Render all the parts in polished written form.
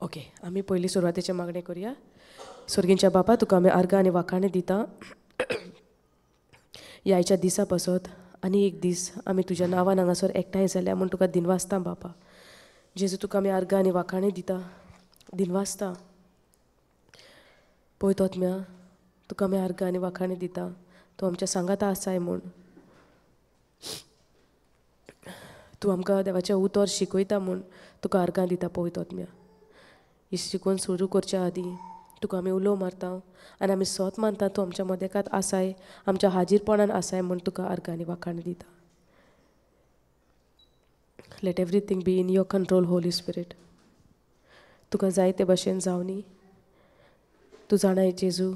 Okay, आमी पयलीं सुरवातेचे मागणे करुया. स्वर्गींच्या बापा, तुका आमी आर्गां आनी वाखाणे दिता. ह्याच्या दिसा पासत आनी एक दीस आमी तुज्या नांवान हांगासर एकठांय जाल्या म्हूण तुका दिनवासता बापा. जेजू, तुका आमी आर्गां आनी वाखाणे दिता, दिनवासता. पळय तोत्म्या, तुका आमी आर्गां आनी वाखाणे दिता. तूं आमच्या सांगाता आसाय म्हूण. तूं आमकां देवाचें उतर शिकयता म्हूण तुका आर्गां दिता. पळय तोत्म्या, ही शिकून सुरू करच्या आदीं तुका आमी उलो मारता आनी आमी सोत मानता तूं आमच्या मदेकात आसाय, आमच्या हाजीरपणान आसाय म्हूण तुका आर्गां आनी वाखाणे दिता. Let everything be in your control, holy spirit. तुका जाय ते भाशेन जावनी. तूं जाणाय जेजू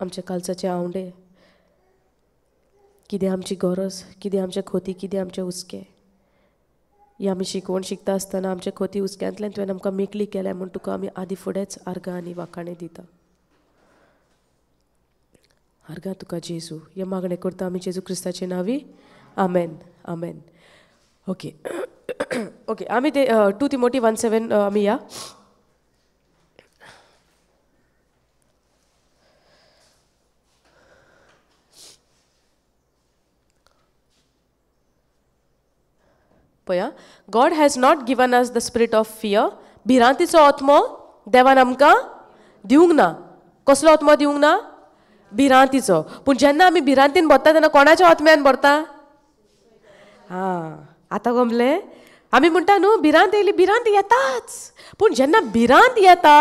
आमच्या कालचाचे आवंडे, कितें आमची गरज, कितें आमचें खोती, कितें आमचें हुस्कें. ही आमी शिकवण शिकता आसतना आमच्या खोती हुस्क्यांतल्यान तुवें आमकां मेकळी केल्या म्हूण तुका आमी आदी फुडेंच आर्गां आनी वाखाणे दिता. आर्गां तुका जेजू. हे मागणें करता आमी जेजू क्रिस्ताचे नांवी. आमेन, आमेन. ओके ओके, आमी ते 2 तिमोथी 1:7 आमी या. पळया, God has not given us the spirit of fear. भिरांतीचो आत्मो देवान आमकां दिवंक ना. कसलो आत्मो दिवंक ना? भिरांतीचो. पूण जेन्ना आमी भिरांतीन भरता तेन्ना कोणाच्या आत्म्यान भरता? आतां गमलें. आमी म्हणटा न्हू भिरांत येयली, भिरांत येताच. पूण जेन्ना भिरांत येता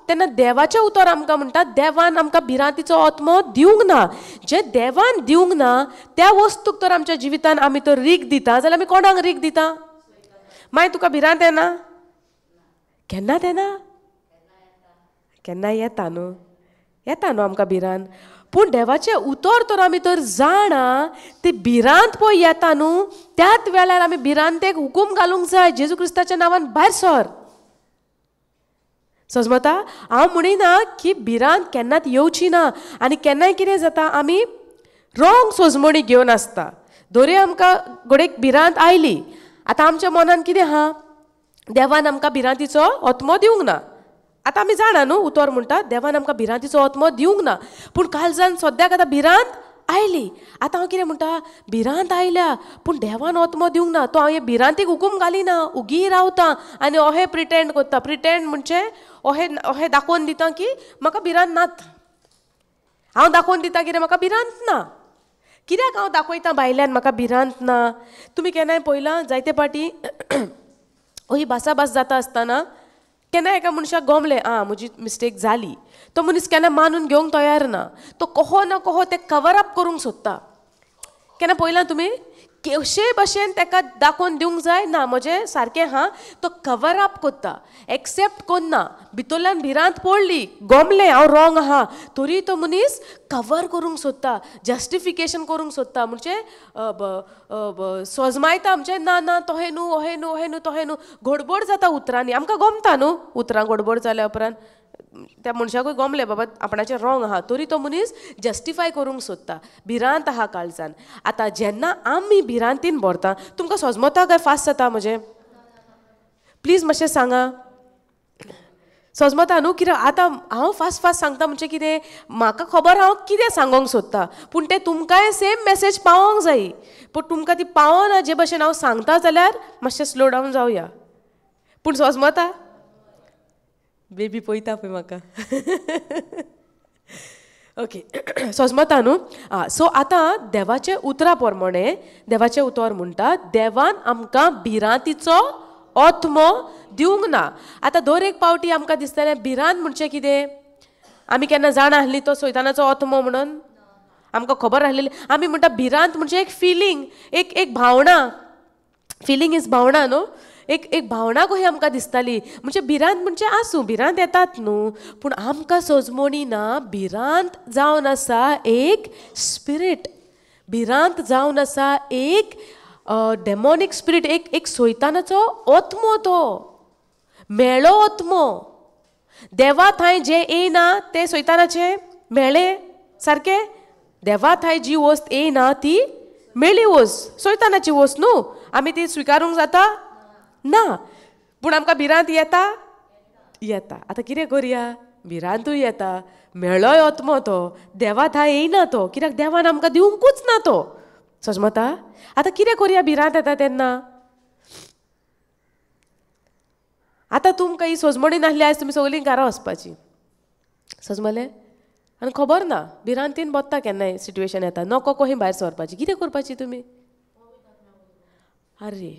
तेन्ना देवाचें उतर आमकां म्हणटा देवान आमकां भिरांतीचो आत्मो दिवंक ना. जे देवान दिवंक ना त्या वस्तूक तर आमच्या जिवितान आमी तर रीक दिता, जाल्यार आमी कोणाक रीक दिता? मागीर तुका भिरांत येना? केन्नाच येना? केन्नाय येता न्हू. येता न्हू आमकां भिरांत. पूण देवाचें उतर तर आमी तर जाणा ती भिरांत पळय येता न्हू, त्याच वेळार आमी भिरांतेक हुकूम घालूंक जाय, जेजू क्रिस्ताच्या नांवान भायर सर. समजता? हांव म्हणिना की भिरांत केन्नाच येवची ना. आनी केन्नाय कितें जाता, आमी रॉंग सोजमणी घेवन आसता. दोरे आमकां घोडेक भिरांत आयली. आतां आमच्या मनान कितें आहा? देवान आमकां भिरांतीचो आत्मो दिवंक ना. आतां आमी जाणा न्हू उतर म्हणटा देवान आमकां भिरांतीचो आत्मो दिवंक ना. पूण कालजान सद्याक आतां भिरांत आयली. आतां हांव कितें म्हणटा, भिरांत आयल्या पूण देवान आत्मो दिवंक ना. तो हांव हे भिरांतीक हुकूम घालिना, उगी रावता आनी अहें प्रिटेंड करता. प्रिटेंड म्हणजे अहें दाखोवन दिता की म्हाका भिरांत नात. हांव दाखोवन दिता कितें म्हाका भिरांत ना. कित्याक हांव दाखयता भायल्यान म्हाका भिरांत ना? तुमी केन्नाय पळयलां जायते पाटी ही भासाभास जाता आसतना केन्ना एका मनशाक गमलें म्हजी मिस्टेक जाली, तो मनीस केन्ना मानून घेवंक तयार ना. तो कहो ना कहो ते कवर अप करूंक सोदता. केन्ना पळयलां तुमी? कशे भशेन ताका दाखोवन दिवंक जाय ना म्हजें सारकें तो कवर अप करता, एक्सेप्ट करना. भितरल्यान भिरांत पडली, गमलें हांव रॉंग आहा, तरी तो मनीस कवर करूंक सोदता, जस्टिफिकेशन करूंक सोदता. म्हणजे सोजमायता म्हणजे ना ना तोहें न्हू, अहें न्हू, अहें न्हू, तोहें न्हू. घडबड जाता उतरांनी. आमकां गमता न्हू उतरां घडबड जाल्या उपरांत. त्या मनशाकूय गमलें बाबा आपणाचें रॉंग आहा, तरी तो मनीस जस्टिफाय करूंक सोदता. भिरांत आहा काळजान. आतां जेन्ना आमी भिरांतीन भरता, तुमकां सोजमता काय फास्ट जाता म्हजें? प्लीज मातशें सांगा. सोजमता न्हू? कित्याक आतां हांव फास्ट फास्ट सांगता म्हणजे कितें, म्हाका खबर हांव कितें सांगोंक सोदता, पूण तें तुमकांय सेम मेसेज पावोंक जायी. पूण तुमकां ती पावना जे भशेन हांव सांगता जाल्यार मातशें स्लो डावन जावया. पूण सोजमता? बेबी पळयता पळय म्हाका. ओके, सोजमता न्हू? सो आतां देवाचे उतरा प्रमाणे देवाचें उतर म्हणटा देवान आमकां भिरांतीचो आत्मो दिवंक ना. आतां दर एक पावटी आमकां दिसतलें भिरांत म्हणजे कितें? आमी केन्ना जाणा आसली तो सैतानाचो आत्मो म्हणून? आमकां खबर आसलेली. आमी म्हणटा भिरांत म्हणजे एक फिलींग, एक भावना. फिलींग इज भावना न्हू? एक भावना कशी आमकां दिसताली. म्हणजे भिरांत म्हणजे आसूं, भिरांत येतात न्हू, पूण आमकां सोजमणी ना. भिरांत जावन आसा एक स्पिरीट. भिरांत जावन आसा एक डेमोनीक स्पिरीट, एक सैतानाचो आत्मो. तो मेळ्ळो आत्मो. देवा थंय जे येना ते सैतानाचे मेळ्ळे सारकें. देवा थंय जी वस्त येना ती मेळ्ळी वस्त, सैतानाची वस्त न्हू. आमी ती स्विकारूंक जाता ना. पूण आमकां भिरांत येता? येता. आतां कितें करया? भिरांतूय येता, मेळ्ळोय ओतमो तो, देवा थंय येयना तो, कित्याक देवान आमकां दिवंकूच ना तो. समजता? आतां कितें करया भिरांत येता तेन्ना? आतां तुमकां ही सोजमणी नासली आयज तुमी सगळीं घरा वचपाची. समजलें? आनी खबर ना भिरांतीन बसता केन्नाय सिट्युएशन येता, नको खंय भायर सरपाची. कितें करपाची तुमी? अरे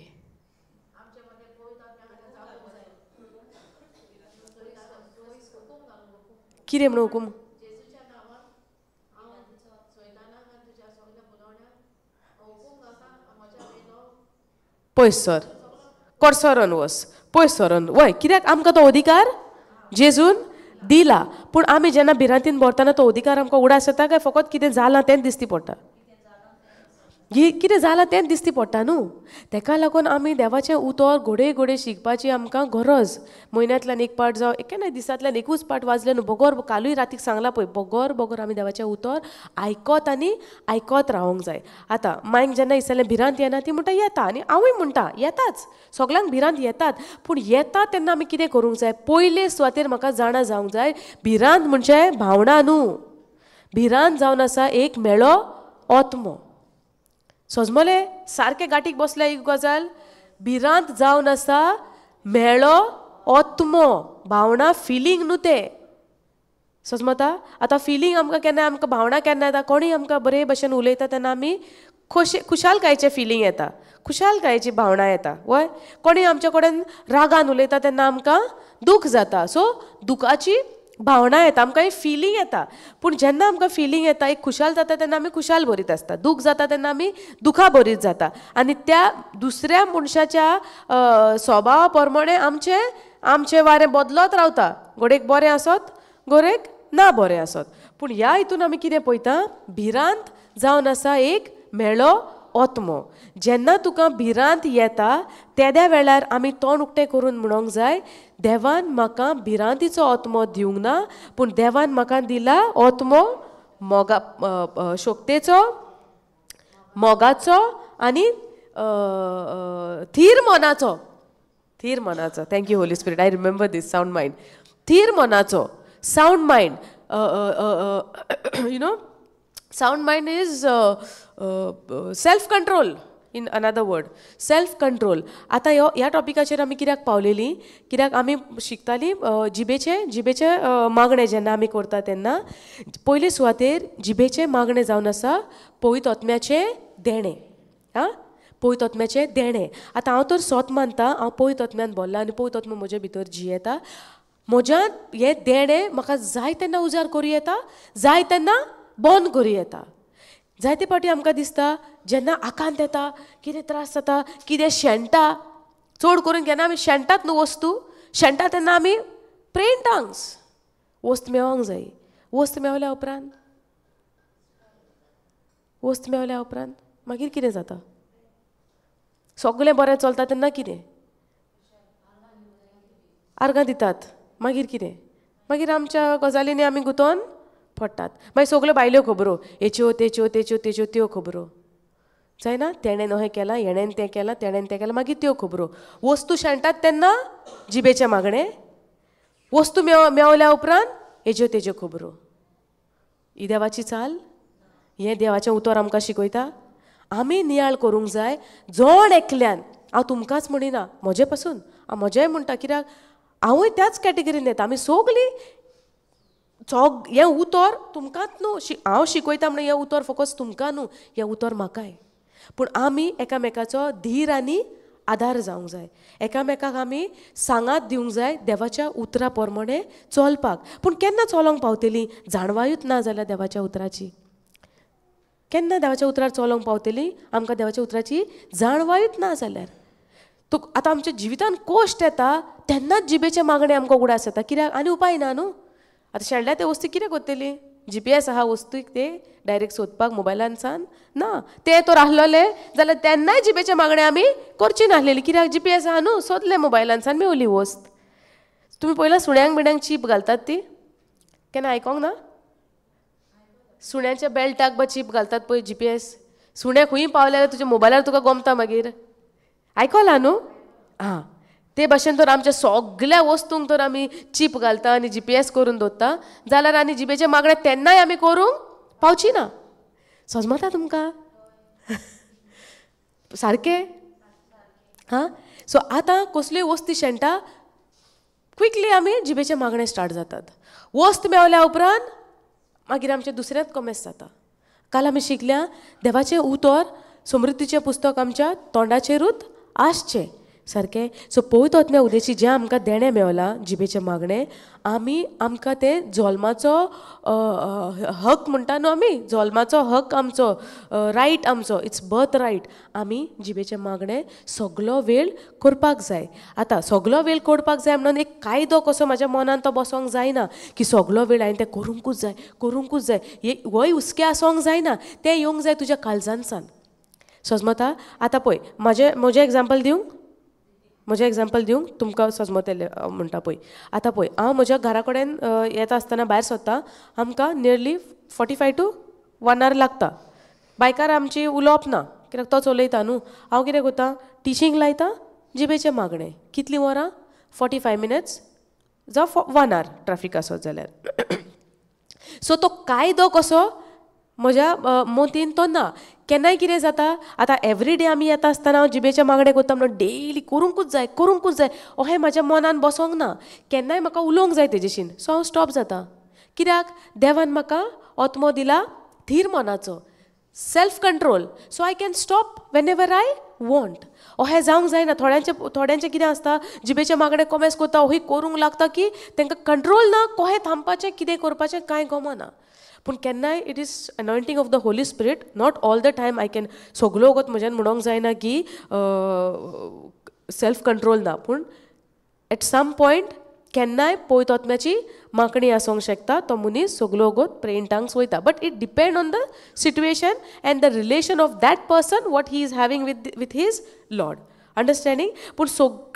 कितें म्हणून हुकूम? पयस सर, कोर्सोरोन वस, पयस सरोन वय. कित्याक आमकां तो अधिकार जेजून दिला. पूण आमी जेन्ना भिरांतीन भरतना तो अधिकार आमकां उडास येता काय फकत कितें जालां तेंच दिसती पडटा? कितें जालां तेंच दिसती पडटा न्हू. तेका लागून आमी देवाचें उतर घोडे घोडे शिकपाची आमकां गरज. म्हयन्यांतल्यान एक पाट जावं केन्ना दिसांतल्यान एकूच पाट वाजले न्हू, बोगोर कालूय रातीक सांगला पळय, बोगोर बोगोर आमी देवाचें उतर आयकत आनी आयकत रावंक जाय. आतां मांयक जेन्ना दिसलें भिरांत येना ती म्हणटा येता, आनी हांवूय म्हणटा येताच, सगळ्यांक भिरांत येतात. पूण येता तेन्ना आमी कितें करूंक जाय? पयले सुवातेर म्हाका जाणा जावंक जाय, भिरांत म्हणजे भावना न्हू. भिरांत जावन आसा एक मेळो ओतमो. सोजमोले सारकें गाठीक बसल्या एक गजाल, भिरांत जावन आसा मेळो ओतमो. भावना फिलींग न्हू तें. समजता? आतां फिलींग आमकां केन्ना आमकां भावना केन्ना येता? कोणीय आमकां बरे भशेन उलयता तेन्ना आमी खुशालकायेचें फिलींग येता, खुशालकायेची भावना येता. वय कोणीय आमचे कडेन रागान उलयता तेन्ना आमकां दूख जाता. सो दुखाची भावना येता, आमकां एक फिलींग येता. पूण जेन्ना आमकां फिलींग येता, एक खुशाल जाता तेन्ना आमी खुशाल भरीत आसता, दूख जाता तेन्ना आमी दुखा भरीत जाता. आनी त्या दुसऱ्या मनशाच्या स्वभावा प्रमाणे आमचें वारें बदलत रावता. घोडेक बरें आसत, घोडेक ना बरें आसत. पूण ह्या हितून आमी कितें पळयता? भिरांत जावन आसा एक मेळो ओतमो. जेन्ना तुका भिरांत येता तेद्या वेळार आमी तोंड उक्तें करून म्हणूंक जाय, देवान म्हाका भिरांतीचो ओतमो दिवंक ना, पूण देवान म्हाका दिला ओतमो शोकतेचो, मोगाचो आनी थीर मनाचो. थीर मनाचो. Thank you holy spirit, I remember this. Sound mind. थीर मनाचो, sound mind. You know, sound mind is self control. In another word, self control. आतां ह्या टॉपिकाचेर आमी कित्याक पावलेलीं? कित्याक आमी शिकतालीं जिबेचे मागणें जेन्ना आमी करता तेन्ना पयले सुवातेर जिबेचें मागणें जावन आसा पवित्र आत्म्याचें देणें. आं, पवित्र आत्म्याचें देणें. आतां हांव तर सोत मानता, हांव पवित्र आत्म्यान भरला आनी पवित्र आत्मा म्हजे भितर जियेता. म्हज्यान हें देणें म्हाका जाय तेन्ना उजार करूं येता, जाय तेन्ना बंद करूं येता. जायते फावटी आमकां दिसता जेन्ना आकांत येता, कितें त्रास जाता, कितें शेणटा, चड करून केन्ना आमी शेणटात न्हू वस्तू, शेणटा तेन्ना आमी प्रेन टांग्स वस्त मेळोंक जाय. वस्त मेवल्या उपरांत मागीर कितें जाता? सगळें बरें चलता तेन्ना कितें? आर्गां दितात. मागीर कितें? मागीर आमच्या गजालींनी आमी गुंतोन पडटात. मागीर सगल्यो भायल्यो खबरो, हेच्यो तेच्यो तेच्यो तेच्यो त्यो खबरो जायना. तेणें अहें केलां, हेणेन तें केलां, तेणेन तें केलां, मागीर त्यो खबरो. वस्तू शेणटात तेन्ना जिबेचें मागणें, वस्तू मेवल्या उपरांत हेज्यो तेज्यो खबरो. ही देवाची चाल? हें देवाचें उतर आमकां शिकयता? आमी नियाळ करूंक जाय. जोण एकल्यान, हांव तुमकांच म्हणिना, म्हजे पासून हांव म्हजेंय म्हणटा, कित्याक हांवूय त्याच कॅटेगरीन येता. आमी सगलीं हें उतर तुमकांच न्हू, हांव शिकयता म्हणून हें उतर फकत तुमकां न्हू, हें उतर म्हाकाय. पूण आमी एकामेकाचो धीर आनी आदार जावंक जाय. एकामेकाक आमी सांगात दिवंक जाय देवाच्या उतरा प्रमाणे चलपाक. पूण केन्ना चलोंक पावतलीं? जाणवायूच ना जाल्यार देवाच्या उतराची. केन्ना देवाच्या उतरार चलोंक पावतलीं? आमकां देवाच्या उतराची जाणवायूच ना जाल्यार. आतां आमच्या जिवितान कोश्ट येता तेन्नाच जिबेचें मागणें आमकां उडास येता. कित्याक? आनी उपाय ना न्हू. आतां शेणल्या ते वस्तू कितें करतली? GPS आहा वस्तूक ते डायरेक्ट सोदपाक मोबायलान सान ना. ते तर आसलोले जाल्यार तेन्नाय जिबेचें मागणें आमी करची नासलेली. कित्याक? GPS आहा न्हू, सोदलें मोबायलान सान मेवली वस्त. तुमी पयला सुण्याक बिण्याक चीप घालतात ती? केन्ना आयकोंक ना? सुण्याच्या बेल्टाक बा चीप घालतात पळय GPS. सुण्या खंय पावले तुज्या मोबायलार तुका गमता मागीर. आयकलां न्हू? हां, ते भाशेन तर आमच्या सगळ्या वस्तूंक तर आमी चीप घालता आनी GPS करून दवरता जाल्यार आनी जिबेचे मागणें तेन्नाय आमी करूंक पावची ना. समजता तुमकां? सारकें? हां, सो आतां कसल्योय वस्ती शेणटा क्विकली आमी जिबेचे मागणें स्टार्ट जातात. वस्त मेवल्या उपरांत मागीर आमचें दुसरेंच कॉमेस जाता. काल आमी शिकल्या देवाचें उतर समृद्धीचें पुस्तक आमच्या तोंडाचेरूच आसचें. सारकें? सो पवित्र आत्म्या उदेशी जें आमकां देणें मेवलां जिबेचें मागणें आमकां तें जल्माचो हक म्हणटा न्हू आमी, जल्माचो हक आमचो, रायट आमचो, इट्स बर्थ रायट. आमी जिबेचें मागणें सगलो वेळ करपाक जाय. आतां सगलो वेळ करपाक जाय म्हणून एक कायदो कसो म्हाज्या मनान तो बसोंक जायना की सगलो वेळ हांवें तें करूंकूच जाय करूंकूच जाय. वय हुस्कें आसोंक जायना, तें येवंक जाय तुज्या काळजांतसान. समजता? आतां पळय म्हजें एग्जाम्पल दिवंक तुमकां समजतलें म्हणटा पळय. आतां पळय हांव म्हज्या घरा कडेन येता आसतना भायर सरता, आमकां नियरली 45 to 1 hour लागता. बायकार आमची उलोवप ना कित्याक तो चलयता न्हू. हांव कितें करतां, टिचींग लायता जिबेचें मागणें. कितलीं वरां? 45 minutes जावं 1 hour ट्रॅफीक आसत जाल्यार. सो तो कायदो कसो म्हज्या मोतीन तो ना. केन्नाय कितें जाता, आतां एवरीडे आमी येता आसतना हांव जिबेचें मागणें करता म्हणून डेली करूंकूच जाय अहें म्हाज्या मनान बसोंक ना. केन्नाय म्हाका उलोवंक जाय तेजेशीन. सो हांव स्टॉप जाता. कित्याक? देवान म्हाका आत्मो दिला धीर मनाचो, self control. So I can stop Wien ever I want. अहें जावंक जायना. थोड्यांचें कितें आसता, जिबेचें मागणें कॉमेस करता अही करूंक लागता की तांकां कंट्रोल ना, कहें थांबपाचें कितें करपाचें कांय गमना. पूण केन्नाय it is anointing of the holy spirit. Not all the time I can सगलो वगत म्हज्यान म्हणोंक जायना की सेल्फ कंट्रोल ना. पूण एट सम पॉयंट केन्नाय पवित्र आत्म्याची मागणी आसूंक शकता. तो मनीस सगलो वगत प्रे इन टंग्स वयता. But it depend on the situation and the relation of that person what he is having with his lord. Understanding? पूण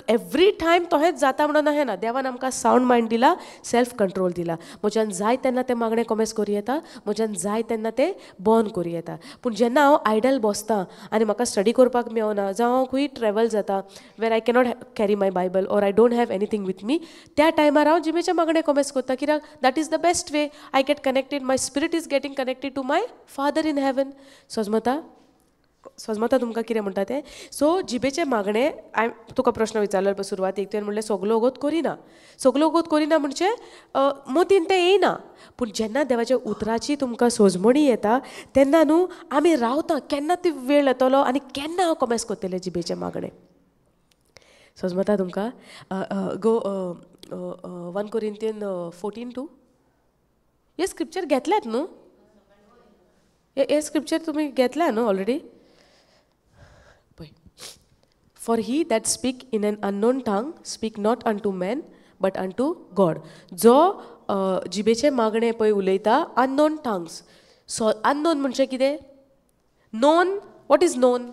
एवरी टायम तोहेंच जाता म्हणून अहें ना. देवान आमकां सावंड मायंड दिला, सेल्फ कंट्रोल दिला. म्हज्यान जाय तेन्ना तें मागणें कॉमेस करूं येता, म्हज्यान जाय तेन्ना तें बंद करूं येता. पूण जेन्ना हांव आयडल बसतां आनी म्हाका स्टडी करपाक मेळना, जावं हांव खंय ट्रॅवल जाता वेर I cannot carry my Bible or I don't have anything with me, त्या टायमार हांव जिबेचें मागणें कॉमेस करता. कित्याक? That is the best way. I get connected, my spirit is getting connected to my father in heaven. समजता तुमकां कितें म्हणटा तें? सो जिबेचें मागणें तुका प्रश्न विचारलो पळय सुरवातेक, तुवें म्हणलें सगलो वगत करिना. सगलो वगत करिना म्हणजे मतीन तें येयना. पूण जेन्ना देवाच्या उतराची तुमकां सोजमणी येता तेन्ना न्हू आमी रावता केन्ना ती वेळ येतलो आनी केन्ना हांव कॉमेस करतलें जिबेचें मागणें. समजता तुमकां? गो 1 Corinthians 14:2. हे स्क्रिप्चर घेतल्यात न्हू? हे स्क्रिप्चर तुमी घेतल्या न्हू already? For he that speak in an unknown tongue speak not unto men but unto God. जो जिबेचें मागणें पळय उलयता unknown tongues. सो unknown म्हणजे कितें? known. what is known?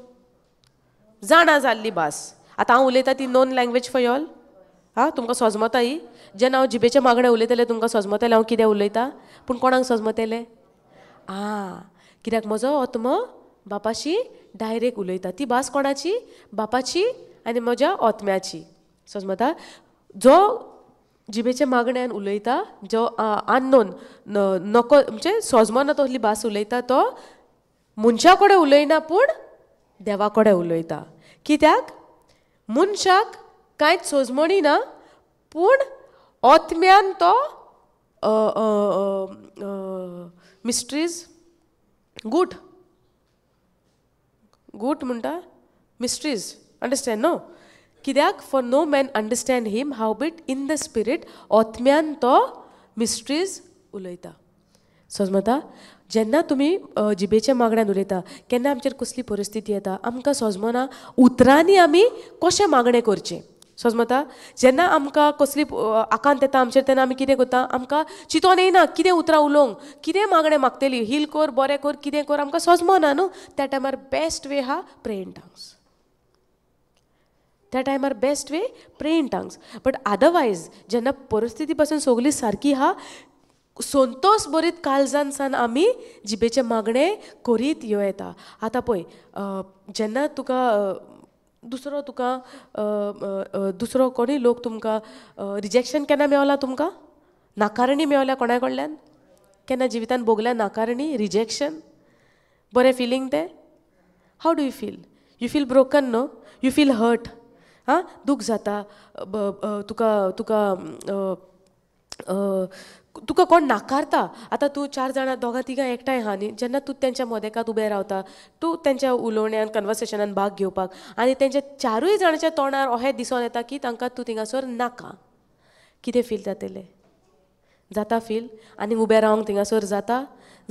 जाणा जाल्ली भास. आतां हांव उलयतां ती known language for you all. हां, तुमकां सजमता ही? जेन्ना हांव जिबेचें मागणें उलयतलें तुमकां सजमतलें हांव कितें उलयतां? पूण कोणाक सजमतलें? कित्याक म्हजो आत्मो बापाशी डायरेक्ट उलयता. ती भास कोणाची? बापाची आनी म्हज्या आत्म्याची. समजता? जो जिबेच्या मागण्यान उलयता, जो अननोन नको म्हणजे सजमना तसली भास उलयता, तो मनशा कडेन उलयना पूण देवा कडेन उलयता. कित्याक? मनशाक कांयच सजमणी ना, पूण आत्म्यान तो मिस्ट्रीज गूट म्हणटा मिस्ट्रीज. Understand no? कित्याक? For no man understand him howbeit in the spirit आत्म्यान तो मिस्ट्रीज उलयता. समजता? जेन्ना तुमी जिबेच्या मागण्यान उलयता केन्ना आमचेर कसली परिस्थिती येता आमकां सजमना उतरांनी आमी कशें मागणें करचें. समजता? जेन्ना आमकां कसली आकांत येता आमचेर तेन्ना आमी कितें करता, आमकां चिंतोन येयना कितें उतरां उलोवंक, कितें मागणें मागतली, हील कर, बरें कर, कितें कर, आमकां सजमना न्हू. त्या टायमार बेस्ट वे हा प्रे इन टंग्स. त्या टायमार बेस्ट वे प्रे इन टंग्स. बट अदरवायज जेन्ना परिस्थिती पासून सगळी सारकी हा, संतोष बरीत काळजान सान आमी जिबेचें मागणें करीत यो येता. आतां पळय, जेन्ना तुका दुसरो तुका दुसरो कोणी लोक तुमकां रिजेक्शन केन्ना मेवला तुमकां नाकारणी मेवल्या कोणा कडल्यान केन्ना जिवितान भोगल्या नाकारणी रिजेक्शन बरें फिलींग तें how do you feel broken no you feel hurt हां दूख जाता तुका तुका तुका कोण नाकारता आतां तूं 4 जाणां दोगां तिगां एकठांय आहा न्ही जेन्ना तूं तेंच्या मोदेकांत उबें रावता तूं तेंच्या उलोवण्यान कन्वर्सेशनान भाग घेवपाक आनी तेंच्या 4 जाणांच्या तोंडार अहें दिसोन येता की तांकां तूं थिंगासोर नाका कितें फील जातलें जाता फील आनी उबें रावंक थिंगासोर जाता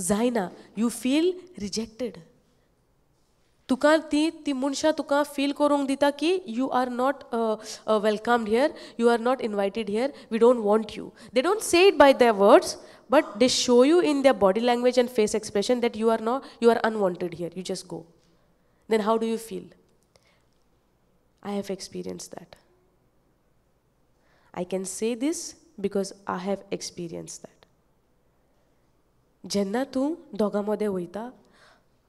जायना यू फील रिजेक्टेड तुका ती मनशां तुका फील करूंक दिता की you are not welcomed here you are not invited here we don't want you they don't say it by their words but they show you in their body language and face expression that you are unwanted here you just go then how do you feel I have experience that I can say this because I have experience that जेन्ना तूं दोगां मदें वयता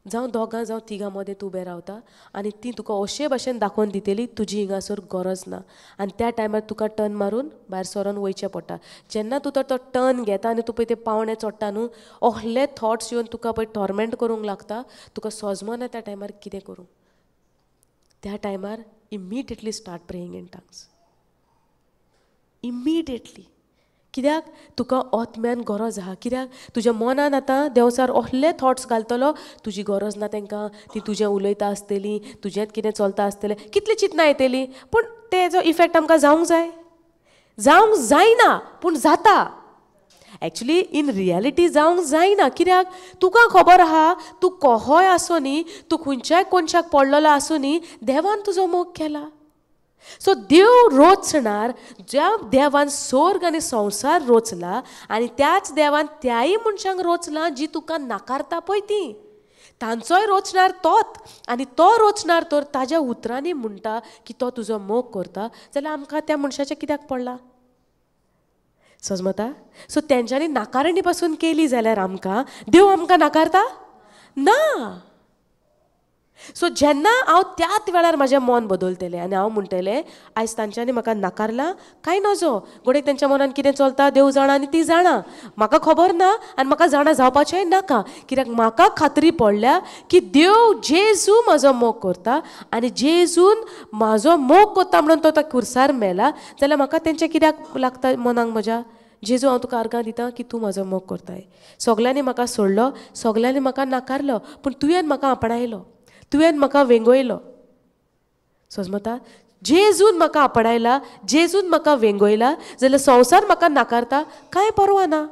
जावं दोगां जावं तिगां मदें तूं उबें रावता आनी ती तुका अशे भाशेन दाखोवन दितेली तुजी हिंगासर गरज ना आनी त्या टायमार तुका टर्न मारून भायर सरोन वयचें पडटा जेन्ना तूं तो टर्न घेता आनी तूं पळय ते पावणे चोडटा न्हू असले थॉट्स येवन तुका पळय टॉर्मेंट करूंक लागता तुका सोजमना त्या टायमार कितें करूं त्या टायमार immediately start praying in tongues immediately कित्याक तुका ओतम्यान गरज आहा कित्याक तुज्या मनान आतां देंवचार असले थॉट्स घालतलो तुजी गरज ना तांकां ती तुजें उलयता आसतलीं तुजेंच कितें चलता आसतलें कितलीं चिंतनां येतलीं पूण तेजो इफेक्ट आमकां जावंक जायना पूण जाता एक्चुली इन रियलिटी जावंक जायना कित्याक तुका खबर आहा तूं कोहोय आसूं न्ही तूं खंयच्याय कोनशाक पडलेलो आसूं न्ही देवान तुजो मोग केला सो देव रोचणार ज्या देवान स्वर्ग आनी संवसार रोचला आनी त्याच देवान त्याय मनशांक रोचला जी तुका नाकारता पळय ती तांचोय रोचणार तोच आनी तो रोचणार तर ताज्या उतरांनी म्हणटा की तो तुजो मोग करता जाल्यार आमकां त्या मनशाचें कित्याक पडला समजता सो तेंच्यांनी नाकारणी पासून केली जाल्यार आमकां देव आमकां नाकारता ना सो जेन्ना हांव त्याच वेळार म्हजें मन बदलतलें आनी हांव म्हणटलें आयज तांच्यांनी म्हाका नाकारलां कांय नजो घोडे तेंच्या मनान कितें चलता देव जाणा आनी ती जाणा म्हाका खबर ना आनी म्हाका जाणा जावपाचेंय नाका कित्याक म्हाका खात्री पडल्या की देव जेजू म्हजो मोग करता आनी जेजून म्हाजो मोग करता म्हणून तो त्या खुर्सार मेला जाल्यार म्हाका तेंचें कित्याक लागता मनाक म्हज्या जेजू हांव तुका आर्गां दितां की तूं म्हजो मोग करताय सगल्यांनी म्हाका सोडलो सगल्यांनी म्हाका नाकारलो पूण तुवें म्हाका आपणायलो तुवें म्हाका वेंगोयलो समजता जेजून म्हाका आपणायला जेजून म्हाका वेंगोयला जाल्यार संवसार म्हाका नाकारता कांय परवा ना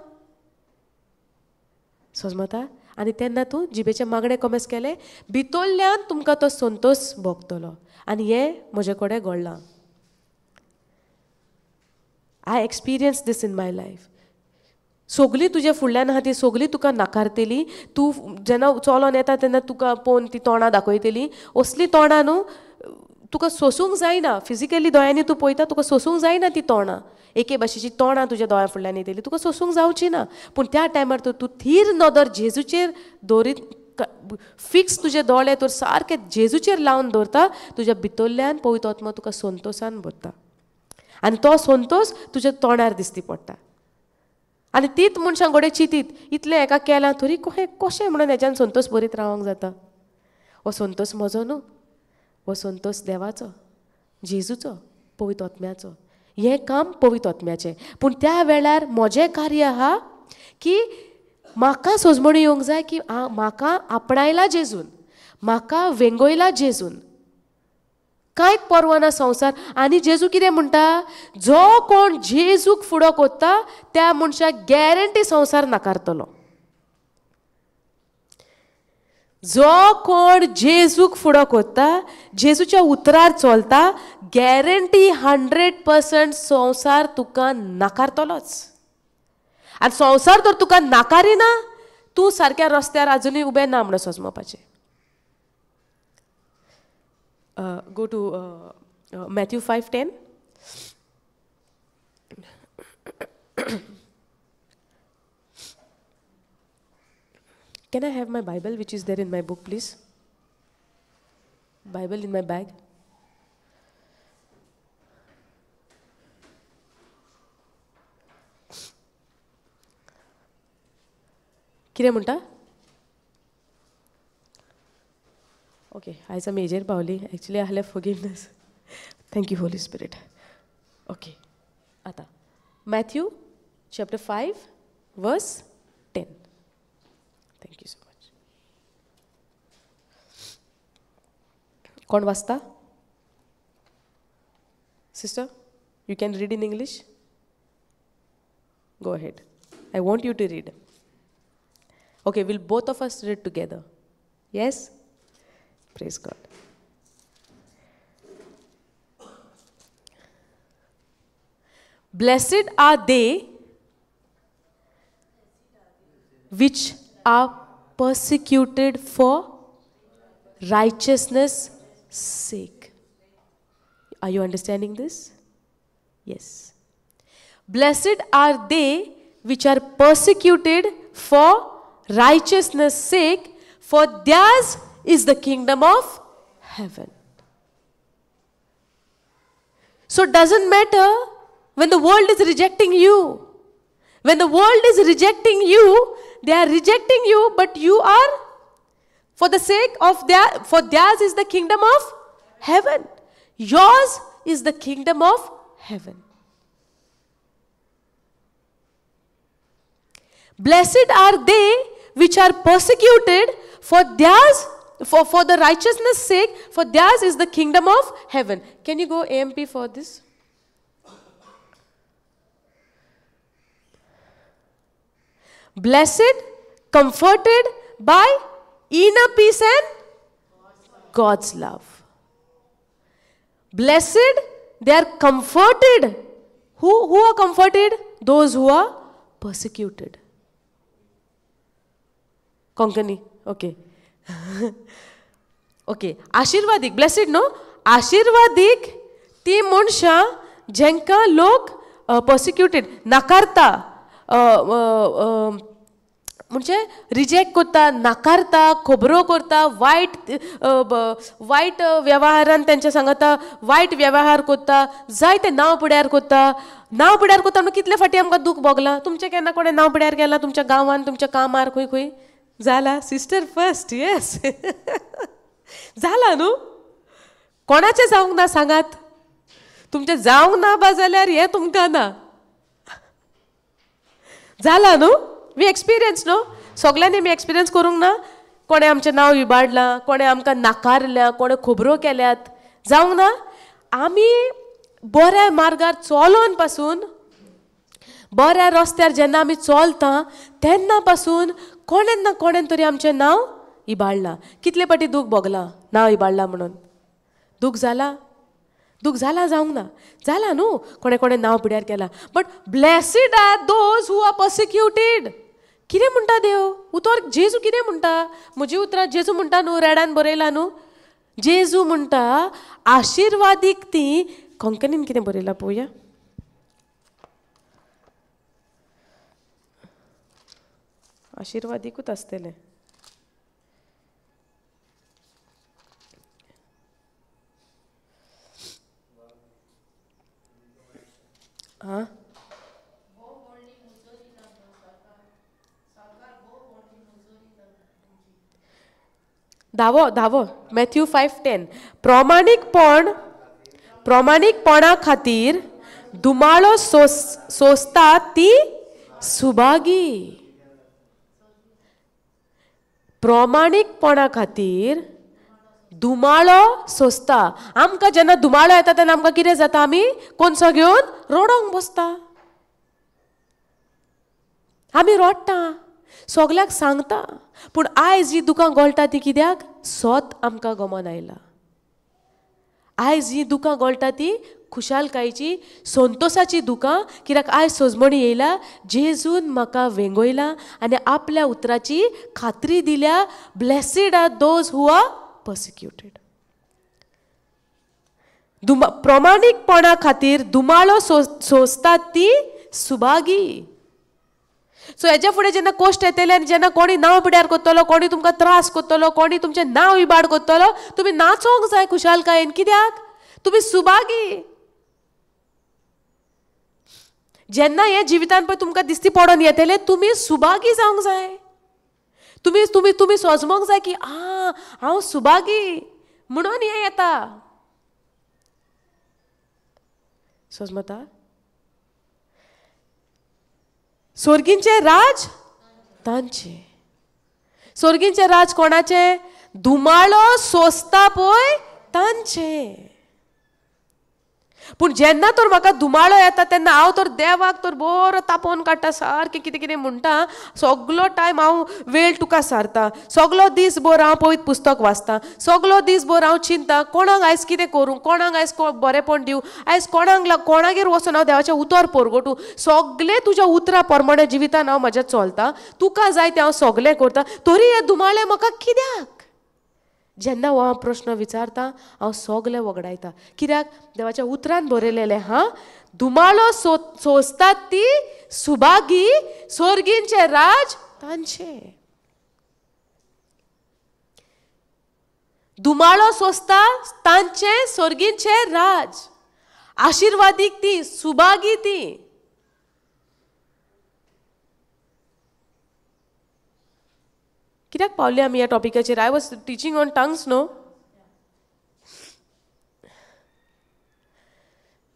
समजता आनी तेन्ना तूं जिबेचे मागणे कमेस केले भितरल्यान तुमकां तो संतोश भोगतलो आनी हें म्हजे कडेन घडलां I experience this in my life सगलीं तुजे फुडल्यान आहा ती सगलीं तुका नाकारतलीं तूं जेन्ना चलोन येता तेन्ना तुका पळोवन ती तोंडां दाखयतलीं असलीं तोंडां न्हू तुका सोसूंक जायना फिजिकली दोळ्यांनी तूं पळयता तुका सोसूंक जायना ती तोंडां एके भाशेची तोंडां तुज्या दोळ्या फुडल्यान येतलीं तुका सोसूंक जावची ना पूण त्या टायमार तर तूं थीर नदर जेजूचेर दवरीत फिक्स तुजे दोळे तर सारके जेजूचेर लावन दवरता तुज्या भितरल्यान पवित्र आत्मा तुका संतोशान भरता आनी तो संतोश तुज्या तोंडार दिसती पडटा आनी तीच मनशां घोडे चिंतीत इतलें हेका केलां तरी कशें म्हणून हेच्यान संतोश भरीत रावंक जाता हो संतोश म्हजो न्हू हो संतोश देवाचो जेजूचो पवित्र आत्म्याचो हें काम पवित्र आत्म्याचें पूण त्या वेळार म्हजें कार्य आहा की म्हाका सोजमणी येवंक जाय की म्हाका आपणायला जेजून म्हाका वेंगोयला जेजून कांयच परवाना संवसार आनी जेजू कितें म्हणटा जो कोण जेजूक फुडो कोत्ता त्या मनशाक गॅरंटी संवसार नाकारतलो जो कोण जेजूक फुडो कोत्ता जेजूच्या उतरार चलता गॅरंटी 100% संवसार तुका नाकारतलोच आनी संवसार तर तुका नाकारिना तूं सारक्या रस्त्यार आजुनूय उबें ना म्हणून समजपाचें go to Matthew 5:10. Can I have my Bible which is there in my book, please? Bible in my bag. कितें म्हणटा? ओके, आयज आमी हेजेर पावली. Actually I have forgiveness. Thank you holy spirit. Okay, आतां मॅथ्यू चॅप्टर 5 वर्स 10. Thank you so much. कोण वाचता? Sister, you can read in English? Go ahead. I want you to read. Okay, will both of us read together? Yes? Praise God. Blessed are they which are persecuted for righteousness' sake. Are you understanding this? Yes. Blessed are they which are persecuted for righteousness' sake, for theirs is the kingdom of heaven. So it doesn't matter when the world is rejecting you. When the world is rejecting you, they are rejecting you, but you are, for the sake of for theirs is the kingdom of heaven. Yours is the kingdom of heaven. Blessed are they which are persecuted for theirs, for the righteousness' sake, for theirs is the kingdom of heaven. Can you go AMP for this? Blessed, comforted by inner peace and God's love. Blessed, they are comforted. Who are comforted? Those who are persecuted. Konkani, okay. Okay, आशीर्वादीक, blessed no? आशीर्वादीक ती मनशां जेंका लोक persecuted, नाकारता, म्हणजे reject करता, नाकारता, खबरो करता, वायट व्यवहारान तेंच्या सांगता, वायट व्यवहार करता, जाय ते नांव पिड्यार करता. नांव पिड्यार करता म्हणून कितले फाटी आमकां दूख भोगलां. तुमचें केन्ना कोणें नांव पिड्यार केलां तुमच्या गांवांत, तुमच्या कामार, खंय खंय जाला? Sister first, yes. जाला न्हू? कोणाचें जावंक ना सांगात? तुमचें जावंक ना बा जाल्यार हें तुमकां ना. जाला न्हू? वी एक्सपिरियन्स न्हू? सगळ्यांनी आमी एक्सपिरियन्स करूंक ना? कोणें आमचें नांव इबाडलां, कोणें आमकां नाकारल्या, कोणें खबरो केल्यात, जावंक ना? आमी बऱ्या मार्गार चलोन पासून, बऱ्या रस्त्यार जेन्ना आमी चलता तेन्ना पासून कोणें ना कोणें तरी आमचें नांव इबाडलां. कितले फाटी दूख भोगलां नांव इबाडलां म्हणून? दूख जाला? दूख जाला जावंक ना? जाला न्हू? कोणें कोणें नांव पिड्यार केलां. But blessed are those who are persecuted. कितें म्हणटा देव? उतर जेजू कितें म्हणटा? म्हजी उतरां जेजू म्हणटा न्हू, रेडान बरयलां न्हू. जेजू म्हणटा आशिर्वादीक ती, कोंकणीन कितें बरयलां पळोवया. आशिर्वादीकूच आसतलें. हां, धावो मॅथ्यू 5:10. प्रामाणिकपणा खातीर दुमाळो सोसता ती सुभागी. प्रामाणिकपणा खातीर दुमाळो सोसता. आमकां जेन्ना दुमाळो येता तेन्ना आमकां कितें जाता? आमी कोणसो घेवन रडोंक बसता. आमी रडटा, सगल्याक सांगता. पूण आयज जी दुकां गळटा ती कित्याक? सोत आमकां गमन आयला. आयज ही दुकां गळटा ती खुशालकायेची, संतोशाची दुकां. कित्याक आयज सोजमणी येयला, जेजून म्हाका वेंगयला आनी आपल्या उतराची खात्री दिल्या. Blessed are those who are persecuted. प्रामाणिकपणा खातीर दुमाळो सोसतात ती सुभागी. सो हेच्या फुडें जेन्ना कोश्ट येतले आनी जेन्ना कोणी नांव पिड्यार करतलो, कोणी तुमकां त्रास करतलो, कोणी तुमचें नांव इबाड करतलो, तुमी नाचोंक जाय खुशालकायेन. कित्याक? तुमी सुभागी. जेन्ना हे जिवितान पळय तुमकां दिसती पडोन येतले, तुमी सुभागी जावंक जाय. तुम्ही तुम्ही तुम्ही सोजमोंक जाय की हांव सुभागी म्हणून हें येता. सोजमता स्वर्गींचे राज तांचे. स्वर्गींचे राज कोणाचे? धुमाळो सोंसता पळय तांचे. पूण जेन्ना तर म्हाका धुमाळो येता तेन्ना हांव तर देवाक तर बरो तापोवन काडटा, सारकें कितें कितें म्हणटा. सगलो टायम हांव वेळ तुका सारता, सगलो दीसभर हांव पळयत पुस्तक वाचतां, सगलो दीसभर हांव चिंता कोणाक आयज कितें करूं, कोणाक आयज बरेंपण दिवं, आयज कोणागेर वचून हांव देवाचें उतर परगटूं. सगलें तुज्या उतरा प्रमाणे जिवितान हांव म्हाज्या चलतां, तुका जाय तें हांव सगलें करतां. तरी हें धुमाळें म्हाका कित्याक? जेन्ना हांव प्रश्न विचारता हांव सगलें वगडायता. कित्याक? देवाच्या उतरान बरयलेलें धुमाळो सोंसतात ती सुभागी, स्वर्गींचे राज तांचे. धुमाळो सोंसता तांचे स्वर्गींचे राज. आशिर्वादीक ती, सुभागी ती. कित्याक पावले आमी ह्या टॉपिकाचेर? I was teaching on tongues न्हू.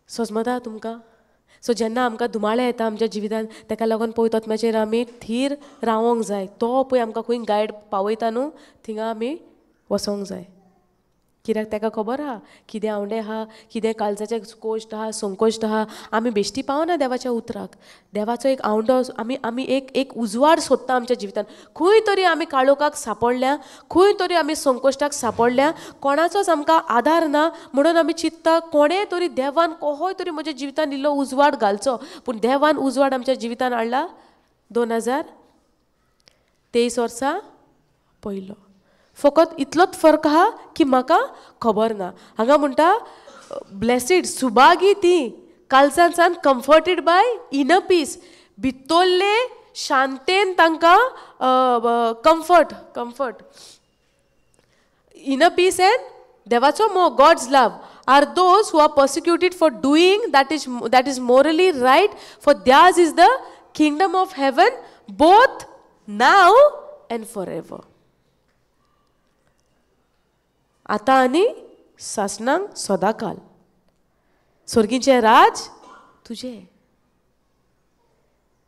सोजमता तुमकां? सो जेन्ना आमकां धुमाळे येता आमच्या जिवितान, ताका लागून पळय तत्म्याचेर आमी थीर रावोंक जाय. तो पळय आमकां खंय गायड पावयता न्हू, थिंगा आमी वसोंक जाय. कित्याक ताका खबर आहा कितें आवडे आहा, कितें काळजाचें कोश्ट आहा, संकोश्ट आहा. आमी बेश्टी पावना देवाच्या उतराक. देवाचो एक आवडो आमी एक उजवाड सोदता आमच्या जिवितान. खंय तरी आमी काळोखाक सांपडल्या, खंय तरी आमी संकोश्टाक सांपडल्या, कोणाचोच आमकां आदार ना. म्हणून आमी चिंतता कोणें तरी देवान कोहोय तरी म्हज्या जिवितान इल्लो उजवाड घालचो. पूण देवान उजवाड आमच्या जिवितान हाडला 2023 वर्सा पयलो. फकत इतलोच फरक आहा की म्हाका खबर ना. हांगा म्हणटा ब्लेसीड, सुभागी ती काळजांसान कम्फर्टेड बाय इनर पीस. भितरले शांतेन तांकां कम्फर्ट इनर पीस एंड देवाचो मोग, God's love are those who are persecuted for doing that is morally right, for theirs is the kingdom of heaven, both now and forever. आता आनी सासणांक सदाकाल. स्वर्गींचे राज तुजे.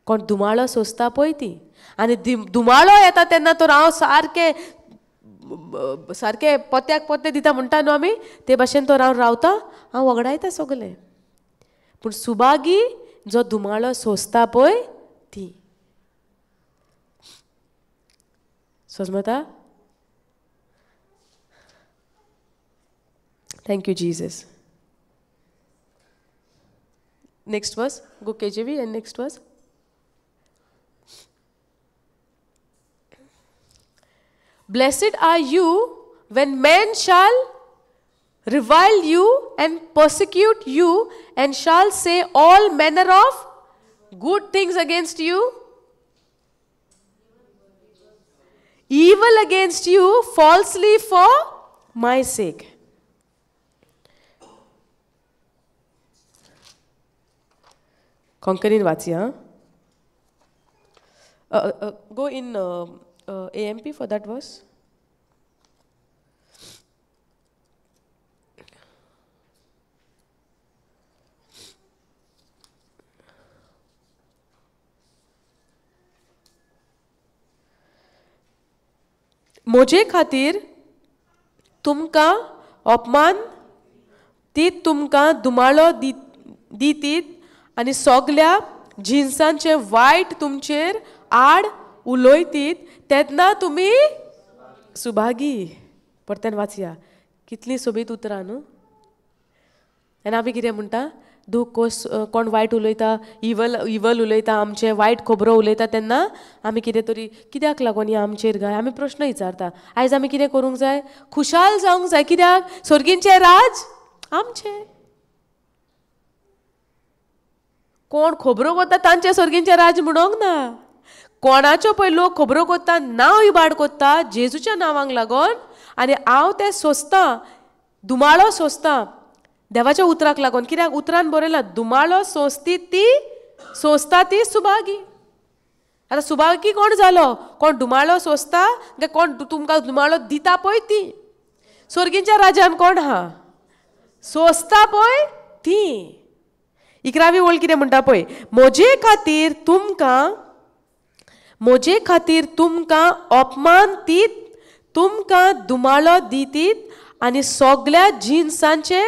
कोण धुमाळो सोंसता पळय ती. आनी धुमाळो येता तेन्ना तर हांव सारकें पत्याक पत्ते दिता म्हणटा न्हू आमी, ते भाशेन तर हांव रावता, हांव वगडायता सगलें. पूण सुभागी जो धुमाळो सोंसता पळय ती. सोजमता? Thank you, Jesus. Next verse. Go KJV and next verse. Blessed are you when men shall revile you and persecute you and shall say all manner of good things against you, evil against you falsely for my sake. Conquering वाचया. Go in AMP for that verse. म्हजे खातीर तुमकां अपमान तीत, तुमकां धुमाळो दितीत आनी सगल्या जिन्सांचे वायट तुमचेर आड उलयतीत, तेन्ना तुमी सुभागी. परतेन वाचया. कितली सोबीत उतरां न्हू. आनी आमी कितें म्हणटा? कोण वायट उलयता, इवल उलयता, आमचे वायट खबरो उलयता तेन्ना आमी कितें तरी कित्याक लागून हें आमचेर गाय, आमी प्रश्न विचारता. आयज आमी कितें करूंक जाय? खुशाल जावंक जाय. कित्याक? स्वर्गींचे राज आमचे. कोण खबरो करता तांचे स्वर्गींचे राज म्हणोंक ना. कोणाच्यो पळय लोक खबरो करता, नांव इबाड करता जेजूच्या नांवांक लागून, आनी हांव तें सोंसतां, धुमाळो सोंसतां देवाच्या उतराक लागून. कित्याक? उतरान बरयलां धुमाळो सोंसता ती सुभागी. आतां सुभागी कोण जालो? कोण दुमाळो सोंसता काय कोण तुमकां दुमाळो दिता पळय ती? स्वर्गीच्या राज्यान कोण आहा? सोंसता पळय ती. 11वी ओळ कितें म्हणटा पळय, म्हजे खातीर तुमकां अपमान दीत, तुमकां दुमाळो दितीत आनी सगळ्या जिन्सांचे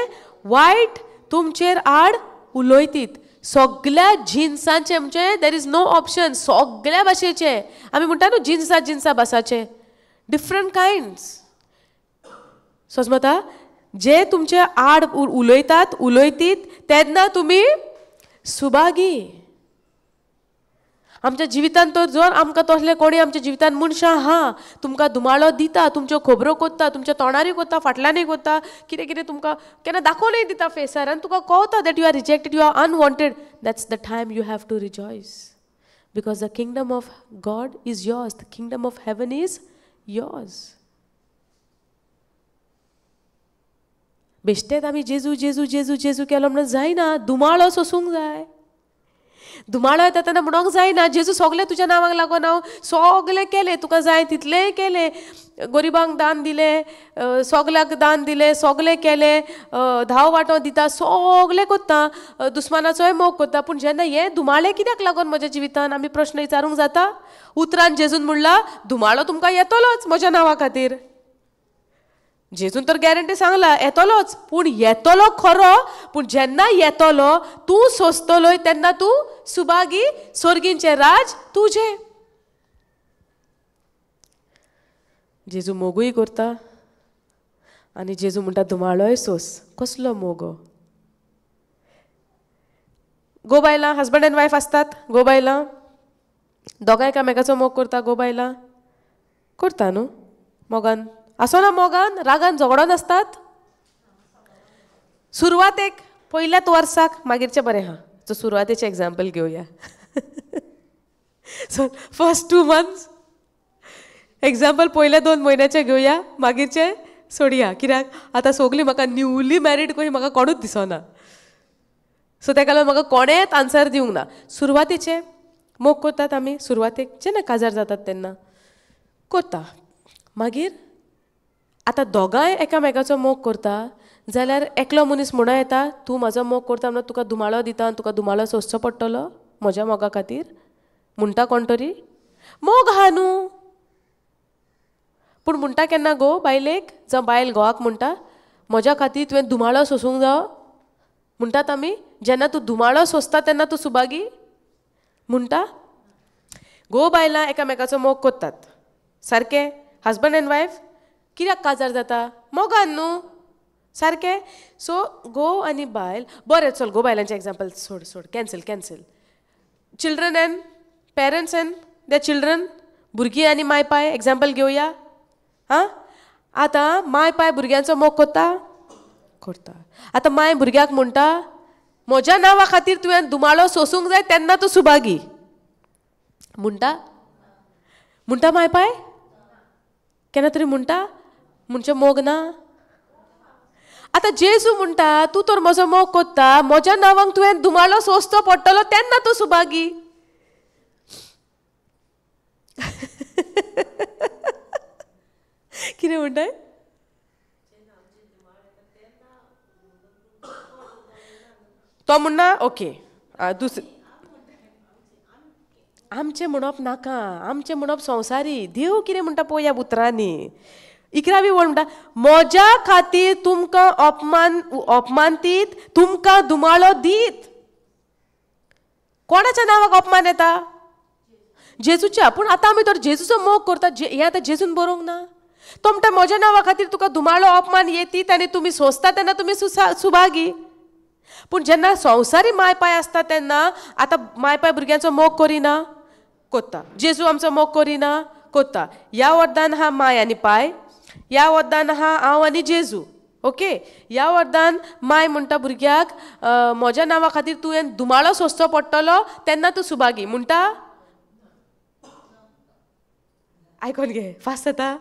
वायट तुमचेर आड उलयतीत. सगळ्या जिन्सांचे म्हणजे देर इज नो ऑप्शन, सगळ्या भाशेचे. आमी म्हणटा न्हू जिन्सा भासाचे, डिफरंट कायंड्स. समजता? जे तुमचे आड उलयतीत तेन्ना तुमी सुभागी. आमच्या जिवितांत तर जर आमकां तसले कोणी आमच्या जिवितांत मनशां आहा तुमकां दुमाळो दिता, तुमच्यो खबरो कोत्ता, तुमच्या तोंडारूय कोत्ता, फाटल्यानूय कोत्ता, कितें कितें तुमकां केन्ना दाखोवनूय दिता फेसार, आनी तुका कळटा that you are rejected, you are unwanted. That's the time you have to rejoice, because the kingdom of God is yours, the kingdom of heaven is yours. बेश्टेच आमी जेजू जेजू जेजू जेजू केलो म्हणून जायना. दुमाळो सोसूंक जाय. दुमाळो येता तेन्ना म्हणूंक जायना जेजू सगळे तुज्या नांवाक लागून हांव सगळे केले, तुका जाय तितलेय केले, गरिबांक दान दिले, सगल्याक दान दिले, सगळे केले, 10 वांटो दिता, सगळे कोत्ता, दुस्मानाचोय मोग कोत्ता. पूण जेन्ना हे दुमाळे कित्याक लागून म्हज्या जिवितान आमी प्रश्न विचारूंक जाता? उतरान जेजून म्हणला दुमाळो तुमकां येतलोच म्हज्या नांवा खातीर. जेजून तर गॅरंटी सांगला येतलोच, पूण येतलो खरो, पूण जेन्ना येतलो तूं सोंसतलोय तेन्ना तूं सुभागी, स्वर्गींचे राज तुजें. जेजू मोगूय करता आनी जेजू म्हणटा दुमाळोय सोस. कसलो मोगो? गो बायलां, हजबंड एंड वायफ आसतात, गो बायलां दोगांय एकामेकाचो मोग करता. गो बायलां करता न्हू मोगान, असो ना मोगान रागान झगडो नासतात. सुरवातेक पयल्याच वर्साक मागीरचें बरें आहा. सो सुरवातेचें एग्जाम्पल घेवया. सो फर्स्ट 2 months एग्जाम्पल पयल्या 2 म्हयन्याचें घेवया, मागीरचें सोडया. कित्याक आतां सगळीं म्हाका न्यूली मॅरीड कशी म्हाका कोणूच दिसना. सो तेका लागून म्हाका कोणेंच आन्सर दिवंक ना. सुरवातेचें मोग करतात आमी, सुरवातेक जेन्ना काजार जातात तेन्ना करता. मागीर आतां दोगांय एकामेकाचो मोग करता जाल्यार एकलो मनीस म्हणून येता तूं म्हाजो मोग करता म्हणून तुका दुमाळो दिता आनी तुका दुमाळो सोंसचो पडटलो म्हज्या मोगा खातीर. म्हणटा कोण तरी मोग आहा न्हू. पूण म्हणटा केन्ना गो बायलेक, जावं बायल घोवाक म्हणटा म्हज्या खातीर तुवें दुमाळो सोंसूंक जावो. म्हणटात आमी जेन्ना तूं दुमाळो सोंसता तेन्ना तूं सुभागी म्हणटा. गो बायलां एकामेकाचो मोग करतात सारकें. हजबंड एंड वायफ कित्याक काजार जाता? मोगान न्हू, सारकें. सो गो आनी बायल, बरें चल गो बायलांचें एग्जाम्पल सोड, cancel. Children end parents end the children, भुरगीं आनी माय पाय एग्जाम्पल घेवया. हां, आतां माय पाय भुरग्यांचो मोग करता. आतां माय भुरग्याक म्हणटा म्हज्या नांवा खातीर तुवें दुमाळो सोंसूंक जाय तेन्ना तूं सुभागी म्हणटा माय पाय. केन्ना तरी म्हणटा म्हणचे मोग ना. आतां जेजू म्हणटा तूं तर म्हजो मोग कोत्ता, म्हज्या नांवाक तुवें दुमाळो सोंसचो पडटलो तेन्ना तूं सुभागी. कितें म्हणटाय? तो म्हणना ओके आमचें म्हणप नाका, आमचें म्हणप संवसारी. देव कितें म्हणटा पळोवया उतरांनी. 11वी ओळ म्हणटा म्हज्या खातीर तुमकां अपमान दीत, तुमकां दुमाळो दीत. कोणाच्या नांवाक अपमान येता? जेजूच्या. पूण आतां आमी तर जेजूचो मोग करता. हें आतां जेजून बरोवंक ना. तो म्हणटा म्हज्या नांवा खातीर तुका दुमाळो अपमान येतीत आनी तुमी सोंसता तेन्ना तुमी सुभागी. पूण जेन्ना संवसारी माय पाय आसता तेन्ना आतां माय पाय भुरग्यांचो मोग करिना, कोत्ता. जेजू आमचो मोग करिना, कोत्ता. ह्या वरदान आहा माय आनी पाय, ह्या वरदान आहा हांव आनी जेजू. ओके, ह्या वरदान माय म्हणटा भुरग्याक म्हज्या नांवा खातीर तुवें दुमाळो सोंसचो पडटलो तेन्ना तूं सुभागी म्हणटा. आयकोन घे, फास्ट जाता.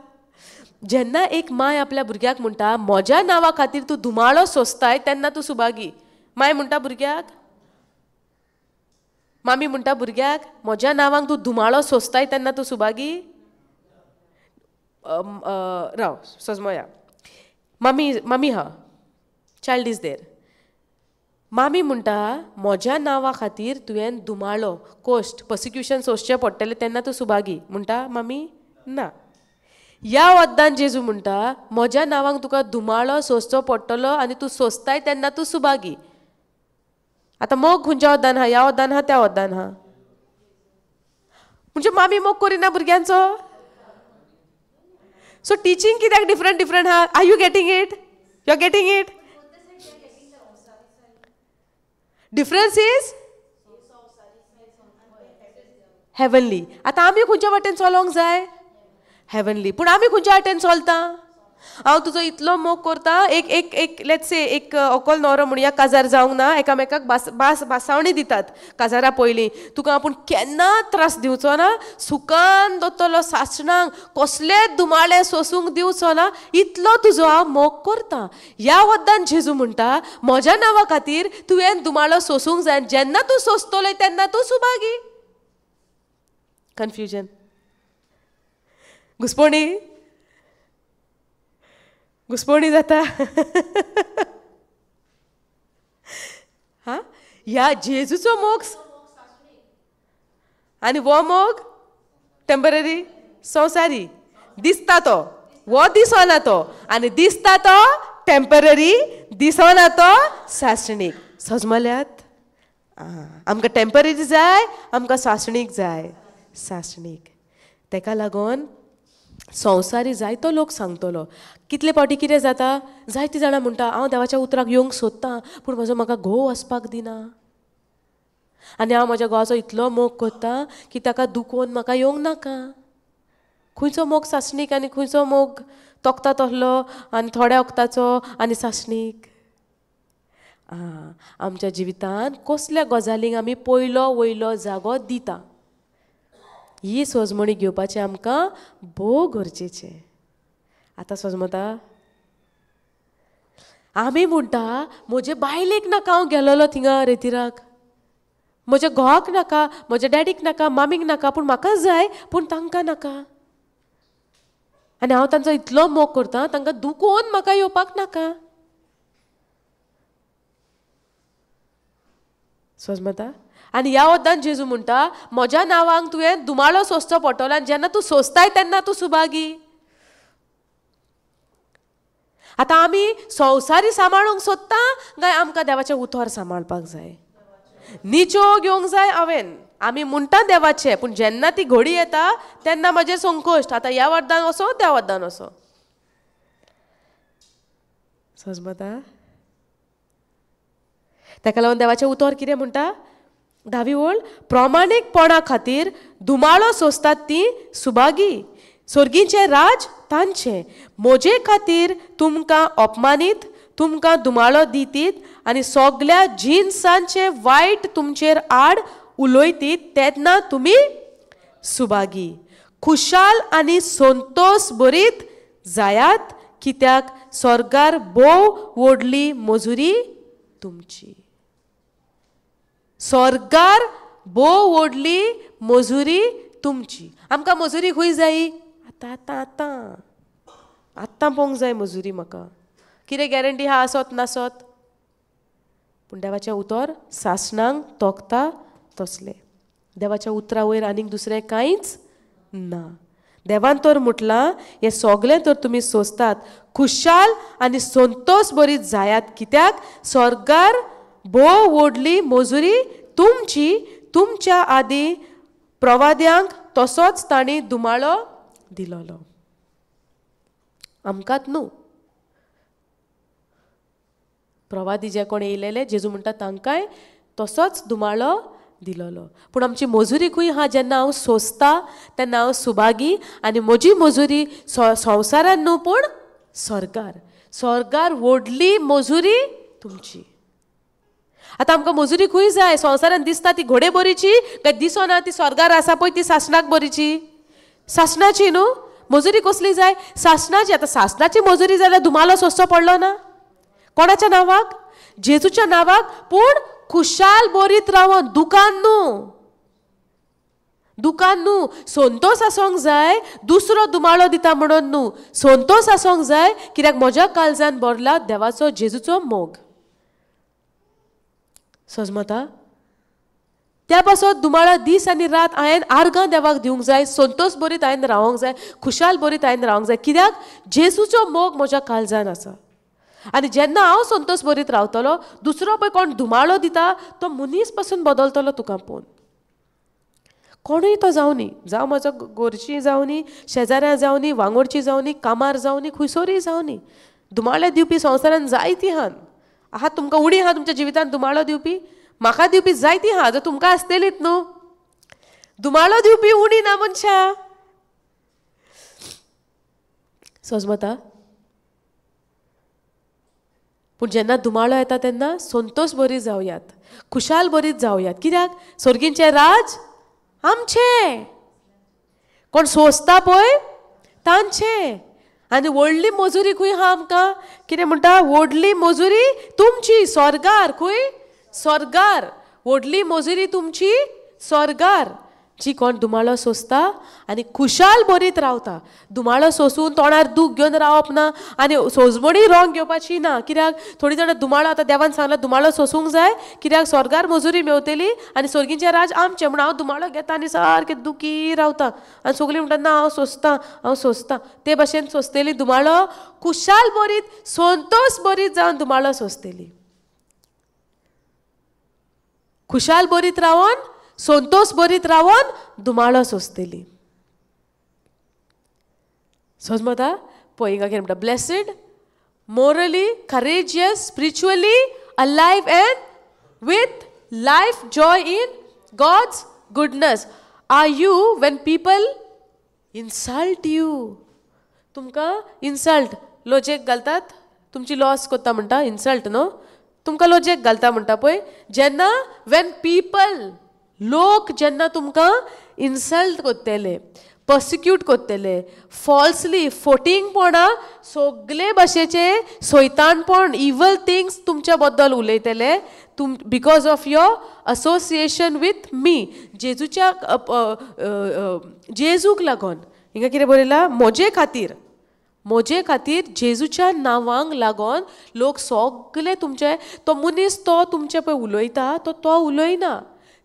जेन्ना एक माय आपल्या भुरग्याक म्हणटा म्हज्या नांवा खातीर तूं दुमाळो सोंसताय तेन्ना तूं सुभागी. माय म्हणटा भुरग्याक मामी म्हणटा भुरग्याक म्हज्या नांवांक तूं धुमाळो सोंसताय तेन्ना तूं सुभागी राव सजमोया मामी हा चायल्ड इज देर मामी म्हणटा म्हज्या नांवा खातीर तुवें धुमाळो कोश्ट पर्सिक्युशन सोंसचें पडटलें तेन्ना तूं सुभागी म्हणटा मामी ना ह्या वद्दान जेजू म्हणटा म्हज्या नांवांक तुका धुमाळो सोंसचो पडटलो आनी तूं सोंसताय तेन्ना तूं सुभागी आतां मोग खंयच्या वद्दान हा ह्या वद्दान हा त्या वद्दान हा म्हणजे मामी मोग करिना भुरग्यांचो सो टिचींग कित्याक डिफरंट डिफरंट हा are you getting it you are getting it difference is heavenly आतां आमी खंयच्या वाटेन चलोंक जाय हेवनली पूण आमी खंयच्या वाटेन चलता हांव तुजो इतलो मोग करता एक एक एक लेट्स से एक अकोल न्हवरो म्हणया काजार जावंक ना एकामेकाक बासावणी दितात काजारा पयलीं तुका आपूण केन्ना त्रास दिवचो ना सुकान दोतलो सासणांक कसलेच धुमाळे सोसूंक दिवचो ना इतलो तुजो हांव मोग करता ह्या वद्दान जेजू म्हणटा म्हज्या नांवा खातीर तुवें धुमाळो सोसूंक जाय जेन्ना तूं सोंसतलो तेन्ना तूं सुभागी कन्फ्युजन घुसपणी जाता हा ह्या जेजूचो मोग आनी वो मोग टेम्पररी संवसारी दिसता तो वो दिसना तो आनी दिसता तो टेम्पररी दिसना तो सासणीक समजल्यात आमकां टेम्पररी जाय आमकां सासणीक जाय सासणीक तेका लागून संवसारी जायतो लोक सांगतलो कितले फावटी कितें जाता जायतीं जाणां म्हणटा हांव देवाच्या उतराक येवंक सोदतां पूण म्हाका घोव वचपाक दिना आनी हांव म्हज्या घोवाचो इतलो मोग करतां की ताका दुखोवन म्हाका येवंक नाका खंयचो मोग सासणीक आनी खंयचो मोग तोखता तसलो आनी थोड्या वखदाचो आनी सासणीक आमच्या जिवितांत कसल्या गजालींक आमी पयलो वयलो जागो दिता ही सोजमणी घेवपाचें आमकां भोव गरजेचें आतां सोजमता आमी म्हणटा म्हजे बायलेक नाका हांव गेलोलो थिंगा रेतिराक म्हज्या घोवाक नाका म्हज्या डॅडीक नाका मामीक नाका पूण म्हाका जाय पूण तांकां नाका आनी हांव तांचो इतलो मोग करतां तांकां दुखोवन म्हाका येवपाक नाका सोजमता आनी ह्या वद्दान जेजू म्हणटा म्हज्या नांवांक तुवें धुमाळो सोंसचो पडटलो आनी जेन्ना तूं सोंसताय तेन्ना तूं सुभागी आतां आमी संवसारी सांबाळूंक सोदता काय आमकां देवाचें उतर सांबाळपाक जाय निच्यो घेवंक जाय हांवें आमी म्हणटा देवाचें पूण जेन्ना ती घडी येता तेन्ना म्हजें संकोश्ट आतां ह्या वद्दान वचो त्या वद्दान वचो समजता ताका लागून देवाचें उतर कितें म्हणटा 10वी ओळ प्रामाणीकपणा खातीर धुमाळो सोंसतात ती सुभागी स्वर्गीचें राज तांचें म्हजे खातीर तुमकां अपमानीत तुमकां धुमाळो दितीत आनी सगळ्या जिन्सांचे वायट तुमचेर आड उलयतीत तेन्ना तुमी सुभागी खुशाल आनी संतोश भरीत जायात कित्याक स्वर्गार भोव व्हडली मजुरी तुमची स्वर्गार भोव व्हडली मजुरी तुमची आमकां मजुरी खंय जायी आतां आतां आतां आतां पोवंक जाय मजुरी म्हाका कितें गॅरंटी हा आसत नासत पूण देवाचें उतर सासणांक तोखता तसलें देवाच्या उतरा वयर आनीक दुसरें कांयच ना देवान तर म्हटलां हें सगळें तर तुमी सोंसतात खुशाल आनी संतोश भरीत जायात कित्याक स्वर्गार भोव व्हडली मजुरी तुमची तुमच्या आदी प्रवाद्यांक तसोच तांणी धुमाळो दिलोलो आमकांच न्हू प्रवादी जे कोण येयलेले जेजू म्हणटा तांकांय तसोच धुमाळो दिलोलो पूण आमची मजुरी खंय हा जेन्ना हांव सोंसता तेन्ना हांव सुभागी आनी म्हजी मजुरी संवसारान न्हू पूण स्वर्गार व्हडली मजुरी तुमची आतां आमकां मजुरी खंय जाय संवसारान दिसता ती घोडे बरीची काय दिसना ती स्वर्गार आसा पळय ती सासणाक बरीची सासणाची न्हू मजुरी कसली जाय सासणाची आतां सासणाची मजुरी जाल्यार धुमालो सोंसचो पडलो ना कोणाच्या नांवाक जेजूच्या नांवाक पूण खुशाल बरीत रावन दुकान न्हू दुकान न्हू संतोष आसोंक जाय दुसरो दुमाळो दिता म्हणून न्हू संतोष आसोंक जाय कित्याक म्हज्या काळजान भरला देवाचो जेजूचो मोग समजता त्या पासून दुमाळा दीस आनी रात हांवें आर्गां देवाक दिवंक जाय संतोष बरीत हांवें रावंक जाय खुशाल बरीत हांवें रावंक जाय कित्याक जेजूचो मोग म्हज्या काळजान आसा आनी जेन्ना हांव संतोष बरीत रावतलो दुसरो पळय कोण दुमाळो दिता तो मनीस पासून बदलतलो तुका पळोवन कोणूय तो जावं न्ही जावं म्हजो घरची जावं न्ही शेजाऱ्यां जावं न्ही वांगडची जावं न्ही कामार जावं न्ही खंयसरूय जावं न्ही दुमाळे दिवपी संवसारान जायतीं आहात तुमकां उणी आहा तुमच्या जिवितांत दुमाळो दिवपी म्हाका दिवपी जायतीं आहा जर तुमकां आसतलीच न्हू दुमाळो दिवपी उणी ना मनशां समजता पूण जेन्ना दुमाळो येता तेन्ना संतोष बरी जावयात खुशाल बरीत जावयात कित्याक सर्गींचें राज आमचें कोण सोंसता पळय तांचें आनी व्हडली मजुरी खंय आहा आमकां कितें म्हणटा व्हडली मजुरी तुमची स्वर्गार खंय स्वर्गार व्हडली मजुरी तुमची स्वर्गार जी कोण दुमाळो सोंसता आनी खुशाल बरीत रावता दुमाळो सोंसून तोंडार दूख घेवन रावप ना आनी सोजमणी रोंग घेवपाची ना कित्याक थोडी जाणां दुमाळो आतां देवान सांगला दुमाळो सोंसूंक जाय कित्याक स्वर्गार मजुरी मेवतली आनी सर्गींचें राज आमचें म्हण हांव दुमाळो घेता आनी सारकें दुखी रावता आनी सगळीं म्हणटा ना हांव सोंसतां ते भाशेन सोंसतली दुमाळो खुशाल बरीत संतोष बरीत जावन दुमाळो सोंसतली खुशाल बरीत रावन संतोष बरीत रावन दुमाळो सोंसतली समजता पळय हिंगा कितें म्हणटा blessed morally courageous spiritually alive and with life joy in God's goodness are you when people insult you तुमकां इन्सल्ट लॉजिक घालतात तुमची लॉस कोत्ता म्हणटा इन्सल्ट न्हू तुमकां लॉजिक घालता म्हणटा पळय जेन्ना व्हेन पीपल लोक जेन्ना तुमकां इन्सल्ट कोत्तेले पर्सिक्यूट कोत्तेले फॉल्सली फोटींगपणा सगळे भाशेचे सोयतानपण इवल थिंग्स तुमच्या बद्दल उलयतले because of your association with me जेजूच्या जेजूक लागून हिंगा कितें बरयलां म्हजे खातीर जेजूच्या नांवांक लागून लोक सगळे तुमचे तो मनीस तो तुमचे पळय उलयता तो उलयना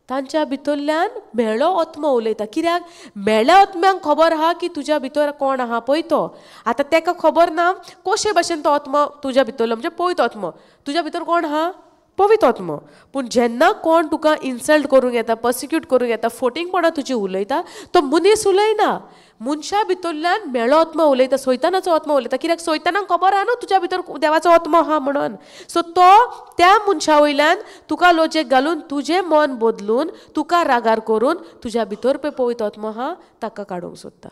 तांच्या भितरल्यान मेळो आत्मो उलयता कित्याक मेळ्या आत्म्यांक खबर आहा की तुज्या भितर कोण आहा पळय तो आतां ताका खबर ना कशे भाशेन तो आत्मो तुज्या भितरलो म्हणजे पळयत आत्मो तुज्या भितर कोण आहा पवित्र आत्मो पूण जेन्ना कोण तुका इन्सल्ट करूंक येता पर्सिक्यूट करूंक येता फोटींगपणां तुजी उलयता तो मनीस उलयना मनशा भितरल्यान मेळो आत्मो उलयता सैतानाचो आत्मो उलयता कित्याक सैतानाक खबर आहा न्हू तुज्या भितर देवाचो आत्मो आहा म्हणून सो तो त्या मनशा वयल्यान तुका लॉजिक घालून तुजें मन बदलून तुका रागार करून तुज्या भितर पळय पवित्र आत्मो आहा ताका काडूंक सोदता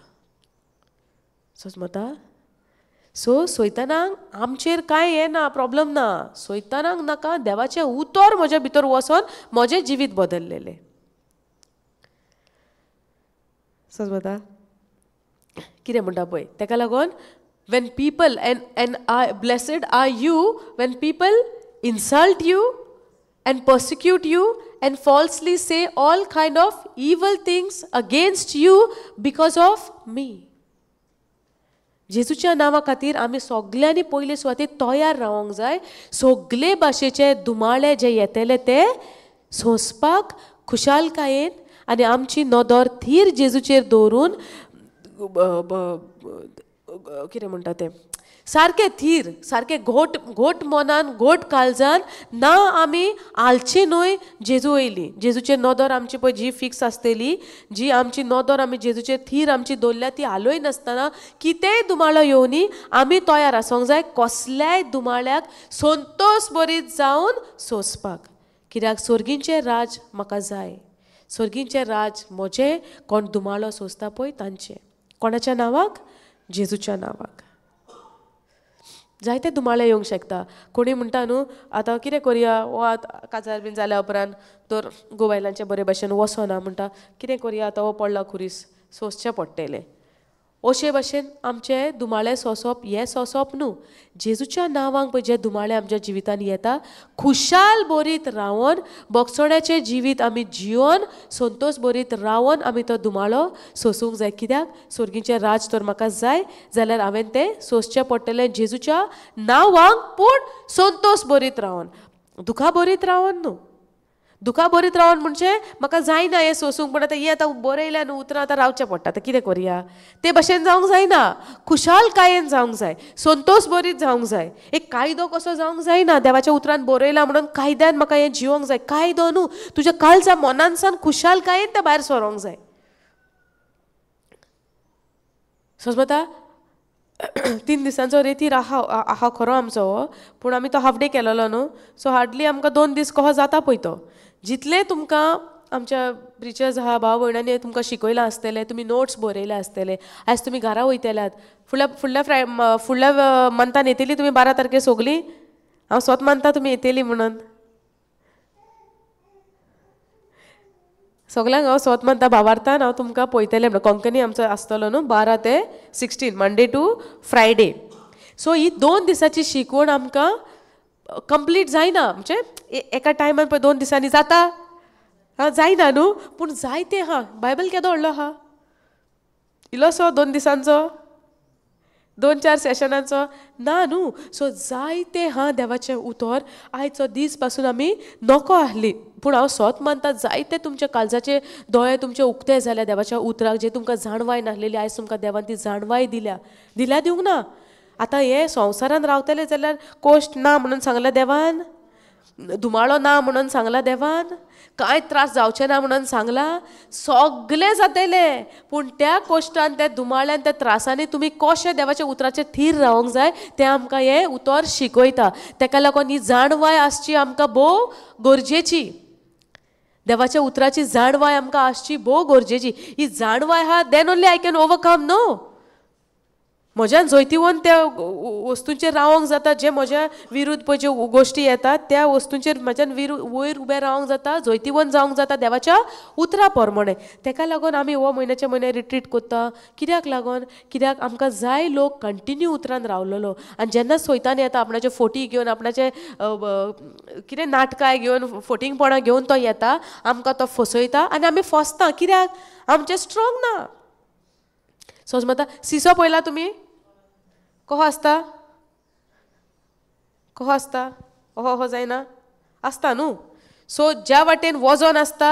समजता सो सैतानाक आमचेर कांय हें ना प्रॉब्लम ना सैतानाक नाका देवाचें उतर म्हज्या भितर वचोन म्हजें जिवीत बदललेलें समजता कितें म्हणटा पळय ताका लागून when people and I blessed are you when people insult you and persecute you and falsely say all kind of evil things against you because of me जेजूच्या नांवा खातीर आमी सगळ्यांनी पयले सुवातेर तयार रावंक जाय सगळे भाशेचे दुमाळे जे येतले ते सोंसपाक खुशालकायेन आनी आमची नदर थीर जेजूचेर दवरून कितें म्हणटा तें सारकें थीर सारकें घोट मनान घोट काळजान ना आमी आलची न्हय जेजू येयली जेजूचेर नदर आमची पळय जी फिक्स आसतली जी आमची नदर आमी जेजूचेर थीर आमची दवरल्या ती आलोय नासतना कितेंय दुमाळो येवनी आमी तयार आसूंक जाय कसल्याय दुमाळ्याक संतोष बरीत जावन सोंसपाक कित्याक सर्गींचें राज म्हाका जाय सर्गींचें राज म्हजें कोण दुमाळो सोंसता पळय तांचें कोणाच्या नांवाक जेजूच्या नांवाक जायते दुमाळे येवंक शकता कोणी म्हणटा न्हू आतां कितें करया वो काजार बीन जाल्या उपरांत तर गोबायलांचे बरे भाशेन वसना म्हणटा कितें करया आतां हो पडला खुरीस सोंसचें पडटलें अशे भाशेन आमचे दुमाळे सोंसप हें सोंसप न्हू. जेजूच्या नांवांक पळय जे दुमाळे आमच्या जिवितान येता, खुशाल बरीत रावन बोगसोड्याचें जिवीत आमी जिवन संतोश बरीत रावन आमी तो दुमाळो सोंसूंक जाय. कित्याक स्वर्गीचें राज तर म्हाका जाय जाल्यार हांवें तें सोंसचें पडटलें जेजूच्या नांवांक, पूण संतोश बरीत रावन, दुखा बरीत रावन न्हू. दुखा बरीत रावन म्हणजे म्हाका जायना हें सोंसूंक, पूण आतां हें आतां बरयल्या न्हू उतरां आतां रावचें पडटा, आतां कितें करया ते भाशेन जावंक जायना. खुशाल कायेन जावंक जाय, संतोश बरीत जावंक जाय. एक कायदो कसो जावंक जायना, देवाच्या उतरान बरयला म्हणून कायद्यान म्हाका हें जिवंक जाय. कायदो न्हू, तुज्या काळजा मनान सावन खुशाल कायेन तें भायर सरोंक जाय. समजता 3 दिसांचो रेतीर आहा खरो आमचो हो, पूण आमी तो हाफ डे केलोलो न्हू, सो हार्डली आमकां 2 दीस कहो जाता पळय तो. जितले तुमकां आमच्या ब्रिचर्स आहा भाव भयणांनी तुमकां शिकयलां आसतलें, तुमी नोट्स बरयले आसतले, आयज तुमी घरा वयतल्यात, फुडल्या मंथान येतली तुमी 12 तारखेर सोगलीं. हांव स्वत मानता तुमी येतली म्हणून. सगळ्यांक हांव स्वत मानता भावार्थान हांव तुमकां पळयतलें म्हणून. कोंकणी आमचो आसतलो न्हू 12 ते 16 मंडे टू फ्रायडे. सो ही 2 दिसाची शिकवण आमकां कंप्लीट जायना, म्हणजे एका टायमान पळय 2 दिसांनी जाता जायना न्हू, पूण जायते हा. बायबल केदो व्हडलो आहा, इल्लोसो 2 दिसांचो 2-4 सेशनांचो ना न्हू. सो जायते हा देवाचें उतर. आयचो दीस पासून आमी नोको आहली, पूण हांव स्वत मानता जायते तुमच्या काळजाचे दोळे तुमचे उक्ते जाल्या देवाच्या उतराक, जे तुमकां जाणवाय नाहलेली आयज तुमकां देवान ती जाणवाय दिल्या दिवंक ना. आतां हे संवसारान रावतले जाल्यार कोश्ट ना म्हणून सांगला देवान, दुमाळो ना म्हणून सांगला देवान, कांय त्रास जावचे ना म्हणून सांगला, सगळे जातले. पूण त्या कोश्टान, त्या दुमाळ्यान, त्या त्रासांनी तुमी कशे देवाच्या उतराचे थीर रावंक जाय तें आमकां हें उतर शिकयता. तेका लागून ही जाणवाय आसची आमकां भोव गरजेची. देवाच्या उतराची जाणवाय आमकां आसची भोव गरजेची. ही जाणवाय आहा then only I can overcome no. म्हज्यान जैतिवून त्या वस्तूंचेर रावंक जाता, जे म्हज्या विरुद्ध पळय ज्यो गोश्टी येतात त्या वस्तूंचेर म्हज्यान वयर उबें रावंक जाता, जैतिवून जावंक जाता देवाच्या उतरा प्रमाणे. तेका लागून आमी हो म्हयन्याचे म्हयने रिट्रीट कोत्ता. कित्याक लागून? कित्याक आमकां जाय लोक कंटिन्यू उतरान रावलेलो. आनी जेन्ना सैतान येता आपणाचे फोटी घेवन, आपणाचे कितें नाटकाय घेवन, फोटिंगपणां घेवन तो येता, आमकां तो फसयता आनी आमी फसता. कित्याक? आमचें स्ट्रॉंग ना. समजता? सिसो पळयला तुमी कहो आसता, कहो आसता, अहो जायना आसता न्हू. सो ज्या वाटेन वजन आसता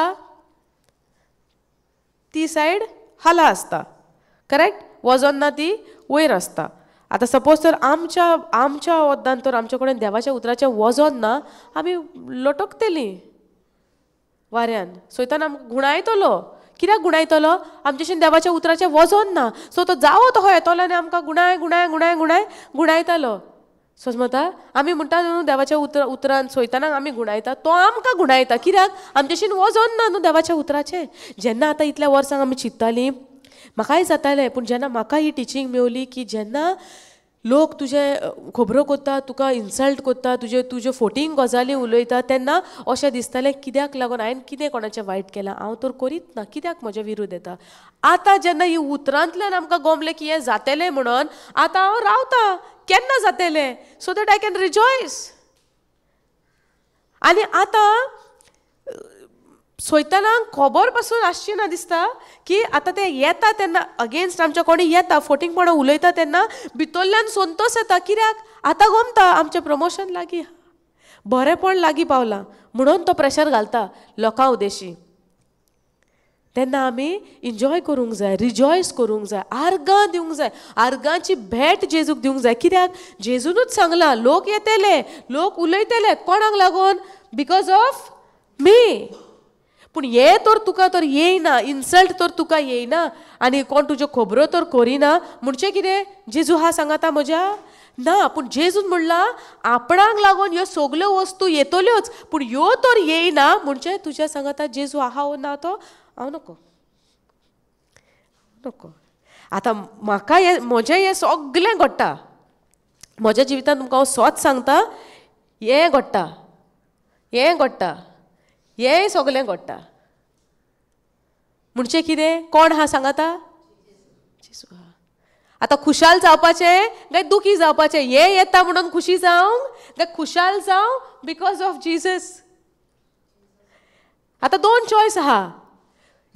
ती सायड हाला आसता, करेक्ट? वजन ना ती वयर आसता. आतां सपोज तर आमच्या वद्दान तर आमचे कडेन देवाच्या उतराचें वजन ना, आमी लटकतलीं वाऱ्यान. सैतान आमकां गुणायतलो. कित्याक गुणायतलो? आमचेशेन देवाच्या उतराचें वजन ना. सो तो जावो तो येतलो आनी आमकां गुणायतालो. समजता? आमी म्हणटा न्हू देवाच्या उतरान सैतानाक आमी गुणायता, तो आमकां गुणायता. कित्याक? आमचेशेन वजन ना न्हू देवाच्या उतराचें. जेन्ना आतां इतल्या वर्सांक आमी चिंत्तालीं, म्हाकाय जातालें, पूण जेन्ना म्हाका ही टिचींग मेवली की जेन्ना लोक तुजे खबरो कोत्ता, तुका इन्सल्ट कोत्ता, तुजे फोटींग गजाली उलयता, तेन्ना अशें दिसतालें कित्याक लागून हांवें कितें कोणाचें वायट केलां, हांव तर करीत ना, कित्याक म्हज्या विरुद्ध येता. आतां जेन्ना ही उतरांतल्यान आमकां गमलें की हें जातलें म्हणून, आतां हांव रावतां केन्ना जातलें, so that I can rejoice. आनी आतां सैतानाक खबर पासून आसची ना दिसता की आतां ते येता तेन्ना अगेन्स्ट आमच्या कोणी येता, फोटींगपणां उलयता तेन्ना भितरल्यान संतोश येता. कित्याक? आतां गमता आमचें प्रमोशन लागीं, बरेंपण लागीं पावलां म्हणून तो प्रेशर घालता लोकां उदेशी. तेन्ना आमी एन्जॉय करूंक जाय, रिजॉयस करूंक जाय, आर्गां दिवंक जाय, आर्गांची भेट जेजूक दिवंक जाय. कित्याक? जेजूनूच सांगलां लोक येतले, लोक उलयतले, कोणाक लागून? Because of me. पूण हे तर तुका तर येयना, इन्सल्ट तर तुका येयना आनी कोण तुज्यो खबरो तर करिना म्हणचें कितें? जेजू हा सांगाता म्हज्या ना. पूण जेजून म्हणलां आपणाक लागून ह्यो सगल्यो वस्तू येतल्योच, पूण ह्यो तर येयना म्हणचें तुज्या सांगाता जेजू आहा वो ना तो हांव नको. आतां म्हाका म्हजें हें सगलें घडटा म्हज्या जिवितांत. तुमकां हांव स्वत सांगता, हें घडटा, हें सगलें घडटा. म्हणचें कितें? कोण हा सांगाता? जेजू हा. आतां खुशाल जावपाचें काय दुखी जावपाचें हें येता म्हणून खुशी जावंक काय खुशाल जावं बिकॉज ऑफ जिजस. आतां 2 चॉयस आहा.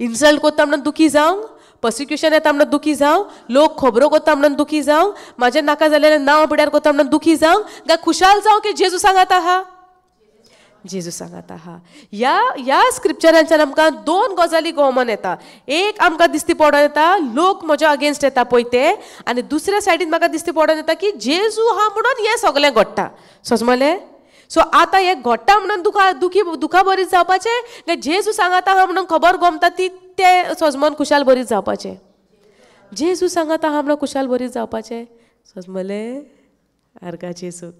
इन्सल्ट कोत्ता म्हणून दुखी जावंक, पर्सिक्युशन येता म्हणून दुखी जावं, लोक खबरो कोत्ता म्हणून दुखी जावं, म्हाजें नाका जालेलें नांव पिड्यार कोत्ता म्हणून दुखी जावं काय खुशाल जावं की जेजू सांगात आहा. जेजू सांगात आहा. ह्या स्क्रिप्चरांच्यान आमकां 2 गजाली कॉमन येता. एक आमकां दिसती पडोन येता लोक म्हज्या अगेन्स्ट येता पळय ते, आनी दुसऱ्या सायडीन म्हाका दिसती पडोन येता की जेजू आहा म्हणून हें सगळें घडटा. समजलें? सो आतां हें घडटा म्हणून दुखा बरीच जावपाचें काय जेजू सांगात आहा म्हणून खबर गमता ती ते सजमोन खुशाल बरीच जावपाचें. जेजू सांगात आहा म्हणून खुशाल बरीच जावपाचें. समजलें? आर्गा जेजूक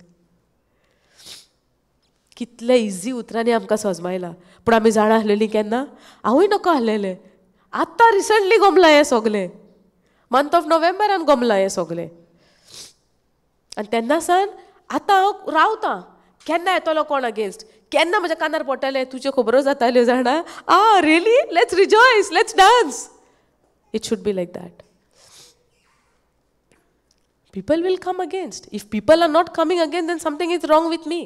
कितले इजी उतरांनी आमकां सजमायला. पूण आमी जाणा आसलेलीं केन्ना? हांवूय नको आसलेलें. आतां रिसंटली गमलां हें सगलें. मंथ ऑफ नोव्हेंबरान गमलां हें सगलें. आनी तेन्ना सावन आतां हांव रावतां. केन्ना येतलो कोण अगेन्स्ट, केन्ना म्हज्या कानार पडटले तुज्यो खबरो जाताल्यो जाणा. Really let's rejoice, let's dance. It should be like that. People will come against. If people are not coming again then something is wrong with me.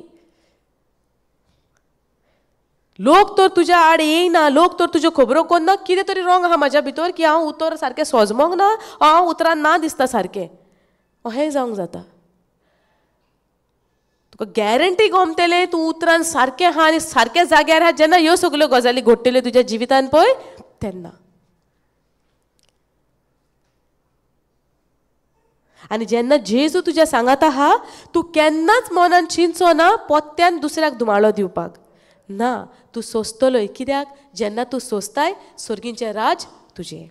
लोक तर तुज्या आड येयना, लोक तर तुज्यो खबरो कोन्ना, कितें तरी रॉंग आहा म्हाज्या भितर की हांव उतर सारकें सोजमोंक ना, हांव उतरान ना दिसता सारकें. अहें जावंक जाता. तुका गॅरंटी गमतलें तूं उतरान सारकें आहा आनी सारक्या जाग्यार आहा जेन्ना ह्यो सगल्यो गजाली घडटल्यो तुज्या जिवितान पळय तेन्ना. आनी जेन्ना जेजू तुज्या सांगात आहा तूं केन्नाच मनान चिंतचो ना पोत्त्यान दुसऱ्याक धुमाळो दिवपाक. ना, तूं सोंसतलोय. कित्याक? जेन्ना तूं सोंसताय सर्गींचें राज तुजें.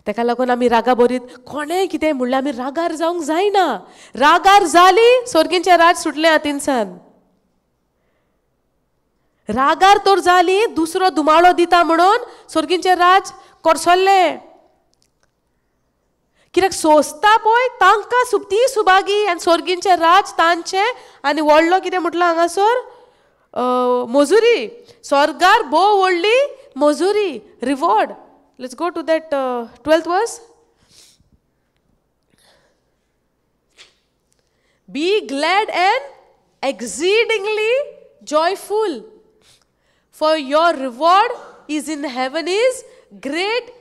ताका लागून आमी रागा बरीत कोणेंय कितें म्हणलें आमी रागार जावंक जायना. रागार जाली सर्गींचें राज सुटलें हातीनसान. रागार तर जाली दुसरो धुमाळो दिता म्हणून सर्गींचें राज कोरसोल्लें. कित्याक सोंसता पळय तांकां ती सुभागी आनी सर्गींचें राज तांचें. आनी व्हडलो कितें म्हटलां हांगासर मजुरी. स्वर्गार भोव व्हडली मजुरी, reward. Let's go to that 12th verse. Be glad and exceedingly joyful, for your reward is in heaven is great,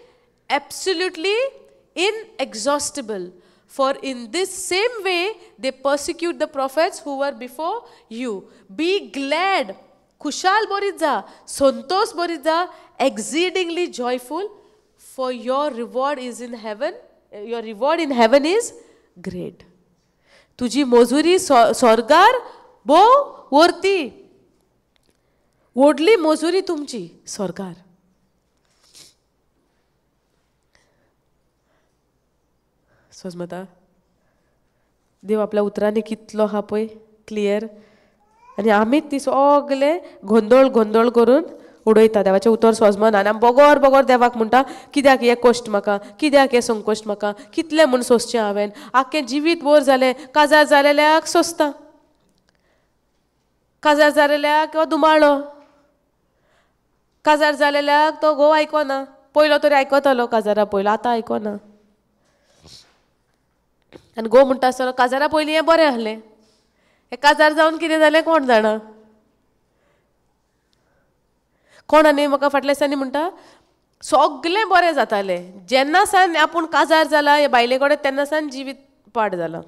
absolutely inexhaustible. For in this same way they persecute the prophets who were before you. Be glad, खुशाल बरीच जा, संतोष बरीच जा, exceedingly joyful. For your reward is in heaven, your reward in heaven is great. तुजी मजुरी स्वर्गार बो वरती. व्हडली मजुरी तुमची स्वर्गार. समजता? देव आपल्या उतरांनी कितलो आहा पळय क्लियर. आनी आमीच ती सगळे गोंधळ करून उडयता. देवाचें उतर सोजमन आनी आमी बोगोर देवाक म्हणटा कित्याक हे कश्ट म्हाका, कित्याक हे संकश्ट म्हाका, कितलें म्हूण सोंसचें हांवें. आख्खें जिवीत भर जालें काजार जालेल्याक सोंसता, काजार जालेल्याक किंवां दुमाळो, काजार जालेल्याक तो घोव आयकोना. पयलो तरी आयकतालो काजारा पयलो, आतां आयकोना. आनी घोव म्हणटा आसतलो काजारा पयलीं हें बरें आहलें, हें काजार जावन कितें जालें कोण जाणा. कोणांनी म्हाका फाटल्या दिसांनी म्हणटा सगळें बरें जातालें, जेन्ना सावन आपूण काजार जाला हे बायले कडेन तेन्ना सावन जिवीत पाड जालां.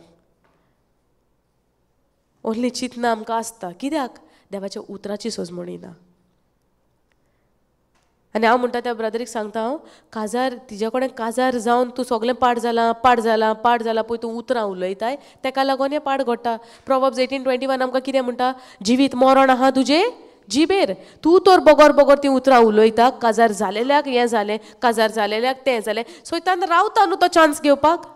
ओन्ली चिंतना आमकां आसता. कित्याक? देवाच्या उतराची सोजमणी ना. आनी हांव म्हणटा त्या ब्रदरीक सांगता हांव काजार तिजे कडेन काजार जावन तूं सगळें पाड जालां पळय तूं उतरां उलयताय तेका लागून हें पाड घडटा. प्रोवर्ब्स 18:21 आमकां कितें म्हणटा? जिवीत मरण आहा तुजें जिबेर. तूं तर बोगोर ती उतरां उलयता. काजार जालेल्याक हें जालें, काजार जालेल्याक तें जालें. सो तान रावता न्हू तो चान्स घेवपाक.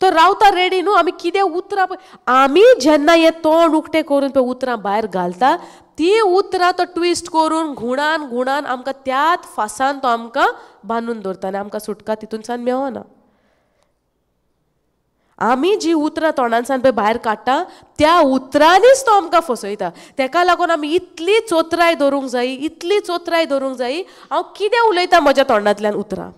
तो रावता रेडी न्हू. आमी कितें उतरां पळय आमी जेन्ना हें तोंड उकटें करून पळय उतरां भायर घालता ती उतरां तो ट्विस्ट करून घुणान आमकां त्याच फासान तो आमकां बांदून दवरता आनी आमकां सुटका तितून सावन मेळना. आमी जी उतरां तोंडांसान पळय भायर काडटा त्या उतरांनीच तो आमकां फसयता. तेका लागून आमी इतली चोत्राय धरूंक जायी, इतली चोत्राय धरूंक जायी. हांव कितें उलयतां म्हज्या तोंडांतल्यान उतरां.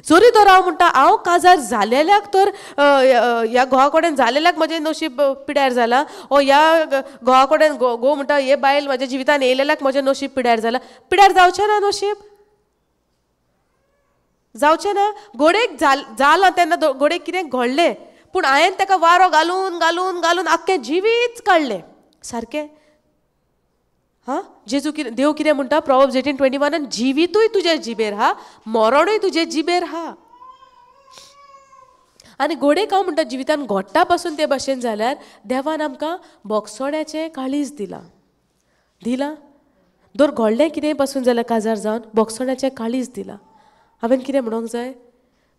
जोरी तर हांव म्हणटा हांव काजार जालेल्याक तर ह्या घोवा कडेन जालेल्याक म्हजें नशीब पिड्यार जालां, ओ ह्या घोवा कडेन घोव म्हणटा हे बायल म्हज्या जिवितान येयलेल्याक म्हजें नशीब पिड्यार जालां. पिड्यार जावचें ना नशीब, जावचें ना. घोडेक जालां तेन्ना घोडेक कितें घडलें, पूण हांवें ताका वारो घालून घालून घालून आख्खें जिवीत काडलें सारकें. हां, जेजू कितें देव कितें म्हणटा प्रॉवर्ब्स 18:21 जिवीतूय तुजे जिबेर हा, मरणूय तुजे जिबेर हा. आनी घोडेक हांव म्हणटा जिवितान घोडटा पासून ते भाशेन जाल्यार देवान आमकां बोगसोड्याचें काळीज दिलां. दर घोडलें कितेंय पासून जाल्यार काजार जावन बोगसोड्याचें काळीज दिलां. हांवें कितें म्हणूंक जाय,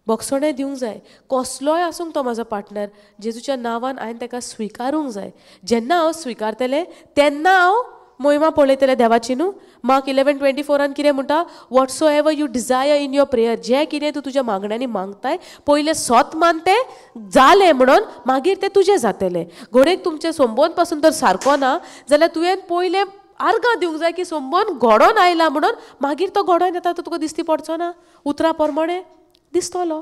बोगसोणें दिवंक जाय. कसलोय आसूंक तो म्हाजो पार्टनर, जेजूच्या नांवान हांवें ताका स्विकारूंक जाय. जेन्ना हांव स्विकारतलें तेन्ना हांव मोहिमा पळयतलें देवाची न्हू. मार्क 11:24 कितें म्हणटा, whatsoever you desire in your prayer, जें कितें तूं तुज्या मागण्यांनी मागताय पयलें सोत मान तें जालें म्हणून मागीर तें तुजें जातलें. घोडेक तुमचें सोंबोन पासून तर सारको ना जाल्यार तुवें पयलें आर्गां दिवंक जाय की सोंबोन घोडोन आयला म्हणून, मागीर तो घोडोन येता तो तुका दिसती पडचो ना, उतरां प्रमाणें दिसतलो.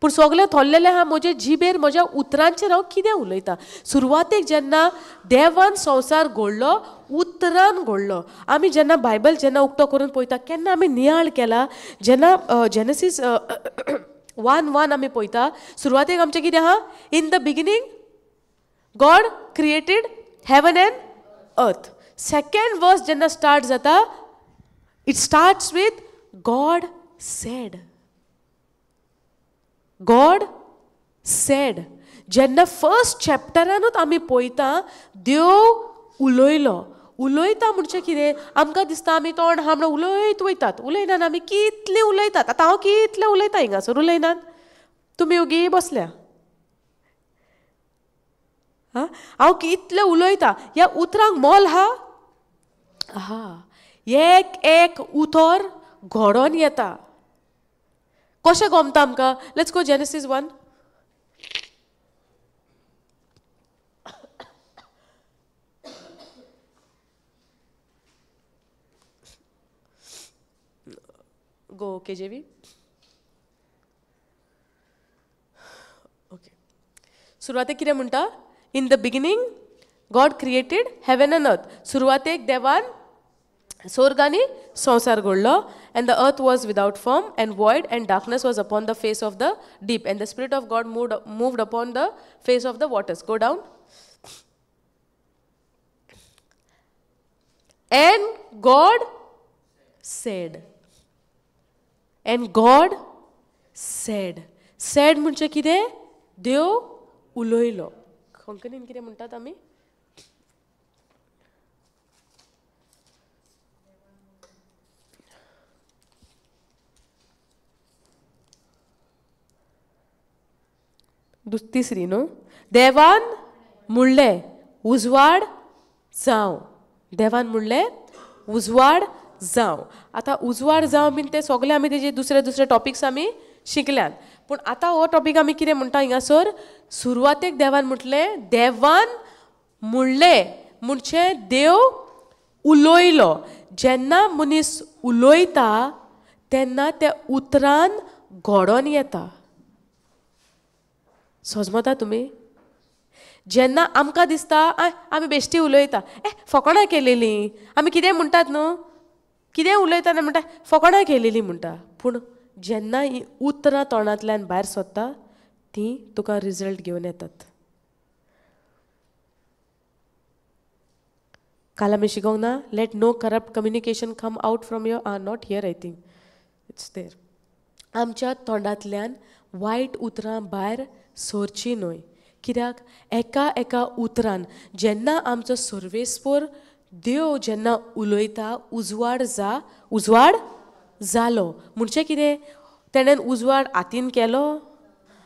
पूण सगळें थोल्लेलें आहा म्हजे जिबेर, म्हज्या उतरांचेर हांव कितें उलयतां. सुरवातेक जेन्ना देवान संवसार घडलो उतरान घडलो. आमी जेन्ना बायबल जेन्ना उक्तो करून पळयता केन्ना आमी नियाळ केला, जेन्ना जेनेसीस 1:1 आमी पळयता सुरवातेक आमचें कितें आहा, in the beginning God created heaven and earth. Second वर्स जेन्ना स्टार्ट जाता it starts with God sed. God sed. जेन्ना फर्स्ट चॅप्टरानूच आमी पळयता देव उलयता म्हणजे कितें, आमकां दिसता आमी तोंड हा म्हणून उलयत वयतात, उलयनात आमी कितलें उलयतात. आतां हांव कितलें उलयतां हिंगासर, उलयनात तुमी ओगी बसल्या. हांव कितलें उलयतां, ह्या उतरांक मोल हा. एक एक उतर घोडोन येता. कशें गमता आमकां, let's go Genesis 1. Go KJV. Okay. सुरवातेक कितें म्हणटा, in the beginning God created heaven and earth. सुरवातेक देवान स्वर्ग आनी संवसार घडलो. And the earth was without form and void, and darkness was upon the face of the deep, and the Spirit of God moved upon the face of the waters. Go down. And God said. And God said. Said म्हणजे कितें, देव उलयलो. कोंकणीन कितें म्हणटात आमी, तिसरी न्हू. देवान म्हणलें उजवाड जावं. देवान म्हणलें उजवाड जावं. आतां उजवाड जावं बीन तें सगळें आमी तेजे दुसरे दुसरे टॉपिक्स आमी शिकल्यात. पूण आतां हो टॉपीक आमी कितें म्हणटा हिंगासर, सुरवातेक देवान म्हटलें, देवान म्हणलें म्हणजे देव उलयलो. जेन्ना मनीस उलयता तेन्ना त्या उतरान घोडोन येता. समजता तुमी. जेन्ना आमकां दिसता आमी बेश्टी उलयता, फकाणां केलेलीं, आमी कितें म्हणटात न्हू, कितें उलयता म्हणटा फकाणां केलेलीं म्हणटा. पूण जेन्ना ही उतरां तोंडांतल्यान भायर सरता ती तुका रिजल्ट घेवन येतात. काल आमी शिकोंक ना, let no corrupt communication come out from your not here, I think it's there. आमच्या तोंडांतल्यान वायट उतरां भायर सोरची न्हय. कित्याक एका एका उतरान जेन्ना आमचो सर्वेस्पर देव जेन्ना उलयता उजवाड जालो म्हणजे कितें, तेणेन उजवाड हातीन केलो.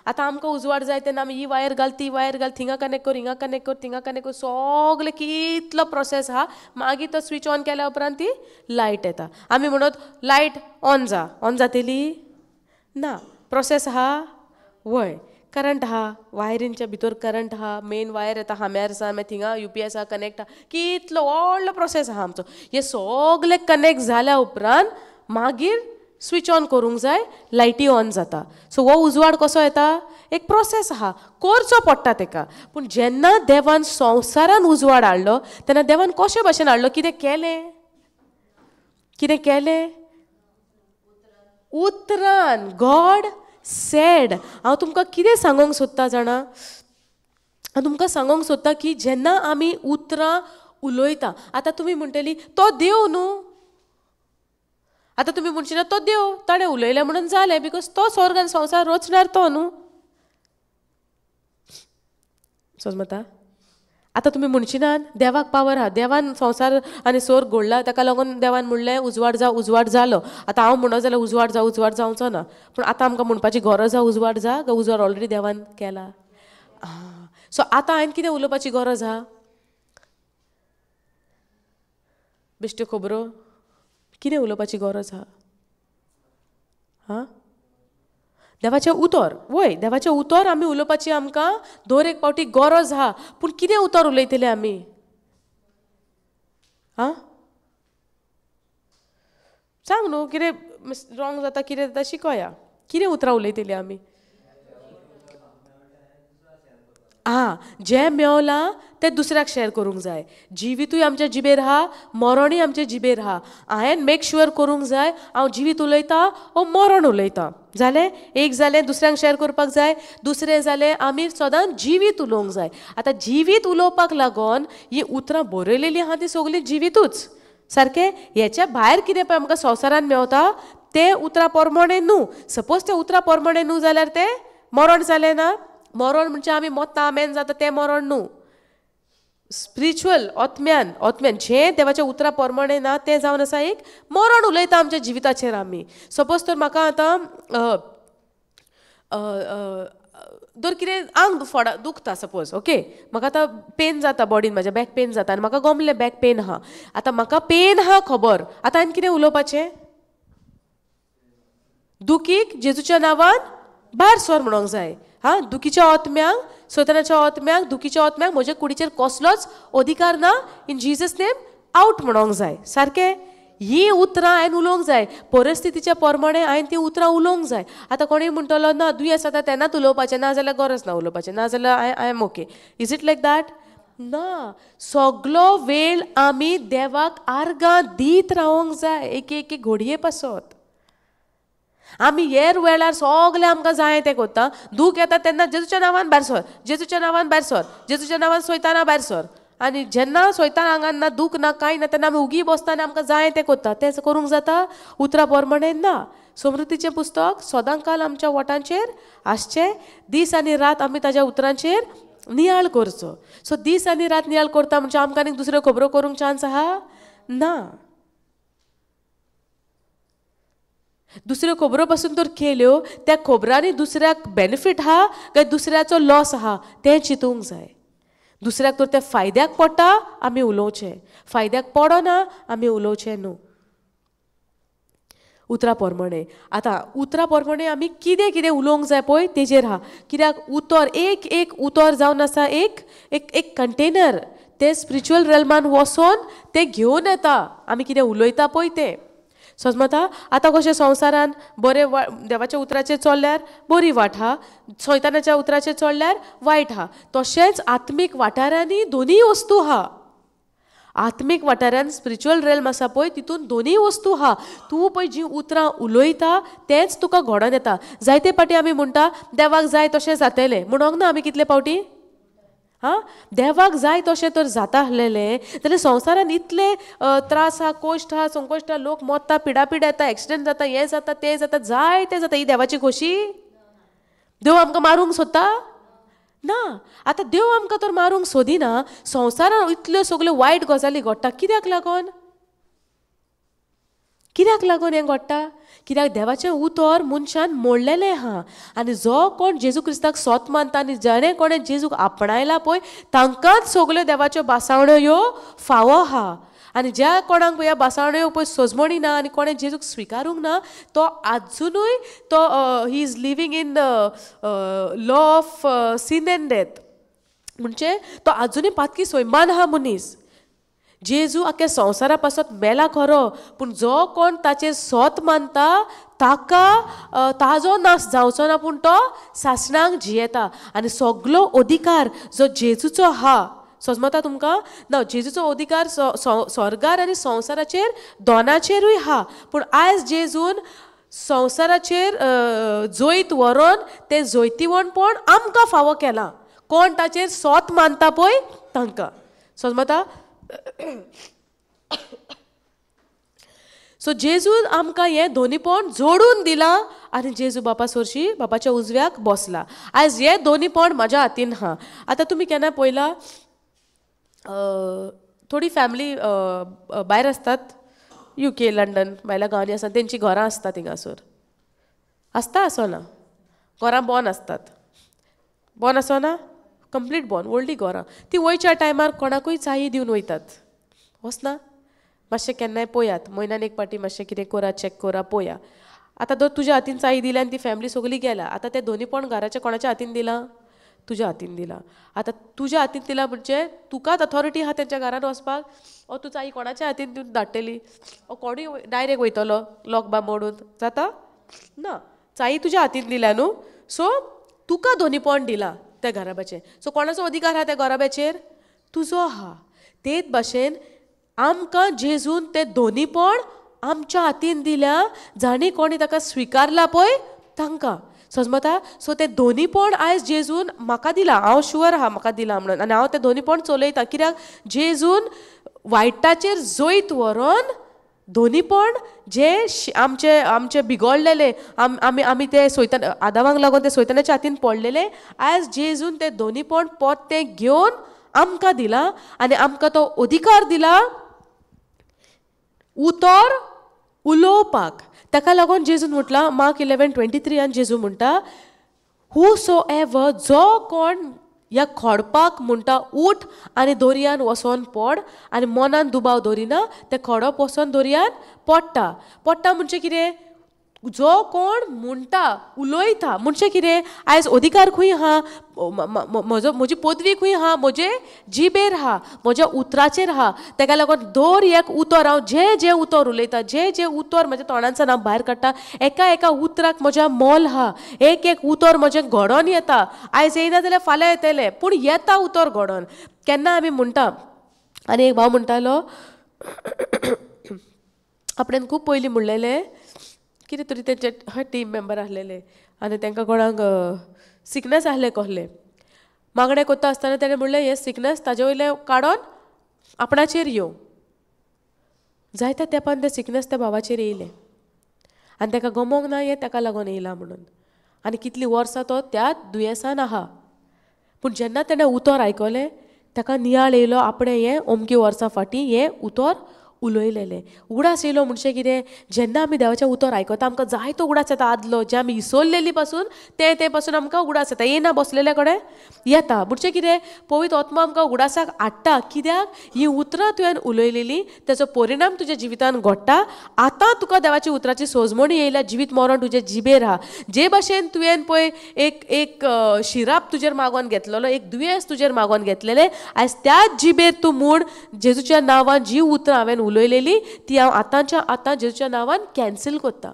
आतां आमकां उजवाड जाय तेन्ना आमी ही वायर घाल ती वायर घाल, थिंगा कनेक्ट कर हिंगा कनेक्ट कर थिंगा कनेक्ट कर, सगळें कितलो प्रोसेस आहा. मागीर तो स्विच ऑन केल्या उपरांत ती लायट येता. आमी म्हणत लायट ऑन जातली ना, प्रोसेस आहा वय. करंट आहा वायरींच्या भितर करंट आहा मेन वायर येता हाम्यार आसा मागीर थिंगा UPS आहा कनेक्ट आहा कितलो व्हडलो प्रोसेस आहा आमचो हे सगळे कनेक्ट जाल्या उपरांत मागीर स्विच ऑन करूंक जाय लायटी ऑन जाता सो हो उजवाड कसो येता एक प्रोसेस आहा करचो पडटा तेका पूण जेन्ना देवान संवसारान उजवाड हाडलो तेन्ना देवान कशे भशेन हाडलो कितें केलें उतरान गॉड सेड हांव तुमकां कितें सांगूंक सोदता जाणा हांव तुमकां सांगूंक सोदता की जेन्ना आमी उतरां उलोयता आतां तुमी म्हणटली तो देव न्हू आतां तुमी म्हणशीना तो देव ताणें उलयलें म्हणून जालें बिकॉज तो स्वर्ग आनी संवसार रचणार तो न्हू समजता आतां तुमी म्हणचिनात देवाक पावर आहा देवान संवसार आनी स्वर्ग घडला ताका लागून देवान म्हणलें उजवाड जालो आतां हांव म्हणो जाल्यार उजवाड जावचो ना पूण आतां आमकां म्हणपाची गरज आहा उजवाड जा काय उजवाड ऑलरेडी देवान केला सो आतां हांवें कितें उलोवपाची गरज आहा बेश्ट्यो खबरो कितें उलोवपाची गरज आहा देवाचें उतर वय देवाचें उतर आमी उलोवपाची आमकां दर एक पावटी गरज आहा पूण कितें उतर उलयतले आमी सांग न्हू कितें रॉंग जाता कितें जाता शिकोया कितें उतरां उलयतली आमी जें मेवलां तें दुसऱ्याक शेअर करूंक जाय जिवीतूय आमच्या जिबेर आहा मरणूय आमच्या जिबेर आहा हांवें मेक शुअर करूंक जाय हांव जिवीत उलयतां ओ मरण उलयतां जालें एक जालें दुसऱ्यांक शेअर करपाक जाय दुसरें जालें आमी सदांच जिवीत उलोवंक जाय आतां जिवीत उलोवपाक लागून ही उतरां बरयलेलीं आहा ती सगळीं जिवीतूच सारकें हेच्या भायर कितें पळय आमकां संवसारान मेवता तें उतरां पोरमोणें न्हू सपोज तें उतरां पोरमोणें न्हू जाल्यार तें मरण जालें ना मरण म्हणजे आमी मोत्ता आमेन जाता तें मरण न्हू स्पिरिच्युअल आत्म्यान जें देवाच्या उतरां पोरमोणें ना तें जावन आसा एक मरण उलयता आमच्या जिविताचेर आमी सपोज तर म्हाका आतां दर कितें आंग दुखता सपोज ओके म्हाका आतां पेन जाता बॉडीन म्हाज्या बॅक पेन जाता आनी म्हाका गमलें बॅक पेन आहा आतां म्हाका पेन आहा खबर आतां हांवें कितें उलोवपाचें दुखीक जेजूच्या नांवान भायर सर म्हणूंक जाय दुखीच्या आत्म्यांक सैतानाच्या आत्म्यांक दुखीच्या आत्म्यांक म्हज्या कुडीचेर कसलोच अधिकार ना इन जीजस नेम आवट म्हणूंक जाय सारकें ही उतरां हांवें उलोवंक जाय परिस्थितीच्या प्रमाणे हांवें ती उतरां उलोवंक जाय आतां कोणूय म्हणटलो ना दुयेंस जाता तेन्नाच उलोवपाचें ना जाल्यार गरज ना उलोवपाचें ना जाल्यार I am okay is it like that ना सगळो वेळ आमी देवाक आर्गां दीत रावंक जाय एक घडये पासत आमी हेर वेळार सगळें आमकां जाय तें कोत्ता दूख येता तेन्ना जेजूच्या नांवान भायर सर जेजूच्या नांवान भायर सर जेजूच्या नांवान सैताना भायर सर आनी जेन्ना सैतान आंगान ना दूख ना कांय ना तेन्ना आमी उगी बसता आनी आमकां जाय तें कोत्ता तें करूंक जाता उतरां पोरमोणें ना समृद्धीचें पुस्तक सदां काल आमच्या ओठांचेर आसचें दीस आनी रात आमी ताज्या उतरांचेर नियाळ करचो सो दीस आनी रात नियाळ करता म्हणजे आमकां आनीक दुसऱ्यो खबरो करूंक चान्स आहा ना दुसऱ्यो खबरो पासून तर केल्यो त्या खबरांनी दुसऱ्याक बेनिफीट आहा काय दुसऱ्याचो लॉस आहा तें चिंतूंक जाय दुसऱ्याक तर तें फायद्याक पडटा आमी उलोवचें फायद्याक पडना आमी उलोवचें न्हू उतरां पोरमोणें आतां उतरां पोरमोणें आमी कितें कितें उलोवंक जाय पळय तेजेर आहा कित्याक उतर एक उतर जावन आसा एक कंटेनर तें स्पिरिच्युअल रेल्मान वचोन तें घेवन येता आमी कितें उलयता पळय तें समजता आतां कशें संवसारान बरें देवाच्या उतराचेर चल्ल्यार बरी वाट आहा सैतानाच्या उतराचेर चल्ल्यार वायट आहा तशेंच आत्मीक वाठारांनी दोनूय वस्तू आहा आत्मीक वाठारान स्पिरिच्युअल रेल्म आसा पळय तितून दोनूय वस्तू आहा तूं पळय जीं उतरां उलयता तेंच तुका घडोवन येता जायते पाटी आमी म्हणटा देवाक जाय तशें जातलें म्हणोंक ना आमी कितले पावटी देवाक जाय तशें तर जाता आसलेलें जाल्यार संवसारान इतले त्रास आहा कोश्ट आहा संकोश्ट आहा लोक मोत्ता पिडापीड येता एक्सिडेंट जाता हें जाता तें जाता जाय तें जाता ही देवाची खोशी देव आमकां मारूंक सोदता ना आतां देव आमकां तर मारूंक सोदिना संवसारान इतल्यो सगल्यो वायट गजाली घडटा कित्याक लागून हें घडटा कित्याक देवाचें उतर मनशान मोडलेलें आहा आनी जो कोण जेजू क्रिस्ताक सोत मानता आनी जेणें कोणें जेजूक आपणायला पळय तांकांच सगल्यो देवाच्यो बासावण्यो ह्यो फावो आहा आनी ज्या कोणाक पळय बासावण्यो पळय सोजमणी ना आनी कोणें जेजूक स्विकारूंक ना तो आजुनूय तो he is living in the law of sin and death. म्हणजे तो आजुनूय पातकी सैमान आहा मनीस. जेजू आख्या संवसारा पासत मेला खरो पूण जो कोण ताचेर सोत मानता ताका ताजो नाश जावचो ना पूण तो सासणांक जियेता. आनी सगलो अधिकार जो जेजूचो आहा समजता तुमकां ना जेजूचो अधिकार स्वर्गार आनी संवसाराचेर दोनाचेरूय आहा. पूण आयज जेजून संवसाराचेर जोयत व्हरोन तें जोयतीवणपण आमकां फावो केलां. कोण ताचेर सोत मानता पळय तांकां समजता. सो जेजून आमकां हें दोनीपण जोडून दिलां आनी जेजू बापा सोरशी बापाच्या उजव्याक बसला. आयज हें दोनीपण म्हाज्या हातीन आहा. आतां तुमी केन्ना पळयलां थोडी फॅमिली भायर आसतात UK लंडन भायल्या गांवांनी आसतात तेंची घरां आसतात थिंगासोर आसता आसना घरां बॉन आसतात बॉन आसना कंप्लीट बॉन व्हडलीं घरां ती वयच्या टायमार कोणाकूय चायी दिवन वयतात वचना मातशें केन्नाय पळयात म्हयन्यान एक पाटी मातशें कितें करा चॅक करा पळया. आतां जर तुज्या हातीन चायी दिल्या आनी ती फॅमिली सगळी गेल्या आतां ते दोनी पण घराच्या कोणाच्या हातीन दिलां तुज्या हातीन दिलां. आतां तुज्या हातीन दिलां म्हणजे तुकाच अथॉरिटी आहा तेंच्या घरान वचपाक ओ तूं चायी कोणाच्या हातीन दिवन धाडटली ओ कोणूय डायरेक्ट वयतलो लॉक बा मोडून जाता ना. चायी तुज्या हातीन दिल्या न्हू सो तुका दोनीपण दिलां त्या घराब्याचेर. सो कोणाचो अधिकार आहा त्या घराब्याचेर तुजो आहा. तेच भाशेन आमकां जेजून ते दोनीपण आमच्या हातीन दिल्या जाणी कोणी ताका स्विकारला पळय तांकां समजता. सो ते दोनीपण आयज जेजून म्हाका दिलां हांव शुअर आहा म्हाका दिलां म्हणून आनी हांव ते दोनीपण चलयता कित्याक जेजून वायटाचेर जैत व्हरोन दोनीपण जे आमचे आमचे बिगडलेले आमी ते सोयतान आदामांक लागून ते सोयतानाच्या हातीन पडलेले आयज जेजून ते दोनीपण पोत तें घेवन आमकां दिलां आनी आमकां तो अधिकार दिला उतर उलोवपाक. ताका लागून जेजून म्हटलां मार्क 11:23 जेजू म्हणटा हू सो एवर जो कोण ह्या खोडपाक म्हणटा उठ आनी दर्यान वचोन पड आनी मनान दुबाव दवरिना ते खोडप वचोन दर्यान पडटा. पडटा म्हणजे कितें जो कोण म्हणटा उलयता म्हणजे कितें आयज अधिकार खंय आहा म्हजी पदवी खंय आहा म्हजे जिबेर आहा म्हज्या उतराचेर आहा. ताका लागून दर एक उतर हांव जे उतर उलयता जे उतर म्हज्या तोंडांतल्यान हांव भायर काडटा एका एका उतराक म्हज्या मोल आहा. एक उतर म्हजें घडोन येता आयज येयना जाल्यार फाल्यां येतलें पूण येता उतर घडोन. केन्ना आमी म्हणटा आनी एक भाव म्हणटालो आपणें खूब पयलीं म्हणलेलें कितें तरी तेंचे टीम मेंबर आसलेले आनी तांकां कोणाक सिकनस आसलें कहलें मागणें कोत्ता आसतना तेणें म्हणलें हें सिकनस ताजे वयलें काडोन आपणाचेर येवं. जायत्या तेंपान तें सिकनस त्या भावाचेर येयलें आनी ताका गमोंक ना हें ताका लागून येयलां म्हणून आनी कितलीं वर्सां तो त्याच दुयेंसान आहा. पूण जेन्ना तेणें उतर आयकलें ताका नियाळ येयलो आपणें हें अमकी वर्सां फाटीं हें उतर उलयलेलें. उगडास येयलो म्हणजे कितें जेन्ना आमी देवाचें उतर आयकता आमकां जायतो उगडास येता आदलो जे आमी इसरलेली पासून ते पासून आमकां उगडास येता येना बसलेले कडेन येता म्हणजे कितें पवित्र आत्मा आमकां उगडासाक हाडटा कित्याक ही उतरां तुवें उलयलेली तेजो परिणाम तुज्या जिवितान घडटा. आतां तुका देवाची उतराची सोजमणी येयल्या जिवीत मरण तुजे जिबेर आहा. जे भाशेन तुवें पळय एक शिराप तुजेर मागोन घेतलेलो एक दुयेंस तुजेर मागोन घेतलेलें आयज त्याच जिबेर तूं म्हूण जेजूच्या नांवान जी उतरां हांवें उलयलेली ती हांव आतांच्या आतां जेजूच्या नांवान कॅन्सल करता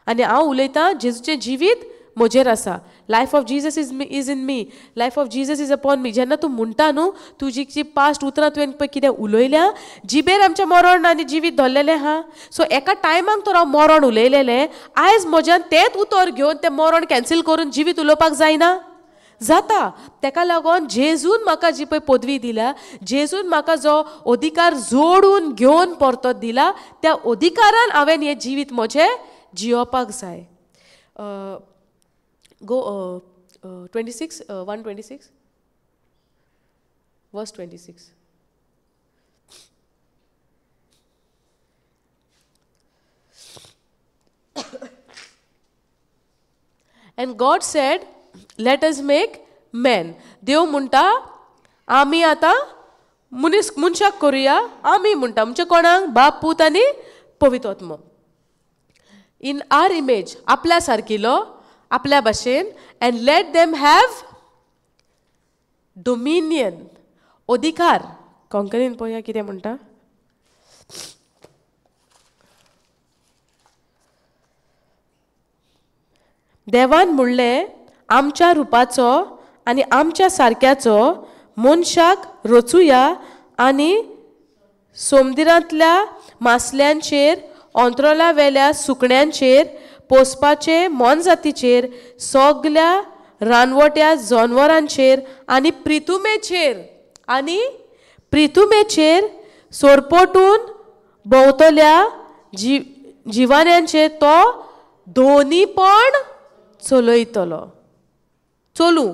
आनी हांव उलयतां जेजूचें जिवीत म्हजेर आसा. Life of Jesus is in me life of Jesus is upon मी. जेन्ना तूं म्हणटा न्हू तुजी जी पास्ट उतरां तुवें पळय कितें उलयल्या जिबेर आमचें मरण आनी जिवीत धरलेलें आहा. सो एका टायमाक तर हांव मरण उलयलेलें आयज म्हज्यान तेंच उतर घेवन तें मरण कॅन्सल करून जिवीत उलोवपाक जायना जाता. ताका लागून जेजून म्हाका जी पळय पदवी दिल्या जेजून म्हाका जो अधिकार जोडून घेवन परतो दिला त्या अधिकारान हांवें हें जिवीत म्हजें जियोपाक जाय. गो 26 1:26 verse 26. And God said let us make men. देव म्हणटा आमी आतां मनशाक करुया आमी म्हणटा म्हणजे कोणाक बाप पूत आनी पवित्र आत्मा इन आर इमेज आपल्या सारकिलो आपल्या भाशेन and let them have dominion अधिकार कोंकणीन पळोवया कितें म्हणटा देवान म्हणलें आमच्या रुपाचो आनी आमच्या सारक्याचो मनशाक रचुया आनी समुद्रांतल्या मासल्यांचेर अंतराळा वेल्या सुकण्यांचेर पोसपाचे मोनजातीचेर सगल्या रानवट्या जनावरांचेर आनी प्रितुमेचेर सोरपोटून भोंवतल्या जिवाण्यांचेर तो दोनीपण चलयतलो Cholu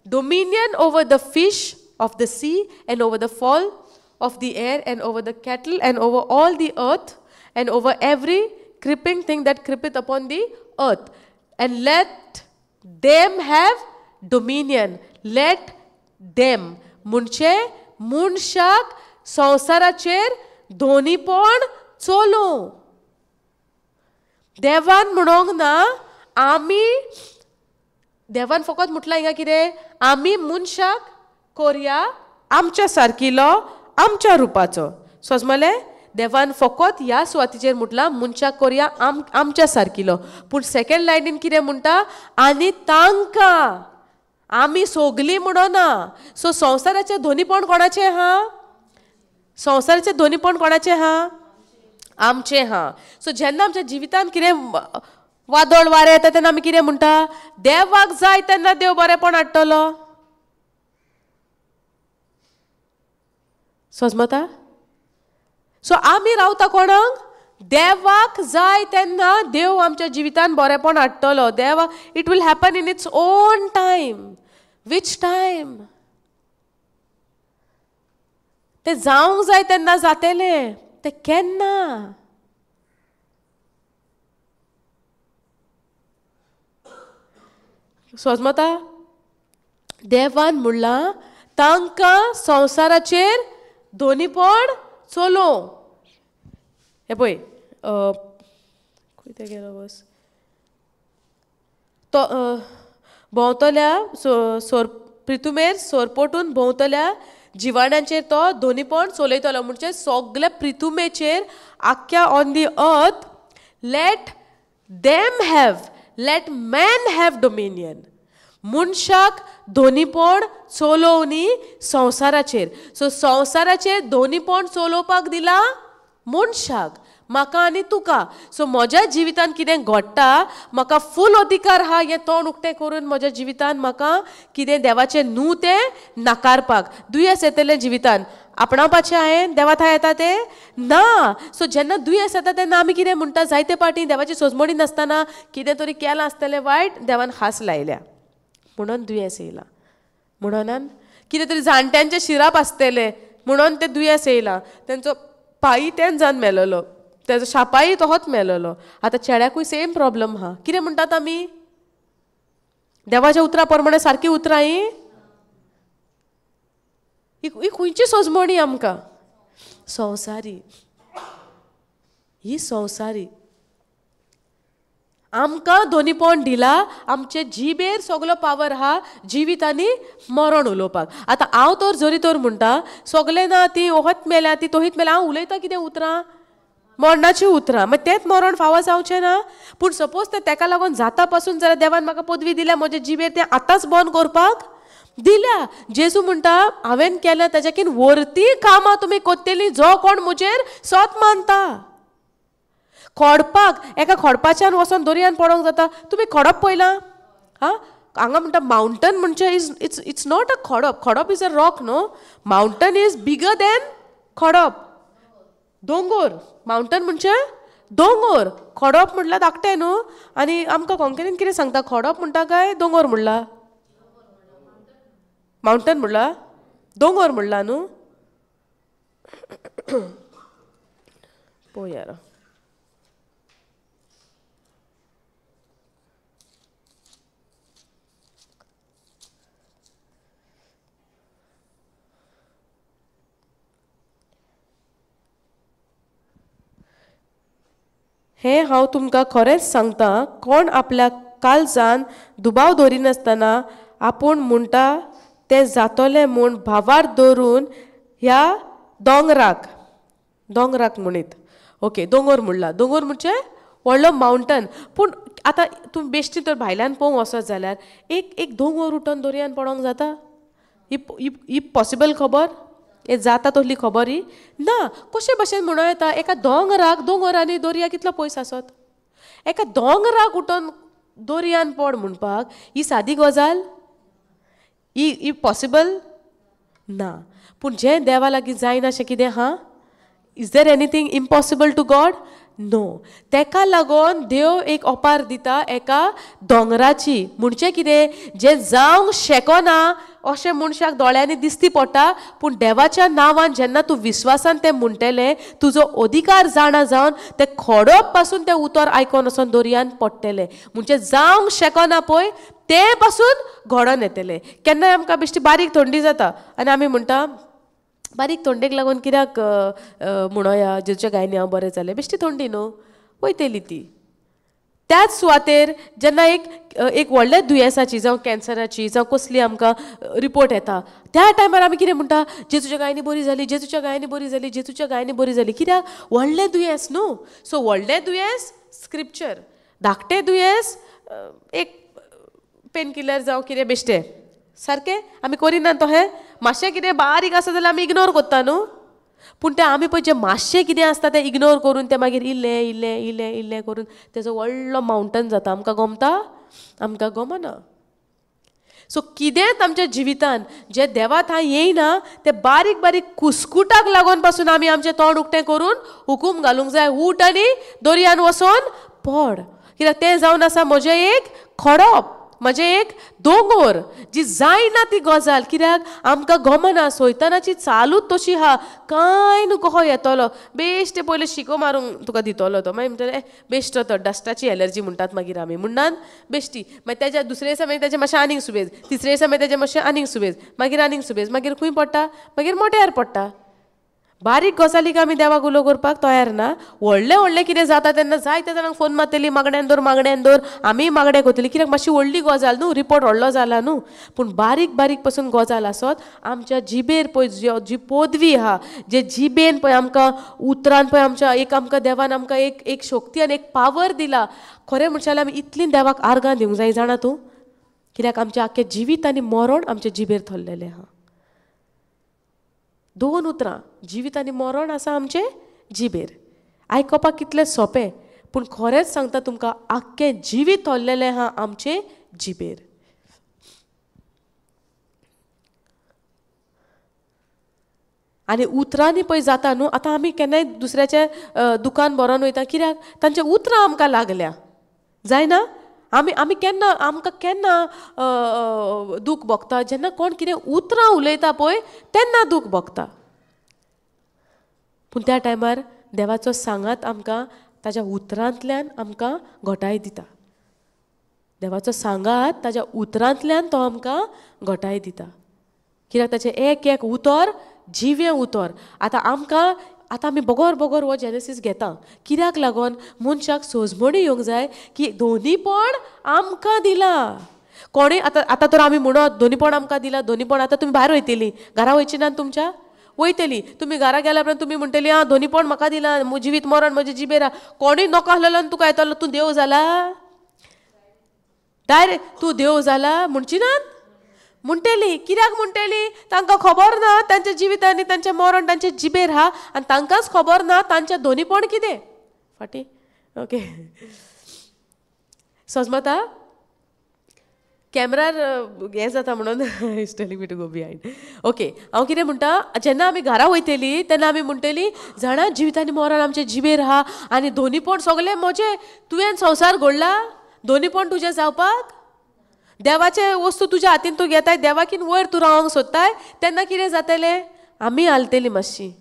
dominion over the fish of the sea and over the fowl of the air and over the cattle and over all the earth and over every creeping thing that creepeth upon the earth and let them have dominion let them म्हणजे मनशाक संसाराचेर दोनीपण चोलू देवान म्हणोंक ना आमी देवान फकत म्हटलां हिंगा कितें आमी मनशाक कोरया आमच्या सारकिलो आमच्या रुपाचो समजलें देवान फकत ह्या सुवातीचेर म्हटलां मनशाक कोरया आमच्या सारकिलो पूण सेकंड लायनीन कितें म्हणटा आनी तांकां आमी सोगलीं म्हणोना सो संवसाराचें दोनीपण कोणाचें आहा संवसाराचें दोनीपण कोणाचें आहा आमचें आहा सो जेन्ना आमच्या जिवितांत कितें वादळ वारें येता तेन्ना आमी कितें म्हणटा देवाक जाय तेन्ना देव बरेंपण हाडटलो समजता सो आमी रावता कोणाक देवाक जाय तेन्ना देव आमच्या जिवितांत बरेंपण हाडटलो देवाक it will happen in its own time which time तें जावंक जाय तेन्ना जातलें तें केन्ना समजता देवान म्हणलां तांकां संवसाराचेर दोनीपण चोलो हे पळय खंय गेलो बस तो भोंवतल्या प्रितुमेर सोरपोटून भोंवतल्या जिवाण्यांचेर तो दोनीपण चलयतलो म्हणजे सगल्या प्रितुमेचेर आख्या ऑन दी अर्थ लेट मॅन हॅव डोमिनियन मनशाक दोनीपण चलोवनी संवसाराचेर सो संवसाराचेर दोनीपण चलोवपाक दिला मनशाक म्हाका आनी तुका सो म्हज्या जिवितांत कितें घडटा म्हाका फूल अधिकार आहा हें तोंड उक्तें करून म्हज्या जिवितांत म्हाका कितें देवाचें न्हू तें नाकारपाक दुयेंस येतलें जिवितांत आपणावपाचें हांवें देवा थंय येता तें ना सो जेन्ना दुयेंस येता तेन्ना आमी कितें म्हणटा जायते पाटी देवाची सोजमणी नासतना कितें तरी केलां आसतलें वायट देवान हास लायल्या म्हणून दुयेंस येयलां म्हणून कितें तरी जाणट्यांचे शिराप आसतले म्हणून तें दुयेंस येयलां तेंचो पायी तेंच जावन मेलोलो तेजो शापाई तोहोच मेलोलो आतां चेड्याकूय सेम प्रॉब्लम आहा कितें म्हणटात आमी देवाच्या उतरा प्रमाणे सारकी उतरां ही खंयची सोजमणी आमकां संवसारी ही संवसारी आमकां दोनीपण दिला आमचे जिबेर सगलो पावर आहा जिवीत आनी मरण उलोवपाक आतां हांव तर जरी तर म्हणटा सगलें ना ती ओहत मेल्या ती तोहीत मेल्या हांव उलयतां कितें उतरां मरणाची उतरां मागीर तेंच मरण फावो जावचें ना पूण सपोज तें तेका लागून जाता पासून जाल्यार देवान म्हाका पदवी दिल्या म्हज्या जिबेर तें आतांच बंद करपाक दिल्या जेजू म्हणटा हांवें केलें तेज्याकीन वर्ती कामां तुमी कोत्तेली जो कोण म्हजेर सोत मानता खोडपाक एका खोडपाच्यान वचोन दर्यान पडोंक जाता तुमी खोडप पयलां हां हांगा म्हणटा मावंटन म्हणजे इट्स नॉट अ खोडप is a rock no mountain is bigger than खोडप दोंगर मावंटन म्हणजे दोंगर खोडप म्हणल्यार धाकटें न्हू आनी आमकां कोंकणीन कितें सांगता खोडप म्हणटा काय दोंगर म्हणला मावंटन म्हणला दोंगर म्हणला न्हू पळोवया हें हांव तुमकां खरेंच सांगता, कोण आपल्या काळजान दुबाव धरिनासतना आपूण म्हणटा तें जातलें म्हूण भावार दवरून ह्या दोंगराक म्हणीत. ओके, दोंगर म्हणला. दोंगर म्हणजे व्हडलो मावंटन. पूण आतां तूं बेश्टी तर भायल्यान पळोवंक वचत जाल्यार एक दोंगर उठोन दर्यान पडोंक जाता? ही पॉसिबल खबर? हे जाता तसली खबर ही ना. कशे भशेन म्हणूं येता एका दोंगर आनी दर्या कितलो पयस आसत? एका दोंगराक उठोन दर्यान पड म्हणपाक ही सादी गजाल? ही पॉसिबल ना. पूण जें देवा लागीं जायना अशें कितें हा? Is there anything impossible to God? No. तेका लागून देव एक ओपार दिता एका दोंगराची. म्हणचें कितें? जें जावंक शेकोना अशें मनशाक दोळ्यांनी दिसती पडटा, पूण देवाच्या नांवान जेन्ना तूं विश्वासान तें म्हणटलें, तुजो अधिकार जाणा जावन तें खडप पासून तें उतर आयकोन वचोन दर्यान पडटलें. म्हणजे जावंक शेकोना पळय तें पासून घडोन येतलें. केन्नाय आमकां बेश्टी बारीक थंडी जाता आनी आमी म्हणटा बारीक थंडेक लागून कित्याक म्हणोया जेजूच्या गायनी हांव बरें जालें. बेश्टी थंडी न्हू, वयतली ती. त्याच सुवातेर जेन्ना एक व्हडल्या दुयेंसाची जावं कॅन्सराची जावं कसली आमकां रिपोर्ट येता, त्या टायमार आमी कितें म्हणटा? जेजूच्या गायनी बरी जाली, जेजूच्या गायनी बरी जाली, जेजूच्या गायनी बरी जाली. कित्याक? व्हडलें दुयेंस न्हू. सो व्हडलें दुयेंस स्क्रिप्चर, धाकटें दुयेंस एक पेन किलर जावं कितें बेश्टें सारकें आमी करिना तो हें. मातशें कितें बारीक आसा जाल्यार आमी इग्नोर करता न्हू. पूण तें आमी पळय जें मातशें कितें आसता तें इग्नोर करून तें मागीर इल्लें करून तेजो व्हडलो मावंटन जाता. आमकां गमता? आमकां गमना. सो कितेंच आमच्या जिवितान जें देवा थंय येयना तें बारीक बारीक कुस्कुटाक लागून पासून आमी आमचें तोंड उक्तें करून हुकूम घालूंक जाय, उठ आनी दर्यान वचोन पड. कित्याक तें जावन आसा म्हजें एक खडप, म्हजें एक दोंगर जी जायना ती गजाल. कित्याक? आमकां गमना. सैतानाची चालूच तशी आहा. कांय न्हू कहो येतलो, बेश्टे पयले शिको मारूंक तुका दितलो तो. मागीर म्हणटले बेश्टो तो, डस्टाची एलर्जी म्हणटात मागीर आमी म्हणनात बेश्टी. मागीर तेज्या दुसरे दिसा मागीर तेजें मातशें आनीक सुबेज, तिसरे दिसा मागीर तेजें मातशें आनीक सुबेज, मागीर आनीक सुबेज, मागीर खंय पडटा? मागीर मोट्यार पडटा. बारीक गजालीक आमी देवाक उलो करपाक तयार ना. व्हडलें कितें जाता तेन्ना जायते जाणांक फोन मारतली, मागण्यांन दवर आमी मागणे करतली. कित्याक? मातशी व्हडली गजाल न्हू, रिपोर्ट व्हडलो जाला न्हू. पूण बारीक पासून गजाल आसत आमच्या जिबेर पळय जी पदवी आहा, जे जिबेन पळय आमकां उतरान पळय आमकां देवान आमकां एक शक्ती आनी एक पावर दिला. खरें म्हणशां आमी इतली देवाक आर्गां दिवंक जाय जाणा तूं. कित्याक? आमचें आख्खें जिवीत आनी मरण आमच्या जिबेर थल्लेलें आहा. 2 उतरां, जिवीत आनी मरण आसा आमचें जिबेर. आयकपाक कितलें सोंपें, पूण खरेंच सांगता तुमकां आख्खें जिवीत थल्लेलें आहा आमचें जिबेर. आनी उतरांनी पळय जाता न्हू. आतां आमी केन्नाय दुसऱ्याचें दुकान बरोन वयता, कित्याक? तांचें उतरां आमकां लागल्या, जायना? आमी केन्ना आमकां केन्ना दूख भोगता? जेन्ना कोण कितें उतरां उलयता पळय तेन्ना दूख भोगता. पूण त्या टायमार देवाचो सांगात आमकां ताच्या उतरांतल्यान आमकां घोटाय दिता. देवाचो सांगात ताच्या उतरांतल्यान तो आमकां घोटाय दिता. कित्याक? ताचें एक उतर जिवें उतर. आतां आमी बोगोर हो जेनेसीस घेता. कित्याक लागून? मनशाक सोजमणी येवंक जाय की दोनीपण आमकां दिला. कोणें आतां तर आमी म्हणत दोनीपण आमकां दिला, दोनीपण. आतां तुमी भायर वयतलीं, घरा वयची ना तुमच्या? वयतलीं. तुमी घरा गेल्या उपरांत तुमी म्हणटलीं आं दोनीपण म्हाका दिलां, जिवीत मरण म्हजें जिबेर आहा. कोणूय नॉक आहलेलो आनी तुका येतलो तूं देव जाला? डायरेक्ट तूं देव जाला म्हणची नात? म्हणटली. कित्याक म्हणटली? तांकां खबर ना तांच्या जिवितांनी तांचें मरण तांचे जिबेर आहा आनी तांकांच खबर ना तांचें दोनीपण कितें. फाटी ओके समजता? कॅमेरार हें जाता म्हणून is telling me to go behind. Okay, हांव कितें म्हणटा, जेन्ना आमी घरा वयतलीं तेन्ना आमी म्हणटलीं जाणा जिवितांनी मरण आमचें जिबेर आहा आनी दोनीपण सगळें म्हजें. तुवें संवसार घडला, दोनीपण तुजें जावपाक. देवाचे वस्तू तुज्या हातीन तूं घेताय, देवाकीन वयर तूं रावंक सोदताय, तेन्ना कितें जातलें? आमी हालतलीं मातशीं.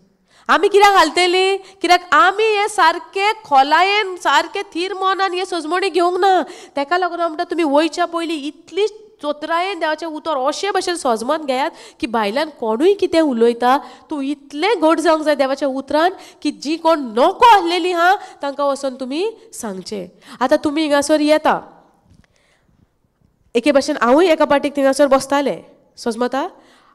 आमी कित्याक हालतलीं? कित्याक आमी हें सारकें खोलायेन सारकें थीर मोनान हे सजमणी घेवंक ना. तेका लागून हांव म्हणटा तुमी वयच्या पयलीं इतली चोत्रायेन देवाचें उतर अशे भशेन सोजमोन घेयात की भायल्यान कोणूय कितें उलयता तूं इतलें घट जावंक जाय देवाच्या उतरान की जी कोण नोको आसलेली हा तांकां वचोन तुमी सांगचें. आतां तुमी हिंगासर येता, एके भशेन हांवूय एका पाटीक थिंगासर बसतालें सोजमता.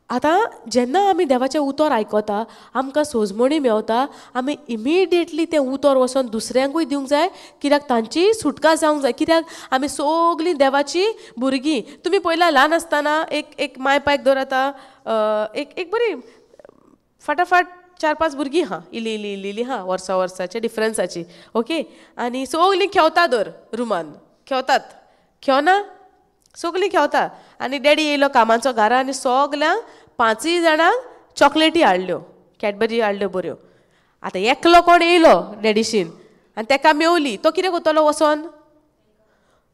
आतां जेन्ना आमी देवाचें उतर आयकता आमकां सोजमणी मेवता, आमी इमिडिएटली तें उतर वचोन दुसऱ्यांकूय दिवंक जाय कित्याक तांची सुटका जावंक जाय. कित्याक आमी सगलीं देवाची भुरगीं. तुमी पयला ल्हान आसतना एक माय पायक धर आतां एक बरी फाटाफाट 4-5 भुरगीं हा इल्ली हा वर्साचे डिफरन्साची. ओके, आनी सगलीं खेवता धर रुमान खेवतात, खेवना सगलीं खेवता. आनी डॅडी येयलो कामाचो घरा आनी सगल्यांक 5 जाणांक चॉकलेटी हाडल्यो, कॅडबरी हाडल्यो बऱ्यो. आतां एकलो कोण येयलो डॅडीशीन आनी ताका मेवली, तो कितें करतलो वचोन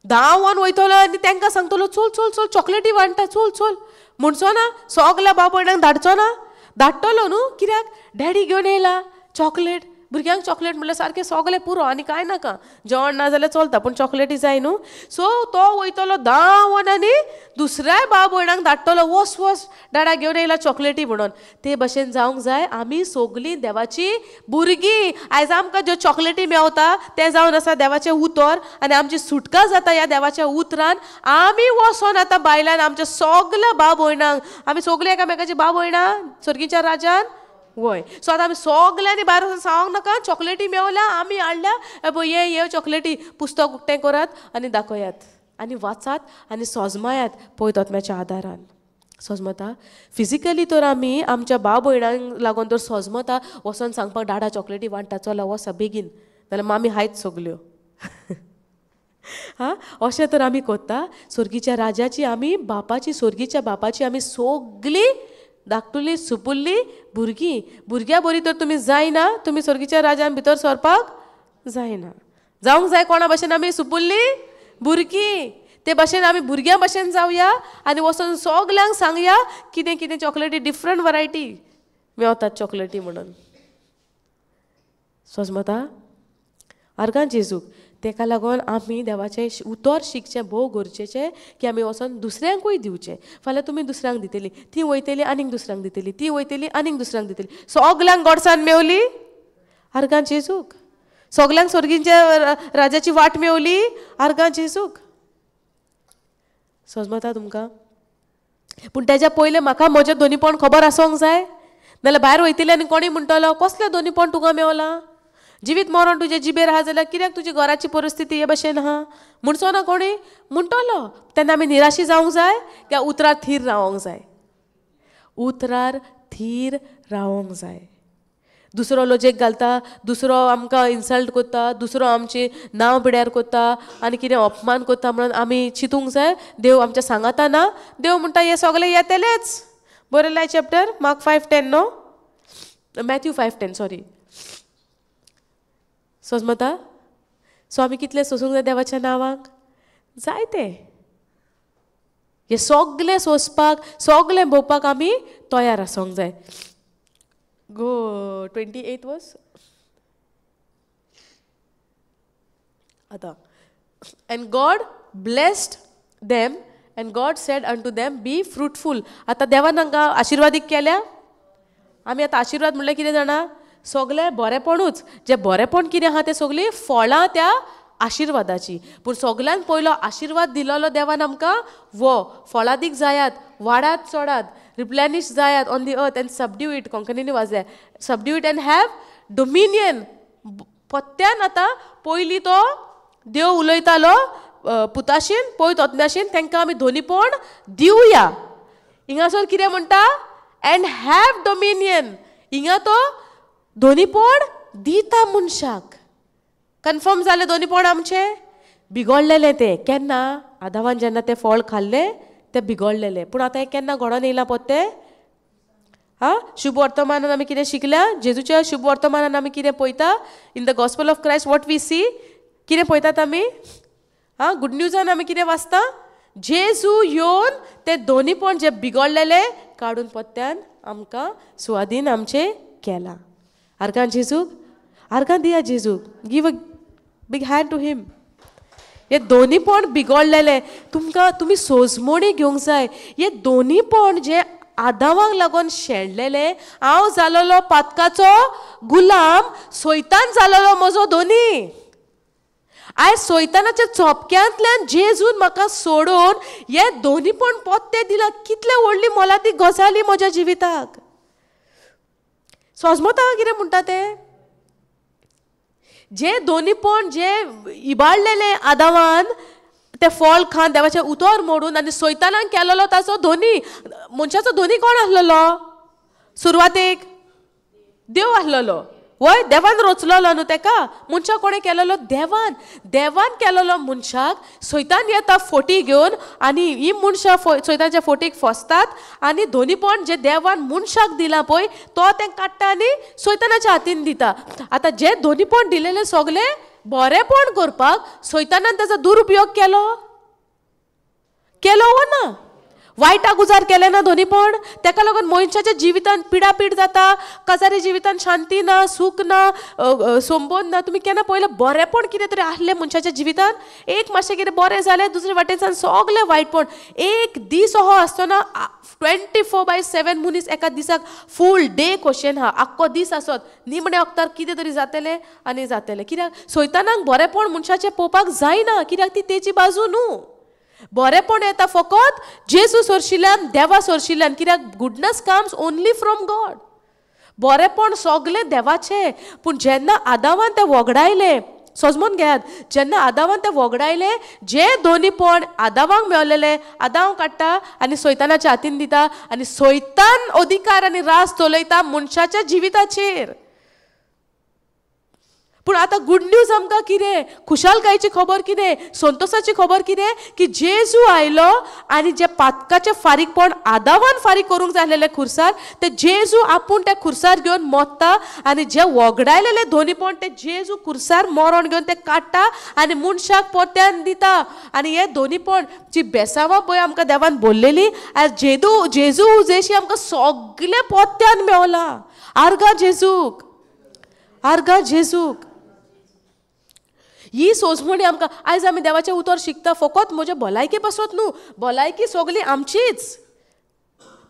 धांवोन वयतलो आनी तांकां सांगतलो चल चल चल चॉकलेटी वाडटा चल चल म्हणचो ना. सगल्या बाब भयणांक धाडचो ना, धाडटलो न्हू. कित्याक डॅडी घेवन येयला चॉकलेट. भुरग्यांक चॉकलेट म्हणल्यार सारकें सगलें पुरो आनी कांय नाका, जेवण ना जाल्यार चलता पूण चॉकलेटी जाय न्हू. सो तो वयतलो धांवोन आनी दुसऱ्याय बाब भयणांक धाडटलो वस वस डाडा घेवन येयला चॉकलेटी म्हणून. ते भशेन जावंक जाय आमी सगलीं देवाची भुरगीं. आयज आमकां ज्यो चॉकलेटी मेवता तें जावन आसा देवाचें उतर आनी आमची सुटका जाता ह्या देवाच्या उतरान. आमी वचोन आतां भायल्यान आमच्या सगल्या बाब भयणांक, आमी सगलीं एकामेकाची बाब भयणां सर्गीच्या राज्यान वय. सो आतां आमी सगल्यांनी भायर वचून सांगूंक नाका चॉकलेटी मेवल्या आमी हाडल्या पळय ये चॉकलेटी. पुस्तक उक्तें करात आनी दाखयात आनी वाचात आनी सोजमायात पवित्र आदारान. सोजमता फिजिकली तर आमी आमच्या बाब भयणांक लागून तर सोजमता वचोन सांगपाक डाडा चॉकलेटी वाडटा चला वसा बेगीन, नाल्यार मामी हायत सगल्यो. हा अशें तर आमी कोत्ता. सर्गीच्या राजाची आमी बापाची, सर्गीच्या बापाची आमी सगलीं धाकटुली सुपुल्ली भुरगीं. भुरग्यां बरी तर तुमी जायना, तुमी सर्गीच्या राजान भितर सरपाक जायना. जावंक जाय कोणा भशेन आमी सुपुल्ली भुरगीं. ते भशेन आमी भुरग्यां भशेन जावया आनी वचोन सगल्यांक सांगया कितें कितें चॉकलेटी डिफरंट वरायटी मेवतात चॉकलेटी म्हणून. सोजमता आर्गां जेजूक तेका लागून आमी देवाचें उतर शिकचें भोव गरजेचें की आमी वचोन दुसऱ्यांकूय दिवचें. फाल्यां तुमी दुसऱ्यांक दितली, ती वयतली आनीक दुसऱ्यांक दितली, ती वयतली आनीक दुसऱ्यांक दितली. सगल्यांक गोडसाण मेवली आर्गां जेजूक. सगल्यांक सर्गीच्या राजाची वाट मेवली आर्गां जेजूक. समजता तुमकां. पूण तेज्या पयलें म्हाका म्हजें दोनीपण खबर आसोंक जाय, नाल्यार भायर वयतलें आनी कोणी म्हणटलो कसलें दोनीपण तुका मेवलां. जिवीत मरण तुजे जिबेर आहा जाल्यार कित्याक तुजी घराची परिस्थिती हे भशेन आहा म्हणचो ना कोणी म्हणटलो. तेन्ना आमी निराशी जावंक जाय त्या उतरार थीर रावंक जाय. उतरार थीर रावंक जाय. दुसरो लॉजीक घालता, दुसरो आमकां इन्सल्ट करता, दुसरो आमची नांव पिड्यार करता आनी कितें अपमान करता म्हणून आमी चिंतूंक जाय देव आमच्या सांगाता ना. देव म्हणटा हे सगळे येतलेच. बरयलाय चॅप्टर मार्क 5:10 न्हू, मॅथ्यू 5:10 सॉरी. सोजमता. सो आमी कितले सोसूंक जाय देवाच्या नांवाक जायते. हे सगळे सोसपाक सगळे भोवपाक आमी तयार आसोंक जाय. गो 28 वर्स आतां. And God blessed them and God said unto them be fruitful. आतां देवान तांकां आशिर्वादीक केल्या. आमी आतां आशिर्वाद म्हणल्यार कितें जाणा, सगळें बरेपणूच. जे बरेपण कितें आहा तें सगळीं फळां त्या आशिर्वादाची. पूण सगळ्यान पयलो आशिर्वाद दिलोलो देवान आमकां वो फळादीक जायात, वाडात चडात, रिप्लेनिश जायात on the earth and subdue it. कोंकणीनी वाजल्या subdue it and have dominion. पत्त्यान आतां पयलीं तो देव उलयतालो पुताशीन पळय तोतम्याशीन तांकां आमी दोनीपण दिवया. हिंगासर कितें म्हणटा एंड हॅव डोमिनियन. हिंगा तो दोनीपण दिता मनशाक. कन्फर्म जालें दोनीपण आमचें. बिगडलेलें तें केन्ना आदावान जेन्ना तें फळ खाल्लें तें बिगडलेलें. पूण आतां हें केन्ना घडोवन येयलां पोत्तें. शुभ वर्तमानान आमी कितें शिकल्या, जेजूच्या शुभ वर्तमानान आमी कितें पळयता in the gospel of Christ what we see. कितें पळयतात आमी गुड न्यूजान आमी कितें वाचता, जेजू येवन तें दोनीपण जे बिगडलेलें काडून पोत्त्यान आमकां सुवादीन आमचें केलां. आर्गां जेजूक, आर्गां दिया जेजूक. Give a big hand to him. हे दोनीपण बिगडलेले तुम्ही सोजमोणी घेवंक जाय. हे दोनीपण जे आदामाक लागून शेणलेले, हांव जालोलो पातकाचो गुलाम, सैतान जालोलो म्हजो धोनी. आयज सैतानाच्या चोपक्यांतल्यान जेजून म्हाका सोडून हे दोनीपण पत्ते दिला. कितले व्हडली मोलादी गजाली म्हज्या जिविताक. सोजमोता कितें म्हणटा ते, जे दोनीपण जे इबाडलेले आदामान ते फळ खान देवाचे उतर मोडून आनी सैतानान केलेलो ताचो धोनी, मनशाचो धोनी कोण आसलेलो? सुरवातेक देव आसलेलो. वय देवान रचलेलो न्हू तेका. मनशाक कोणें केलेलो? देवान. देवान केलेलो मनशाक. सैतान येता फोटी घेवन आनी ही मनशां सैतानाच्या फोटीक फसतात आनी दोनीपण जे देवान मनशाक दिला पळय तो तें काडटा आनी सैतानाच्या हातीन दिता. आतां जे दोनीपण दिलेले सगळे बरेपण करपाक सैतानान तेजो दुरुपयोग केलो व ना? वायटाक उजार केले ना दोनीपण? तेका लागून मनशाच्या जिवितान पिडापीड जाता, काजारी जिवितान शांती ना, सूख ना, संबोध ना. तुमी केन्ना पळयलें बरेपण कितें तरी आहलें मनशाच्या जिवितान? एक मातशें कितें बरें जालें, दुसरे वाटेच्यान सगलें वायटपण. एक दीस असो आसतना 24/7 मनीस एका दिसाक फूल डे क्वेश्चन आहा. आख्खो दीस आसत निमणे वक्तार कितें तरी जातलें आनी जातलें. कित्याक सैतानाक बरेपण मनशाचें पळोवपाक जायना, कित्याक ती तेजी बाजू न्हू. बरेपण येता फकत जेजू सोरशिल्ल्यान, देवा सोरशिल्ल्यान. कित्याक गुडनस कम्स ओन्ली फ्रॉम गॉड. बरेपण सगलें देवाचें. पूण जेन्ना आदामान तें वगडायलें, सोजमोन घेयात, जेन्ना आदामान तें वगडायलें, जे दोनीपण आदामाक मेळलेले आदाम काडटा आनी सैतानाच्या हातीन दिता आनी सैतान अधिकार आनी रास चलयता मनशाच्या जिविताचेर. पूण आतां गुड न्यूज आमकां कितें? खुशालकायेची खबर कितें? संतोशाची खबर कितें? की जेजू आयलो आनी जे पातकाचें फारीकपण आदामान फारीक करूंक जाय आसलेलें खुर्सार, ते जेजू आपूण त्या खुर्सार घेवन मोत्ता आनी जे वगडायलेले दोनीपण ते जेजू खुर्सार मरण घेवन ते काडटा आनी मनशाक पोत्यान दिता. आनी हे दोनीपण जी बेसांवां पळय आमकां देवान बोल्लेली, आज जेजू उजेशी आमकां सगळे पोत्यान मेवला. आर्गा जेजूक, आर्गा जेजूक. ही सोजमणी आमकां आयज आमी देवाचें उतर शिकता फकत म्हजे भलायके पासत न्हू, भलायकी सगळी आमचीच.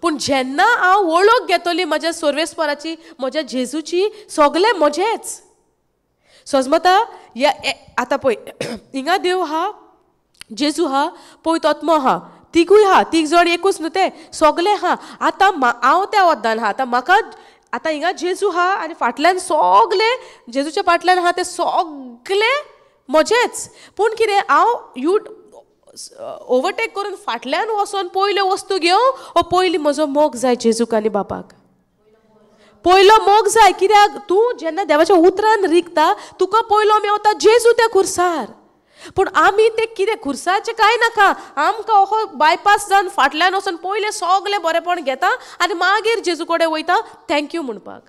पूण जेन्ना हांव वळख घेतली म्हज्या सर्वेस्पराची, म्हज्या जेजूची, सगळें म्हजेंच. सोजमता आतां पळय हिंगा देव आहा, जेजू आहा, पळय आत्मो आहा, तिगूय आहा, तीग जण एकूच न्हू ते, सगळें आहा. आतां हांव त्या वद्दान आहा. आतां म्हाका आतां हिंगा जेजू आहा आनी फाटल्यान सगळे जेजूच्या फाटल्यान आहा ते सगळे म्हजेच. पूण कितें हांव ओवरटेक करून फाटल्यान वचोन पयल्यो वस्तू घेवं ओ पयलीं म्हजो मोग जाय जेजूक आनी बापाक? पयलो मोग जाय. कित्याक तूं जेन्ना देवाच्या उतरान रिगता तुका पयलो मेवता जेजू त्या खुर्सार. पूण आमी ते कितें खुर्साचें कांय नाका, आमकां हो बायपास जावन फाटल्यान वचोन पयलें सगलें बरेपण घेता आनी मागीर जेजू कडेन वयता थँक्यू म्हणपाक.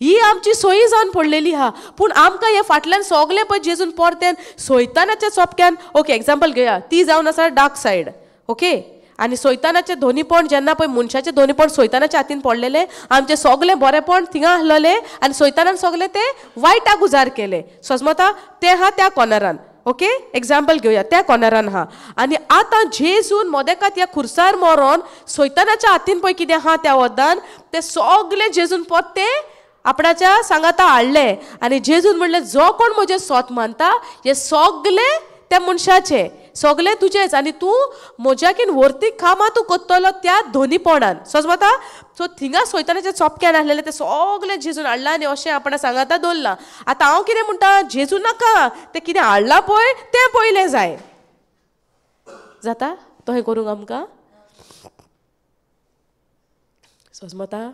ही आमची सोयी जावन पडलेली आहा. पूण आमकां हे फाटल्यान सगलें पळय जेजून परतेन सैतानाच्या चोपक्यान, ओके एग्जाम्पल घेया, ती जावन आसा डार्क सायड, ओके. आनी सैतानाचें दोनीपण जेन्ना पळय मनशाचें दोनीपण सैतानाच्या हातीन पडलेलें, आमचें सगलें बरेपण थिंगा आसलेलें आनी सैतानान सगलें तें वायटाक उजार केलें. समजता तें आहा त्या कॉर्नरान, ओके. एग्जाम्पल घेवया, त्या कॉर्नरान आहा. आनी आतां जेजून मोदेकात ह्या खुर्सार मरोन सैतानाच्या हातीन पळय कितें आहा त्या वद्दान तें सगलें जेजून परते आपणाच्या सांगाता हाडले आनी जेजून म्हणलें जो कोण म्हजें सोत मानता हे सगलें त्या मनशाचें, सगलें तुजेंच आनी तूं म्हज्याकीन वर्तीक कामां तूं कोत्तलो त्या दोनीपणान. समजता? सो थिंगा सैतानाच्या चोपक्यान आसलेलें तें सगलें जेजून हाडलां आनी अशें आपणा सांगाता दवरलां. आतां हांव कितें म्हणटा, जेजू नाका, तें कितें हाडलां पळय तें पयलें जाय. जाता तशें करूंक आमकां? समजता?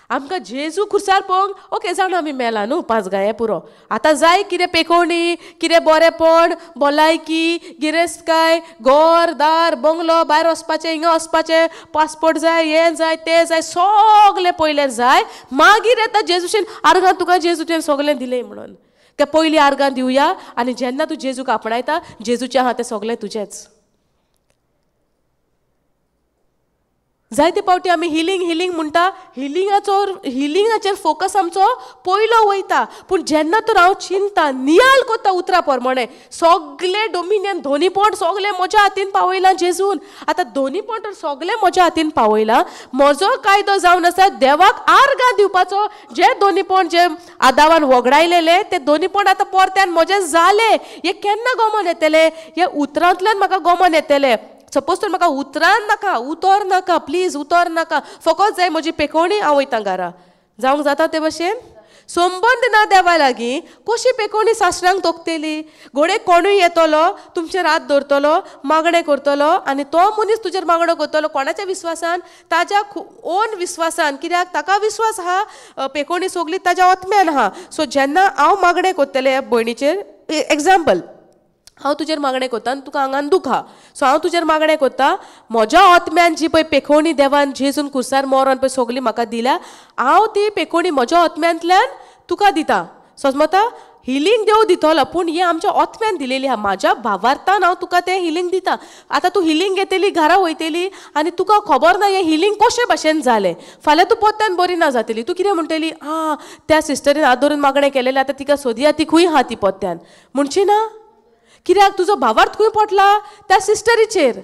आमकां जेजू खुर्सार पळोवंक ओके जाण आमी मेला न्हू 5 गाये पुरो. आतां जाय कितें पेकोवणी, कितें बरेपण, भलायकी, गिरेस्तकाय, घर दार, बंगलो, भायर वचपाचें, हिंगा वचपाचें, पासपोर्ट जाय, हें जाय, तें जाय, सगलें पयलें जाय. मागीर येता जेजूचेन आर्गां तुका जेजूचेन सगलें दिलें म्हणून. तें पयलीं आर्गां दिवया आनी जेन्ना तूं जेजूक आपणायता जेजूचें आहा तें सगलें तुजेंच. जायते पावटी आमी हिलिंग म्हणटा, हिलिंगाचेर फोकस आमचो पयलो वयता. पूण जेन्ना तर हांव चिंता नियाळ कोत्ता उतरा प्रमाणे सगळे डोमिनियन दोनीपण सगळे म्हज्या हातीन पावयलां जेजून. आतां दोनीपण तर सगळे म्हज्या हातीन पावयलां. म्हजो कायदो जावन आसा देवाक आर्गां दिवपाचो. जे दोनीपण जे आदावान वगडायलेले ते दोनीपण आतां परत्यान म्हजे जाले. हे केन्ना गोमोन येतले? हे उतरांतल्यान म्हाका गोमोन येतले. सपोज तर म्हाका उतरान नाका, उतर नाका, प्लीज उतर नाका, फकत जाय म्हजी पेकोवणी, हांव वयता घरा. जावंक जाता ते भशेन? संबंद ना देवा लागीं कशी पेकोवणी सासऱ्यांक तोखतेली? घोडे कोणूय येतलो, तुमचेर हात धरतलो, मागणें करतलो आनी तो मनीस तुजेर मागणो करतलो. कोणाच्या विश्वासान? ताज्या ओन विश्वासान. कित्याक ताका विश्वास आहा पेकोवणी सोगली ताज्या आत्म्यान आहा. सो जेन्ना हांव मागणें करतलें ह्या भयणीचेर, एग्जाम्पल, हांव तुजेर मागणें कोत्ता आनी तुका आंगान दूख आहा, सो हांव तुजेर मागणें कोत्ता, म्हज्या आत्म्यान जी पळय पेकोवणी देवान जेजून कुर्सार मरोन पळय सगळी म्हाका दिल्या, हांव ती पेकोवणी म्हज्या आत्म्यांतल्यान तुका दिता. समजता? हिलिंग देव दितलो, पूण हे आमच्या आत्म्यान दिलेली आहा. म्हाज्या भावार्थान हांव तुका तें हिलिंग दिता. आतां तूं हिलिंग घेतली, घरा वयतली आनी तुका खबर ना हें हिलिंग कशें भशेन जालें. फाल्यां तूं पोत्त्यान बरी ना जातली. तूं कितें म्हणटली? त्या सिस्टरीन हात धरून मागणें केलेलें, आतां तिका सोदया, ती खंय आहा ती पोत्त्यान, म्हणची ना? कित्याक तुजो भावार्थ खंय पडला? त्या सिस्टरीचेर.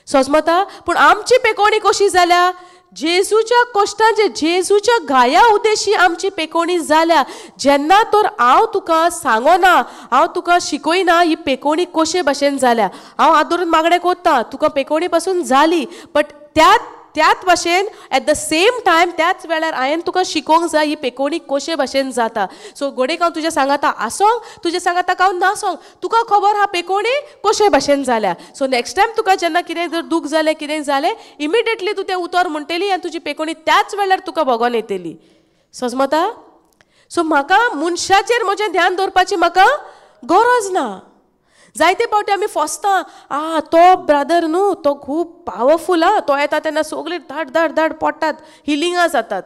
समजता? पूण आमची पेकोवणी कशी जाल्या? जेजूच्या कश्टांचेर, जेजूच्या गाया उद्देशी आमची पेकोवणी जाल्या. जेन्ना तर हांव तुका सांगोना, हांव तुका शिकयना ही पेकोवणी कशे भशेन जाल्या, हांव हात धरून मागणें कोत्ता, तुका पेकोवणी पासून जाली, बट त्याच भाशेन एट द सेम टायम त्याच वेळार हांवें तुका शिकोवंक जाय ही पेकोवणी कशे भशेन जाता. सो घोडेक हांव तुज्या सांगाता आसोंक, तुज्या सांगाता हांव नासोंक, तुका खबर हा पेकोवणी कशे भशेन जाल्या. सो नेक्स्ट टायम तुका जेन्ना कितें जर दूख जालें, कितें जालें, इमिडिएटली तूं तें उतर म्हणटली आनी तुजी पेकोवणी त्याच वेळार तुका भोगोन येतली. समजता? सो म्हाका मनशाचेर म्हजें ध्यान दवरपाची म्हाका गरज ना. जायते पावटी आमी फसता, तो ब्रदर न्हू, तो खूब पावरफूल, तो येता तेन्ना सगळीं धाड धाड धाड पडटात, हिलिंगां जातात.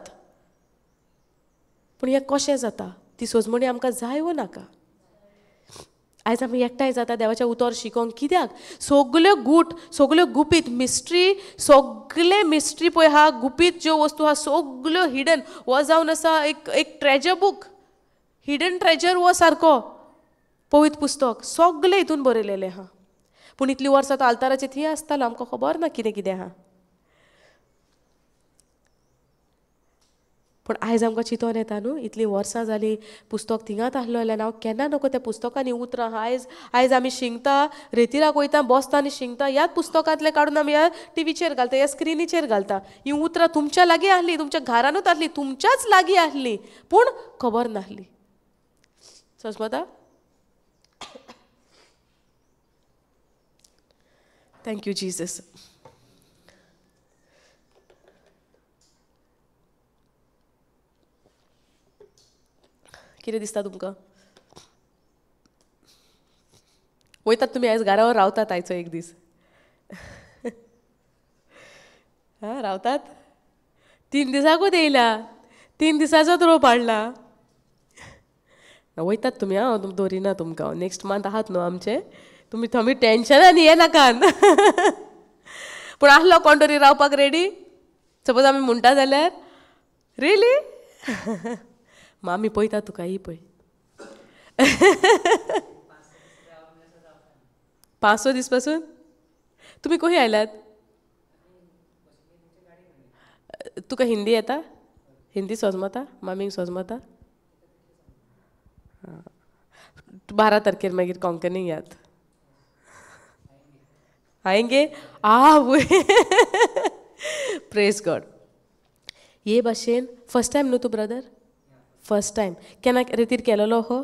पूण हें कशें जाता? ती सोजमणी आमकां जाय वो नाका? आयज आमी एकठांय जाता देवाचें उतर शिकोवंक. कित्याक? सगल्यो गूट, सगल्यो गुपीत मिस्ट्री, सगळे मिस्ट्री पळय आहा, गुपीत ज्यो वस्तू आहा सगल्यो हिडन, हो जावन आसा एक ट्रेजर बूक, हिडन ट्रेजर वो सारको पवित्र पुस्तक, सगळे हितून बरयलेलें आहा. पूण इतलीं वर्सां तो आल्ताराचेर थंय आसतालो, आमकां खबर ना कितें कितें आहा. पूण आयज आमकां चिंतोन येता न्हू, इतलीं वर्सां जालीं पुस्तक थिंगात आसलो जाल्यार हांव केन्ना नको त्या पुस्तकांनी उतरां. आयज आमी शिंगता, रेतीराक वयता, बसता आनी शिंगता, ह्याच पुस्तकांतलें काडून आमी ह्या टीव्हीचेर घालता, ह्या स्क्रिनीचेर घालता. हीं उतरां तुमच्या लागीं आसलीं, तुमच्या घरानूच आसलीं, तुमच्याच लागीं आसलीं, पूण खबर नासली. समजता? Thank you Jesus. कितें दिसता तुमकां? वयतात तुमी आयज घरावर रावतात आयचो एक दीस? रावतात? 3 दिसांकूच येयला, 3 दिसाचोच रोप हाडला. वयतात तुमी? दवरिना तुमकां. नेक्स्ट मंथ आहात न्हू आमचे, तुमी थंय टेन्शनान ये नाकात. पूण आसलो कोण तरी रावपाक रेडी? सपोज आमी म्हणटा जाल्यार रियली? आमी पळयता तुका, ही पळय 5 दीस पासून तुमी खंय आयल्यात? तुका हिंदी येता? हिंदी सोजमता? मामीक सोजमता? 12 तारखेर मागीर कोंकणी यात आएंगे. Praise God. हे भाशेन फर्स्ट टायम न्हू तूं ब्रदर? First time. केन्ना रेतीर केलेलो हो?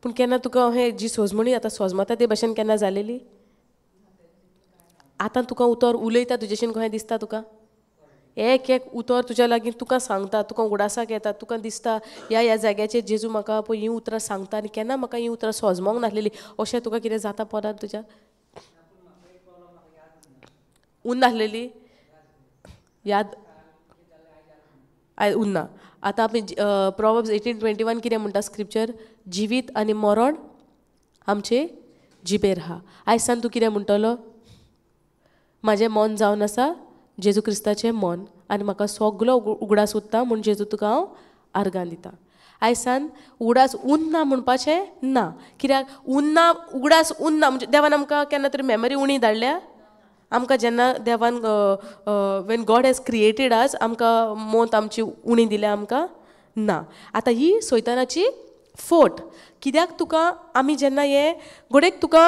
पूण केन्ना तुका हें जी सोजमणी आतां सोजमता ते भाशेन केन्ना जालेली? आतां तुका उतर उलयता तुजेशीन कशें दिसता तुका? एक उतर तुज्या लागीं तुका सांगता, तुका उडासाक येता, तुका दिसता ह्या जाग्याचेर जेजू म्हाका पळय हीं उतरां सांगता आनी केन्ना म्हाका हीं उतरां सोजमोंक नासलेलीं, अशें तुका कितें जाता पदां तुज्या? उन्न नासलेली याद उन्ना. आतां आमी प्रोवर्ब्स 18:21 कितें म्हणटा स्क्रिप्चर? जिवीत आनी मरण आमचे जिबेर आहा. आयज सान तूं कितें म्हणटलो? म्हाजें मन जावन आसा जेजू क्रिस्ताचें मन आनी म्हाका सगलो उगडास उत्ता म्हूण जेजू तुका हांव आर्गां दिता. आयज सान उगडास उरना म्हणपाचें ना, कित्याक उरना उगडास उरना म्हणजे देवान आमकां केन्ना तरी मेमरी उणी धाडल्या. आमकां जेन्ना देवान Wien God has created us आमकां मोत आमची उणी दिल्या आमकां ना. आतां ही सैतानाची फोट. कित्याक तुका आमी जेन्ना हे घोडेक तुका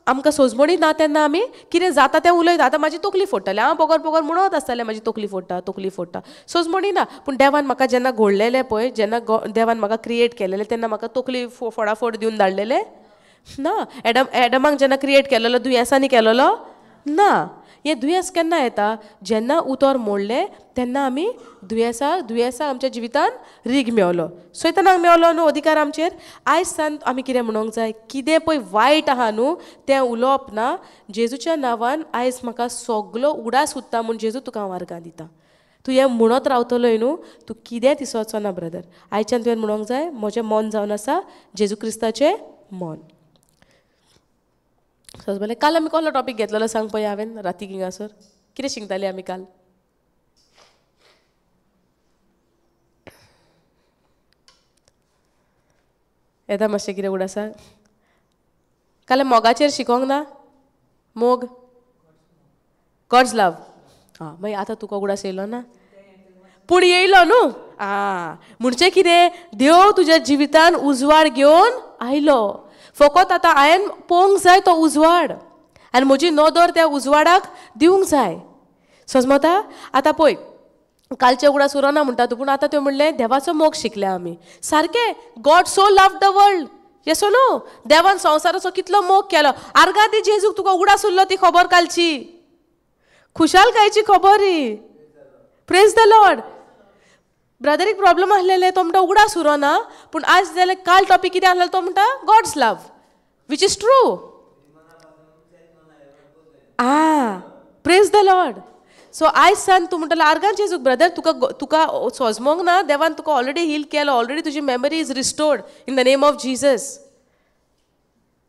आमकां सोजमणी ना तेन्ना आमी कितें जाता तें उलयता. आतां म्हाजी तकली फोडटलें, हांव बोगोर बोगोर म्हणत आसतलें म्हाजी तकली फोडटा. सोजमणी ना, पूण देवान म्हाका जेन्ना घोडलेलें पळय, जेन्ना देवान म्हाका क्रिएट केलेलें तेन्ना म्हाका तकली फोडाफोड दिवन धाडलेलें ना. एडमाक जेन्ना क्रिएट केलेलो दुयेंसांनी केलेलो ना. हें दुयेंस केन्ना येता, जेन्ना उतर मोडलें तेन्ना आमी दुयेंसां आमच्या जिवितान रीग मेवलो. सैतानाक मेवलो न्हू अधिकार आमचेर. आयज सान आमी कितें म्हणूंक जाय, कितें पळय वायट आहा न्हू तें उलोवप ना. जेजूच्या नांवान आयज म्हाका सगलो उगडास उत्ता म्हूण जेजू तुका हांव आर्गां दिता. तूं हें म्हणत रावतलोय न्हू, तूं कितें दिसोचो ना ब्रदर. आयच्यान तुवें म्हणूंक जाय म्हजें मन जावन आसा जेजू क्रिस्ताचें मन. बरें, काल आमी कसलो टॉपीक घेतलेलो सांग पळय हांवें राती किंगासोर. कितें शिकतालीं आमी काल? येता मातशें कितें उगडासा? काल मोगाचेर शिकोंक ना? मोग गॉड्स लव. आं मागीर आतां तुका उगडास येयलो ना? पूण येयलो न्हू. म्हणचें कितें, देव तुज्या जिवितान उजवाड घेवन आयलो. फकत आतां हांवें पळोवंक जाय तो उजवाड आनी म्हजी नदर त्या उजवाडाक दिवंक जाय. समजता? आतां पळय कालचें उगडास उरना म्हणटा तूं, पूण आतां तुवें म्हणलें देवाचो मोग शिकल्या आमी. सारकें, God so loved the world. Yes ओ नो? देवान संवसाराचो कितलो मोग केलो. आर्गां दी जेजूक, तुका उगडास उरलो ती खबर कालची. खुशालकायेची खबर ही. Praise the Lord. ब्रदरीक प्रॉब्लेम आसलेले तो म्हणटा उगडास उरना, पूण आज जाल्यार काल टॉपीक कितें आसलेलो तो म्हणटा God's love, which is true. Praise the Lord. So आयज सान तूं म्हणटलो आर्गां जेजूक ब्रदर, तुका सोजमोंक ना, देवान तुका ऑलरेडी हील केलो. ऑलरेडी तुजी memory is restored in the name of Jesus.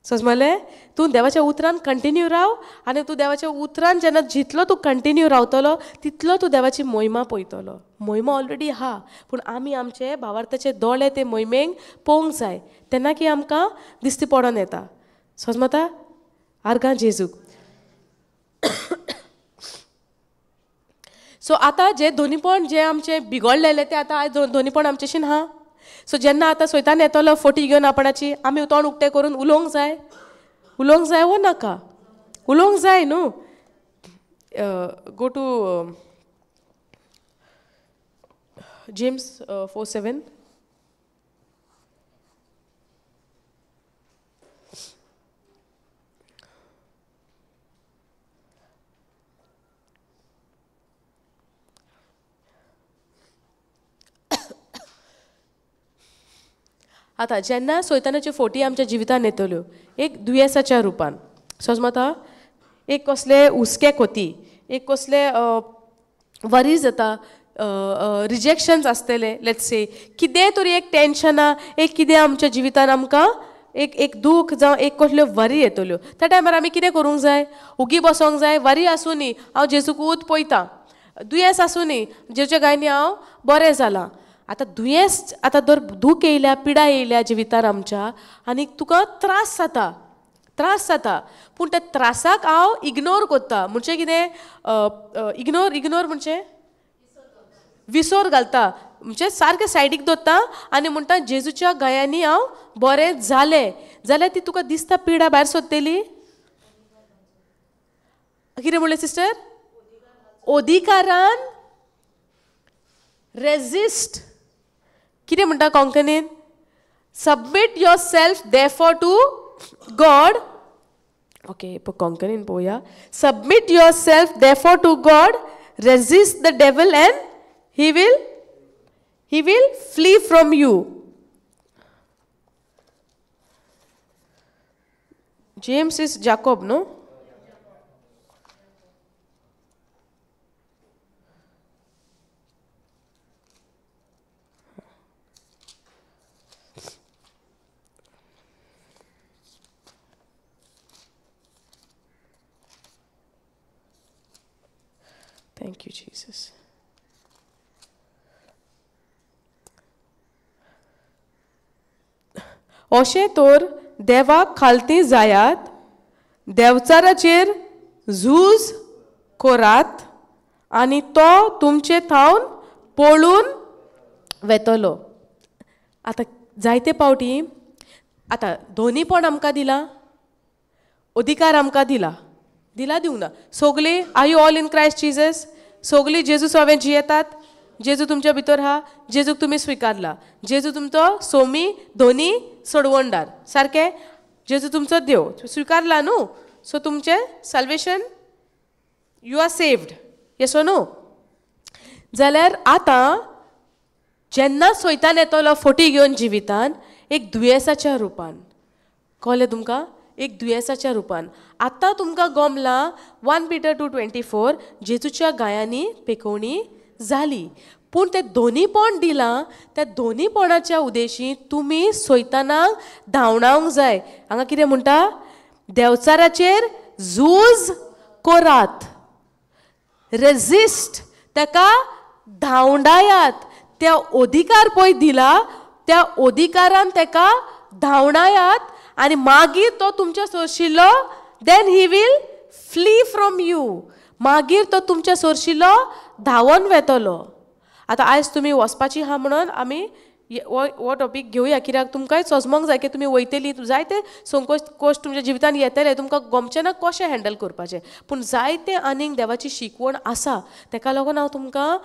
समजलें? तूं देवाच्या उतरान कंटिन्यू राव आनी तूं देवाच्या उतरान जेन्ना जितलो तूं कंटिन्यू रावतलो तितलो तूं देवाची मोहिमा पळयतलो. मोहिमा ऑलरेडी आहा, पूण आमी आमचे भावार्थाचे दोळे ते मोहिमेक पळोवंक जाय तेन्ना की आमकां दिश्टी पडोन येता. समजता? आर्गां जेजूक. सो आतां जे दोनीपण जे आमचे बिगडलेले ते आतां आयज दोनीपण आमचेशीन आहा. सो जेन्ना आतां सैतान येतलो फोटी घेवन आपणाची, आमी तोंड उक्तें करून उलोवंक जाय. उलोवंक जाय वो नाका? उलोवंक जाय न्हू. Go to James 4:7. आतां जेन्ना सैतानाच्यो फोटी आमच्या जिवितान येतल्यो एक दुयेंसाच्या रुपान, समजता? एक कसले हुस्के कोती, एक कसले वरीज जाता, रिजेक्शन्स आसतले, लेट्स से कितें तरी एक टेन्शनां, एक कितें आमच्या जिवितान आमकां एक दूख जावं एक कसल्यो वरी येतल्यो. त्या टायमार आमी कितें करूंक जाय? उगी बसोंक जाय. वरी आसूं न्ही, हांव जेजूकूच पळयतां. दुयेंस आसूं न्ही, जेच्या गायनी हांव बरें जालां. आतां दुयेंस, आतां जर दूख येयल्या, पिडा येयल्या जिवितान आमच्या आनी तुका त्रास जाता, पूण त्या त्रासाक हांव इग्नोर कोत्ता. म्हणजे कितें इग्नोर म्हणजे विसर घालता, म्हणजे सारकें सायडीक दवरता आनी म्हणटा जेजूच्या गायांनी हांव बरें जालें. जाल्यार ती तुका दिसता पिडा भायर सोदतली? कितें म्हणलें सिस्टर? अधिकारान रेजिस्ट. कितें म्हणटा कोंकणीन? Submit yourself therefore to God. Okay, कोंकणीन पळोवया. Submit yourself therefore to God, resist the devil and he will flee from you. James is Jacob, no? Thank you Jesus. अशें तर देवाक खालती जायात, देवचाराचेर झूज करात आनी तो तुमचे थावन पळून वेतलो. आतां जायते पावटी आतां दोनीपण आमकां दिला, अधिकार आमकां दिला दिवंक ना. सगळीं are you all in Christ Jesus? सगळीं जेजू सोबें जियेतात. जेजू तुमच्या भितर आहा, जेजूक तुमी स्विकारला. जेजू तुमचो सोमी दोनी सोडवणदार, सारकें? जेजू तुमचो देव स्विकारला न्हू. सो तुमचें salvation, you are saved, yes ओ नो? जाल्यार आतां जेन्ना सैतान येतलो फटी घेवन जिवितान, एक दुयेंसाच्या रुपान, कळ्ळें तुमकां? एक दुयेंसाच्या रुपान. आतां तुमकां गमला 1 Peter 2:24 जेजूच्या गायांनी पेकोवणी जाली. पूण तें दोनीपण दिलां, त्या दोनीपणाच्या उद्देशी तुमी सैतानाक धांवडावंक जाय. हांगा कितें म्हणटा? देवचाराचेर झूज करात, रेजिस्ट, ताका धांवडायात. त्या अधिकार पळय दिला, त्या अधिकारान ताका धांवडायात आनी मागीर तो तुमच्या सोरशिल्लो, then he will flee from you. मागीर तो तुमच्या सोरशिल्लो धांवन वेतलो. आतां आयज तुमी वचपाची आहा म्हणून आमी हो टॉपीक घेवया, कित्याक तुमकांय सजमोंक जाय की तुमी वयतली. जायते संकोच कोश्ट तुमच्या जिवितान येतले, तुमकां गमचें ना कशें हँडल करपाचें. पूण जायते आनीक देवाची शिकवण आसा. ताका लागून हांव तुमकां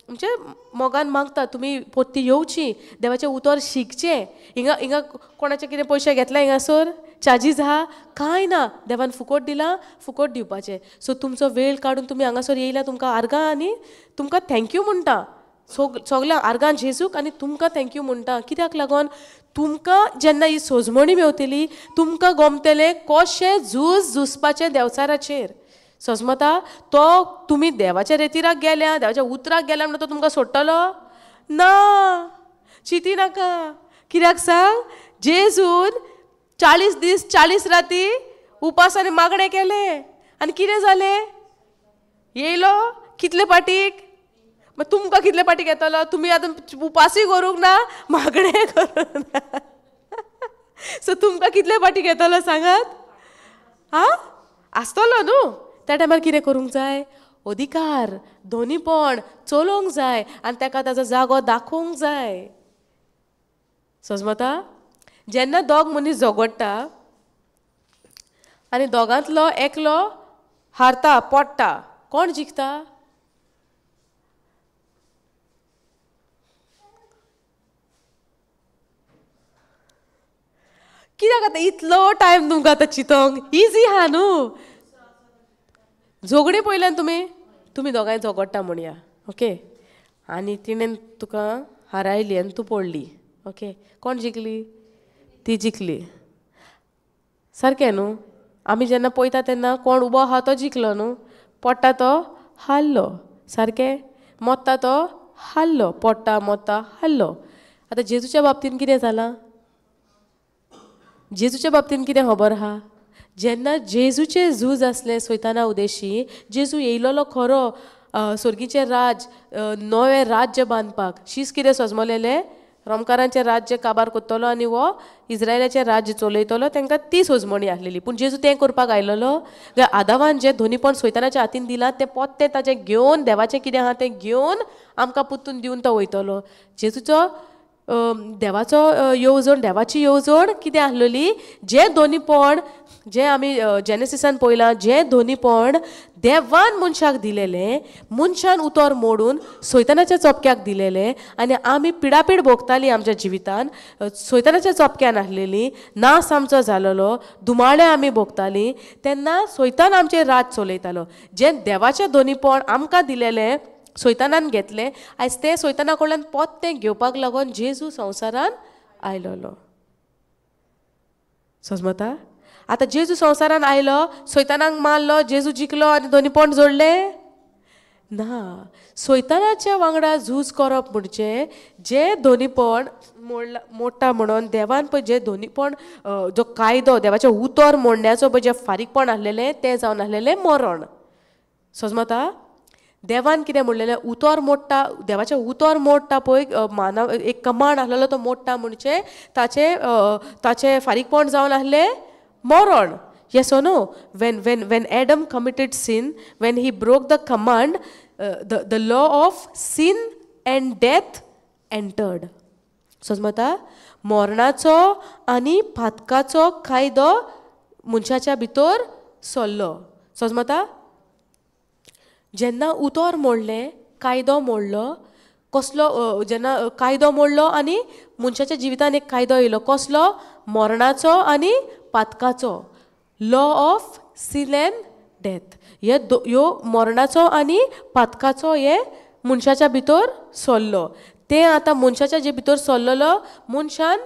म्हणजे मोगान मागता तुमी पोत्ती येवची, देवाचें उतर शिकचें. हिंगा कोणाचे कितें पयशे घेतले हिंगासर? चार्जीस आहा? कांय ना. देवान फुकट दिला, फुकट दिवपाचें. सो तुमचो वेळ काडून तुमी हांगासर येयला, तुमकां आर्गां आनी तुमकां थँक्यू म्हणटा. सगळ्यांक आर्गां जेजूक आनी तुमकां थँक्यू म्हणटा. कित्याक लागून? तुमकां जेन्ना ही सोजमणी मेवतली, तुमकां गमतलें कशें झुजपाचें देवचाराचेर. सजमता? तो तुमी देवाच्या रेतीराक गेल्या, देवाच्या उतराक गेल्या म्हणून तो तुमकां सोडटलो ना. चिती नाका. कित्याक सांग? जेजून 40 दीस 40 राती उपास आनी मागणें केलें आनी कितें जालें? येयलो कितले पाटीक? मागीर तुमकां कितले पाटीक येतलो? तुमी आतां उपासूय करूंक ना, मागणें करूंक ना. सो तुमकां कितले पाटीक येतलो सांगात? हां, आसतलो न्हू. त्या टायमार कितें करूंक जाय? अधिकार, दोनीपण चलोवंक जाय आनी ताका ताजो जागो दाखोवंक जाय. समजता? जेन्ना दोग मनीस झगडटा आनी दोगांतलो एकलो हारता, पडटा, कोण जिखता? कित्याक आतां इतलो टायम तुमकां आतां चिंतोंक? इजी आहा न्हू. झगडी पयल्यान तुमी दोगांय झगडटा म्हणया, ओके. आनी तिणें तुका हारायली आनी तूं पडली, ओके. कोण जिखली? ती जिखली, सारकें न्हू. आमी जेन्ना पळयता तेन्ना कोण उबो आहा तो जिखलो न्हू, पडटा तो हारलो, सारकें. मोत्ता तो हारलो, पडटा मोत्ता हारलो. आतां जेजूच्या बाबतीन कितें जालां? जेजूच्या बाबतीन कितें खबर आहा? जेन्ना जेजूचे झूज आसले सैताना उद्देशी, जेजू येयलोलो खरो स्वर्गीचें राज, नवें राज्य बांदपाक. शीस कितें सजमलेलें? रोमकारांचें राज्य काबार करतलो आनी वो इज्रायलाचें राज्य चलयतलो. तांकां ती सोजमणी आसलेली. पूण जेजू तें करपाक आयलोलो. आदावान जें दोनीपण सैतानाच्या हातीन दिलां तें पोत्तें ताचें घेवन, देवाचें कितें आहा तें घेवन आमकां पुतून दिवन तो वयतलो. जेजूचो देवाचो येवजण, देवाची येवजण कितें आसलेली? जें दोनीपण, जें आमी जेनेसिसान पळयलां, जें दोनीपण देवान मनशाक दिलेलें, मनशान उतर मोडून सैतानाच्या चोपक्याक दिलेलें आनी आमी पिडापीड भोगतालीं आमच्या जिवितान, सैतानाच्या चोपक्यान आसलेलीं, नास आमचो जालोलो, दुमाळे आमी भोगतालीं, तेन्ना सैतान आमचेर राज चलयतालो. जें देवाचें दोनीपण आमकां दिलेलें सैतानान घेतलें, आयज तें सैताना कडल्यान पोत्तें घेवपाक लागून जेजू संवसारान आयलोलो. समजता? आतां जेजू संवसारान आयलो, सैतानाक मारलो, जेजू जिखलो आनी दोनीपण जोडलें ना. सैतानाच्या वांगडा झूज करप म्हणजे जें दोनीपण मोडटा म्हणून देवान पळय जें दोनीपण, जो कायदो, देवाचें उतर मोडण्याचो पळय जें फारीकपण आसलेलें, तें जावन आसलेलें मरण. समजता? देवान कितें म्हणलेलें उतर मोडटा देवाचें उतर मोडटा पळय मानव एक कमांड आहलेलो तो मोडटा म्हणजे ताचे फारीकपण जावन आहलें मरण. Yes or no? When Adam committed sin, when he broke the command, the law of sin and death entered. समजता मरणाचो आनी पातकाचो कायदो मनशाच्या भितर सरलो. समजता जेन्ना उतर मोडलें कायदो मोडलो कसलो जेन्ना कायदो मोडलो आनी मनशाच्या जिवितान एक कायदो येयलो कसलो मरणाचो आनी पातकाचो. Law of sin and death ह्यो मरणाचो आनी पातकाचो हे मनशाच्या भितर सरलो. ते आतां मनशाच्या जे भितर सरलेलो मनशान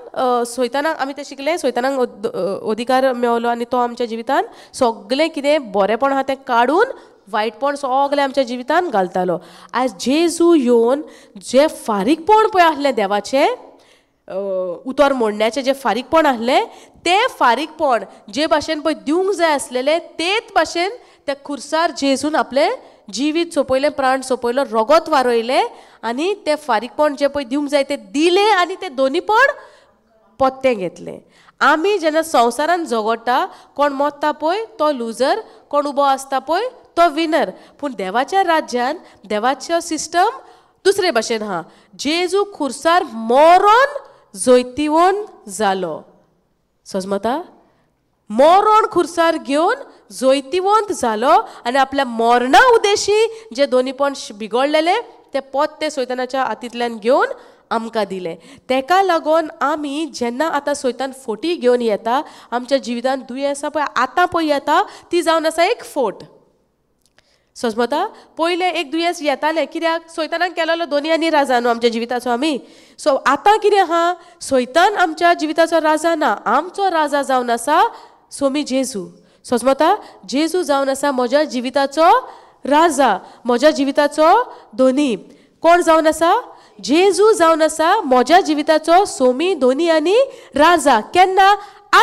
सैतानाक आमी ते शिकले सैतानाक अधिकार मेळलो आनी तो आमच्या जिवितान सगळें कितें बरेंपण आहा तें काडून वायटपण सगळें आमच्या जिवितान घालतालो. आयज जेजू येवन जे फारीकपण पळय आहलें देवाचें उतर मोडण्याचें जे फारीकपण आहलें तें फारीकपण जे भाशेन पळय दिवंक जाय आसलेलें तेच भाशेन त्या खुर्सार जेजून आपलें जिवीत सोंपयलें प्राण सोंपयलो रगत वारयलें आनी तें फारीकपण जे पळय दिवंक जाय तें दिलें आनी तें दोनीपण पत्तें घेतलें. आमी जेन्ना संवसारान झगडटा कोण मरता पळय तो लुजर कोण उबो आसता पळय तो विनर. पूण देवाच्या राज्यान देवाचो सिस्टम दुसरे भाशेन आहा. जेजू खुर्सार मरण जैतिवंत जालो. समजता मरण खुर्सार घेवन जैतिवंत जालो आनी आपल्या मरणा उद्देशी जे दोनीपण बिगडलेले ते पत्ते सैतानाच्या हातींतल्यान घेवन आमकां दिलें. तेका लागून आमी जेन्ना आतां सैतान फोटी घेवन येता आमच्या जिवितान दुयेंसां पळय आतां पळय येता ती जावन आसा एक फोट. समजता पयलें एक दुयेंस येतालें कित्याक सैतानान केलेलो दोनी आनी राजा न्हू आमच्या जिविताचो आमी. सो आतां कितें आहा सैतान आमच्या जिविताचो राजा ना आमचो राजा जावन आसा सोमी जेजू. समजता जेजू जावन आसा म्हज्या जिविताचो राजा म्हज्या जिविताचो दोनी. कोण जावन आसा जेजू जावन आसा म्हज्या जिविताचो सोमी दोनी आनी राजा. केन्ना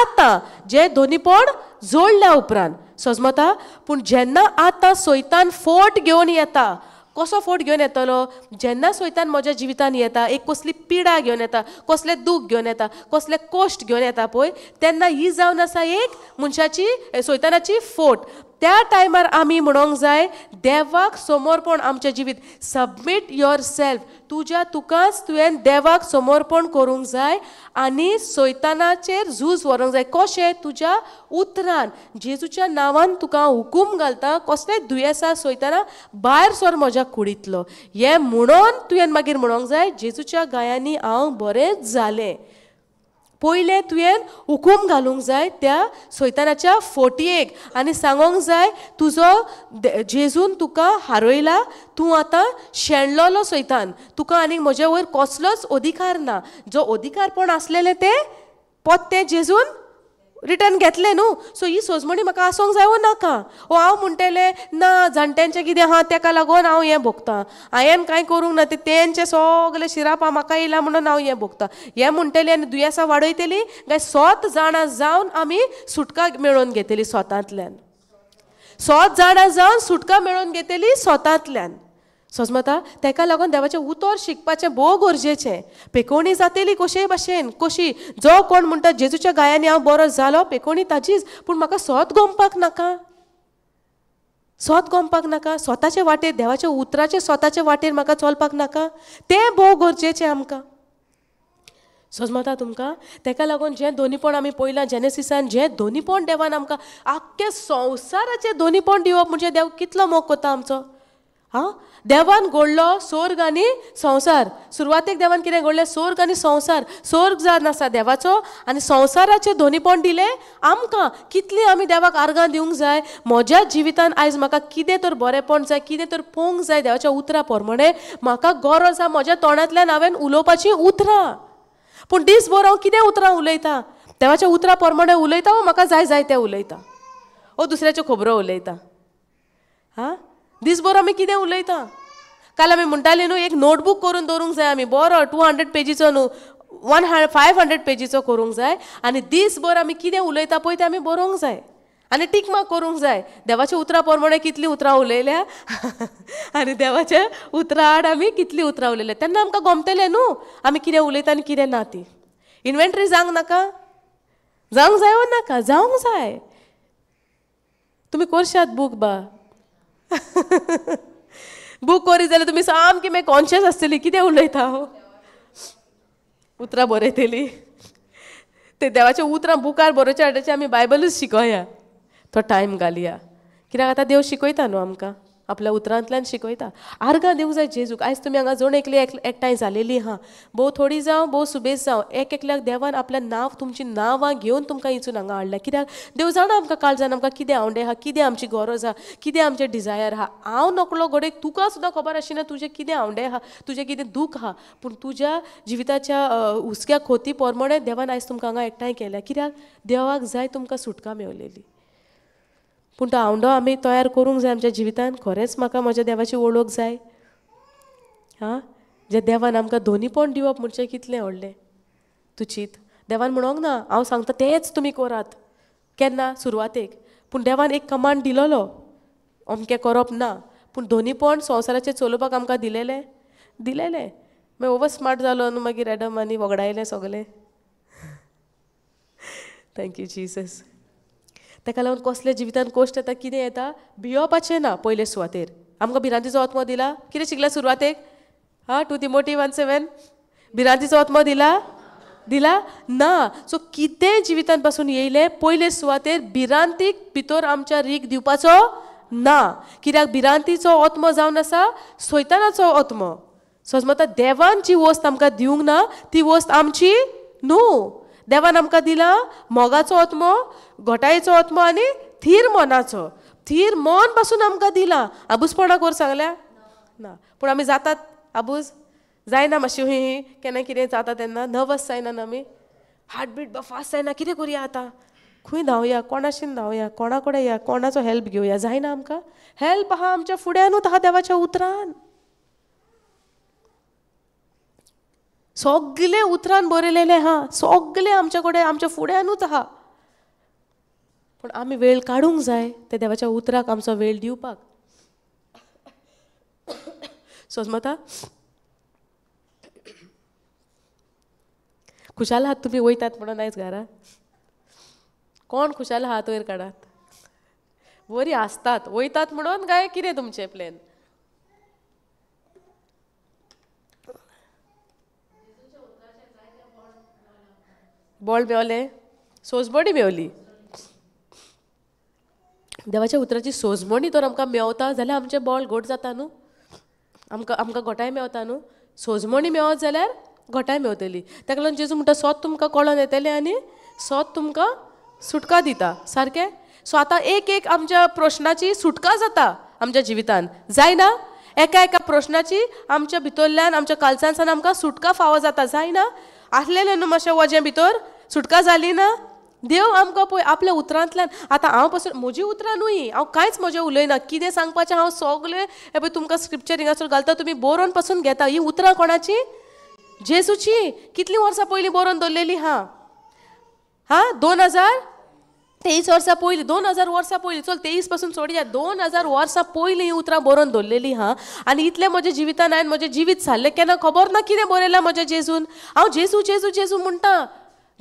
आतां जे दोनीपण जोडल्या उपरांत. समजता पूण जेन्ना आतां सैतान फोट घेवन येता कसो फोट घेवन येतलो जेन्ना सैतान म्हज्या जिवितान येता एक कसली पिडा घेवन येता कसलें दूख घेवन येता कसलें कोश्ट घेवन येता पळय तेन्ना ही जावन आसा एक मनशाची सैतानाची फोट. त्या टायमार आमी म्हणोंक जाय देवाक समर्पण आमचें जिवीत सबमीट युअर सेल्फ तुज्या तुकाच तुवें देवाक समर्पण करूंक जाय आनी सैतानाचेर झूज व्हरूंक जाय. कशें तुज्या उतरान जेजूच्या नांवान तुका हुकूम घालता कसलें दुयेंसां सैताना भायर सर म्हज्या कुडींतलो हें म्हणून तुवें मागीर म्हणोंक जाय जेजूच्या गायांनी हांव बरें जालें. पयलें तुवें हुकूम घालूंक जाय त्या सैतानाच्या फोटयेक आनी सांगोंक जाय तुजो जेजून तुका हारयला तूं आतां शेणलोलो सैतान तुका आनीक म्हजे वयर कसलोच अधिकार ना. जो अधिकारपण आसलेले ते पत्ते जेजून रिटर्न घेतले न्हू. सो ही सोजमणी म्हाका आसूंक जाय वो नाका. हांव म्हणटलें ना जाणट्यांचें कितें आहा तेका लागून हांव हें भोगतां हांवें कांय करूंक ना तेंचें सगळें शिरापा म्हाका येयला म्हणून हांव हें भोगतां हें म्हणटलें आनी दुयेंसां वाडयतलीं काय सोत जाणां जावन आमी सुटका मेळोवन घेतली स्वतांतल्यान. सोत जाणां जावन सुटका मेळोवन घेतली स्वतांतल्यान. समजता तेका लागून देवाचें उतर शिकपाचें भोव गरजेचें. पेकोवणी जातली कशेय भाशेन कशी जो कोण म्हणटा जेजूच्या गायांनी हांव बरो जालो पेकोवणी ताजीच पूण म्हाका सोत गोमपाक नाका. सोत गोमपाक नाका स्वताचे वाटेर देवाच्या उतराचे स्वताचे वाटेर म्हाका चलपाक नाका. तें भोव गरजेचें आमकां. समजता तुमकां तेका लागून जें दोनीपण आमी पयलां जेनेसिसान जें दोनीपण देवान आमकां आख्खे संवसाराचें दोनीपण दिवप म्हणजे देव कितलो मोग करता आमचो. हां देवान घडलो स्वर्ग आनी संवसार. सुरवातेक देवान कितें घडलें स्वर्ग आनी संवसार. स्वर्ग जावन आसा देवाचो आनी संवसाराचें दोनीपण दिलें आमकां. कितली आमी देवाक आर्गां दिवंक जाय. म्हज्या जिवितान आयज म्हाका कितें तर बरेंपण जाय कितें तर पळोवंक जाय देवाच्या उतरा प्रमाणे म्हाका गरज आहा म्हज्या तोंडांतल्यान हांवें उलोवपाची उतरां. पूण दिसभर हांव कितें उतरां उलयतां देवाच्या उतरा प्रमाणे उलयतां वो म्हाका जाय जाय तें उलयतां वो दुसऱ्याच्यो खबरो उलयतां. हां दिसभर आमी कितें उलयतां. काल आमी म्हणटालीं न्हू एक नोटबूक करून दवरूंक जाय आमी बरो 200 पेजीचो न्हू 500 पेजीचो करूंक जाय आनी दिसभर आमी कितें उलयता पळय तें आमी बरोवंक जाय. आनी टीक मार्क करूंक जाय देवाच्या उतरा प्रमाणे कितलीं उतरां उलयल्या आनी देवाच्या उतरां आड आमी कितलीं उतरां उलयल्या तेन्ना आमकां गमतलें न्हू आमी कितें उलयता आनी कितें ना ती इन्वेंटरी जावंक नाका जावंक जाय वा नाका जावंक जाय तुमी करशात बूक बूक करी जाल्यार तुमी सामकी मागीर कॉन्शियस आसतली कितें उलयता हांव उतरां बरयतली ते देवाच्या उतरां बुकार बरोवच्या वाट्याचें आमी बायबलूच शिकोया तो टायम घालया कित्याक आतां देव शिकयता न्हू आमकां आपल्या उतरांतल्यान शिकयता आर्गां दिवंक जाय जेजूक आयज तुमी हांगा जोण एकठांय जालेली आहा भोव थोडी जावं भोव सुबेज जावं एकल्याक देवान आपल्या नांव तुमची नांवां घेवन तुमकां हितून हांगा हाडल्या कित्याक देव जाणा आमकां काळजान आमकां कितें आवडे आहा कितें आमची गरज आहा कितें आमचे डिजायर आहा हांव नकळो घोडेक तुका सुद्दां खबर आशिना तुजें कितें आवडे आहा तुजें कितें दूख आहा पूण तुज्या जिविताच्या हुस्क्या खोती प्रमाणे देवान आयज तुमकां हांगा एकठांय केल्या कित्याक देवाक जाय तुमकां सुटका मेवलेली पूण तो आवडो आमी तयार करूंक जाय आमच्या जिवितान खरेंच म्हाका म्हज्या देवाची वळख जाय हां जे देवान आमकां दोनीपण दिवप म्हणजे कितलें व्हडलें तूं चिंत देवान म्हणोंक ना हांव सांगता तेंच तुमी करात केन्ना सुरवातेक पूण देवान एक कमांड दिलोलो अमकें करप ना पूण दोनीपण संवसाराचेर चलोवपाक आमकां दिलेलें मागीर ओवर स्मार्ट जालो न्हू मागीर एडम आनी वगडायलें सगलें थँक्यू जिजस ताका लागून कसले जिवितान कोश्ट येता कितें येता भियोवपाचें ना पयले सुवातेर आमकां भिरांतीचो आत्मो दिला कितें शिकला सुरवातेक 2 तिमोथी 1:7 भिरांतीचो आत्मो दिला ना सो कितें जिवितान पासून येयलें पयले सुवातेर भिरांतीक भितर आमच्या रीक दिवपाचो ना कित्याक भिरांतीचो आत्मो जावन आसा सैतानाचो आत्मो समज देवान जी वस्त आमकां दिवंक ना ती वस्त आमची न्हू देवान आमकां दिला मोगाचो आत्मो घोटायेचो आत्मो आनी थीर मनाचो थीर मन पासून आमकां दिला आबूजपणा कोर सांगल्या ना पूण आमी जातात आबूज जायना मातशी ही केन्ना कितें जाता तेन्ना नर्वस जायना आमी हार्टबीट फास्ट जायना कितें करुया आतां खंय धांवया कोणाशीन धांवया कोणा कडेन या कोणाचो हेल्प घेवया जायना आमकां हेल्प आहा आमच्या फुड्यानूच आहा देवाच्या उतरान सगळे उतरान बरयलेले आहा सगळे आमच्या कडेन आमच्या फुड्यानूच आहा पूण आमी वेळ काडूंक जाय ते देवाच्या उतराक आमचो वेळ दिवपाक समजता खुशाल आहात तुमी वयतात म्हणून आयज घरा कोण खुशाल हात वयर काडात बरी आसतात वयतात म्हणून काय कितें तुमचें प्लॅन बॉल मेवले सोजमणी मेवली देवाच्या उतराची सोजमणी तर आमकां मेवता जाल्यार आमचे बॉल घोट जाता न्हू आमकां घोटाय मेवता न्हू सोजमणी मेवत जाल्यार घोटाय मेवतली ताका लागून जेजू म्हणटा सोत तुमकां कळोन येतलें आनी सोत तुमकां सुटका दिता सारकें सो आतां एक आमच्या प्रश्नाची सुटका जाता आमच्या जिवितान जायना एका प्रश्नाची आमच्या भितरल्यान आमच्या कालचानसान आमकां सुटका फावो जाता जायना आसलेलें न्हू मातशें वजें भितर सुटका जाली ना देव आमकां पळय आपल्या उतरांतल्यान आतां हांव पासून म्हजी उतरां न्हूय हांव कांयच म्हजें उलयना कितें सांगपाचें हांव सगलें हे पळय तुमकां स्क्रिप्चर हिंगासर घालता तुमी बरोवन पासून घेता ही उतरां कोणाची जेजूची कितलीं वर्सां पयलीं बरोवन दवरलेली हा 2023 वर्सां पयलीं 2000 वर्सां पयलीं चल 23 पासून सोडया 2000 वर्सां पयलीं ही उतरां बरोवन दवरलेली आनी इतलें म्हज्या जिवितान हांवें म्हजें जिवीत सारलें केन्ना खबर ना कितें बरयलां म्हज्या जेजून हांव जेजू म्हणटा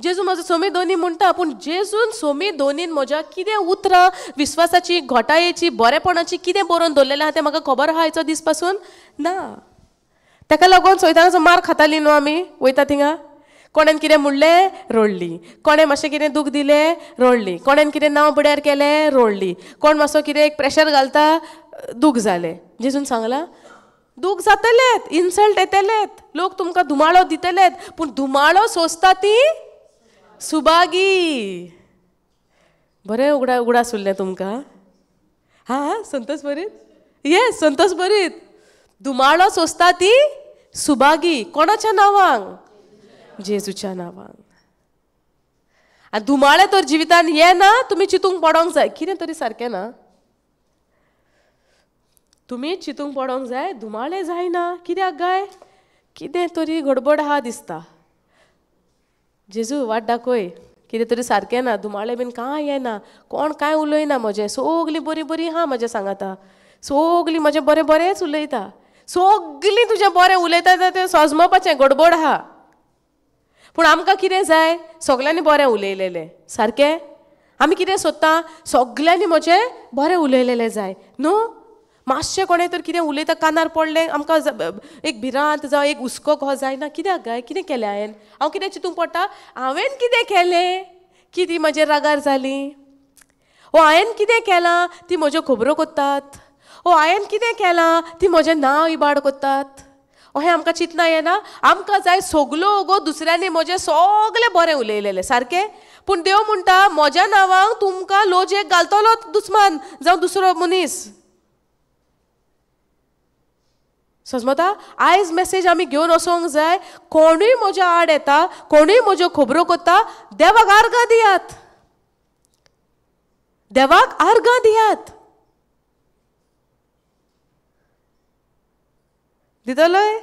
जेजू म्हजो सोमी दोनी म्हणटा पूण जेजून सोमी दोनीन म्हज्या कितें उतरां विस्वासाची घोटायेची बरेपणाची कितें बरोवन दवरलेलें आहा तें म्हाका खबर आहा हाचो दीस पासून ना ताका लागून सैतानाचो मार खाताली न्हू आमी वयता थिंगा कोणेन कितें म्हणलें रोडली कोणें मातशें कितें दूख दिलें रोडली कोणेन कितें नांव बुड्यार केलें रोडली कोण मातसो कितें एक प्रेशर घालता दूख जालें जेजून सांगलां दूख जातलेत इन्सल्ट येतलेत लोक तुमकां धुमाळो दितलेत पूण धुमाळो सोंसता ती सुबागी बरें उगडा सुल्लें तुमकां हा संतोष बरीत येस संतोष बरीत धुमाळो सोंसता ती सुबागी कोणाच्या नांवांक जेजूच्या नांवांक आनी धुमाळे तर जिवितान येना तुमी चिंतूंक पडोंक जाय कितें तरी सारकें ना तुमी चिंतूंक पडोंक जाय धुमाळे जायना कित्याक गाय कितें तरी गडबड आहा दिसता जेजू वाट दाखय कितें तरी सारकें ना, धुमाळे बीन कांय येना, कोण कांय उलयना म्हजें, सगलीं बरीं बरीं हा म्हजें सांगाता, सगलीं म्हजें बरें बरेंच उलयता, सगलीं तुजें बरें उलयता तें सोजमोवपाचें गडबड आहा. पूण आमकां कितें जाय, सगल्यांनी बरें उलयलेलें, सारकें? आमी कितें सोदता, सगल्यांनी म्हजें बरें उलयलेलें जाय न्हू. मातशें कोणें तर कितें उलयता कानार पडलें आमकां एक भिरांत जावं एक हुस्को कहो जायना, कित्याक गाय, कितें केलें हांव कितें चिंतूंक पडटा, हांवें कितें केलें की ती म्हजेर रागार जाली, ओ हांवें कितें केलां ती म्हज्यो खबरो कोत्तात, ओ हांवें कितें केलां ती म्हजें नांव इबाड कोत्तात. अहें आमकां चिंतना येना. आमकां जाय सगलो गो दुसऱ्यांनी म्हजें सगलें बरें उलयलेलें, सारकें? पूण देव म्हणटा म्हज्या नांवांक तुमकां लोजेक घालतलो दुस्मान जावं दुसरो मनीस. समजता? आयज मेसेज आमी घेवन वचोंक जाय, कोणूय म्हज्या आड येता, कोणूय म्हज्यो खबरो कोत्ता, देवाक आर्गां दियात, देवाक आर्गां दियात. दितलोय?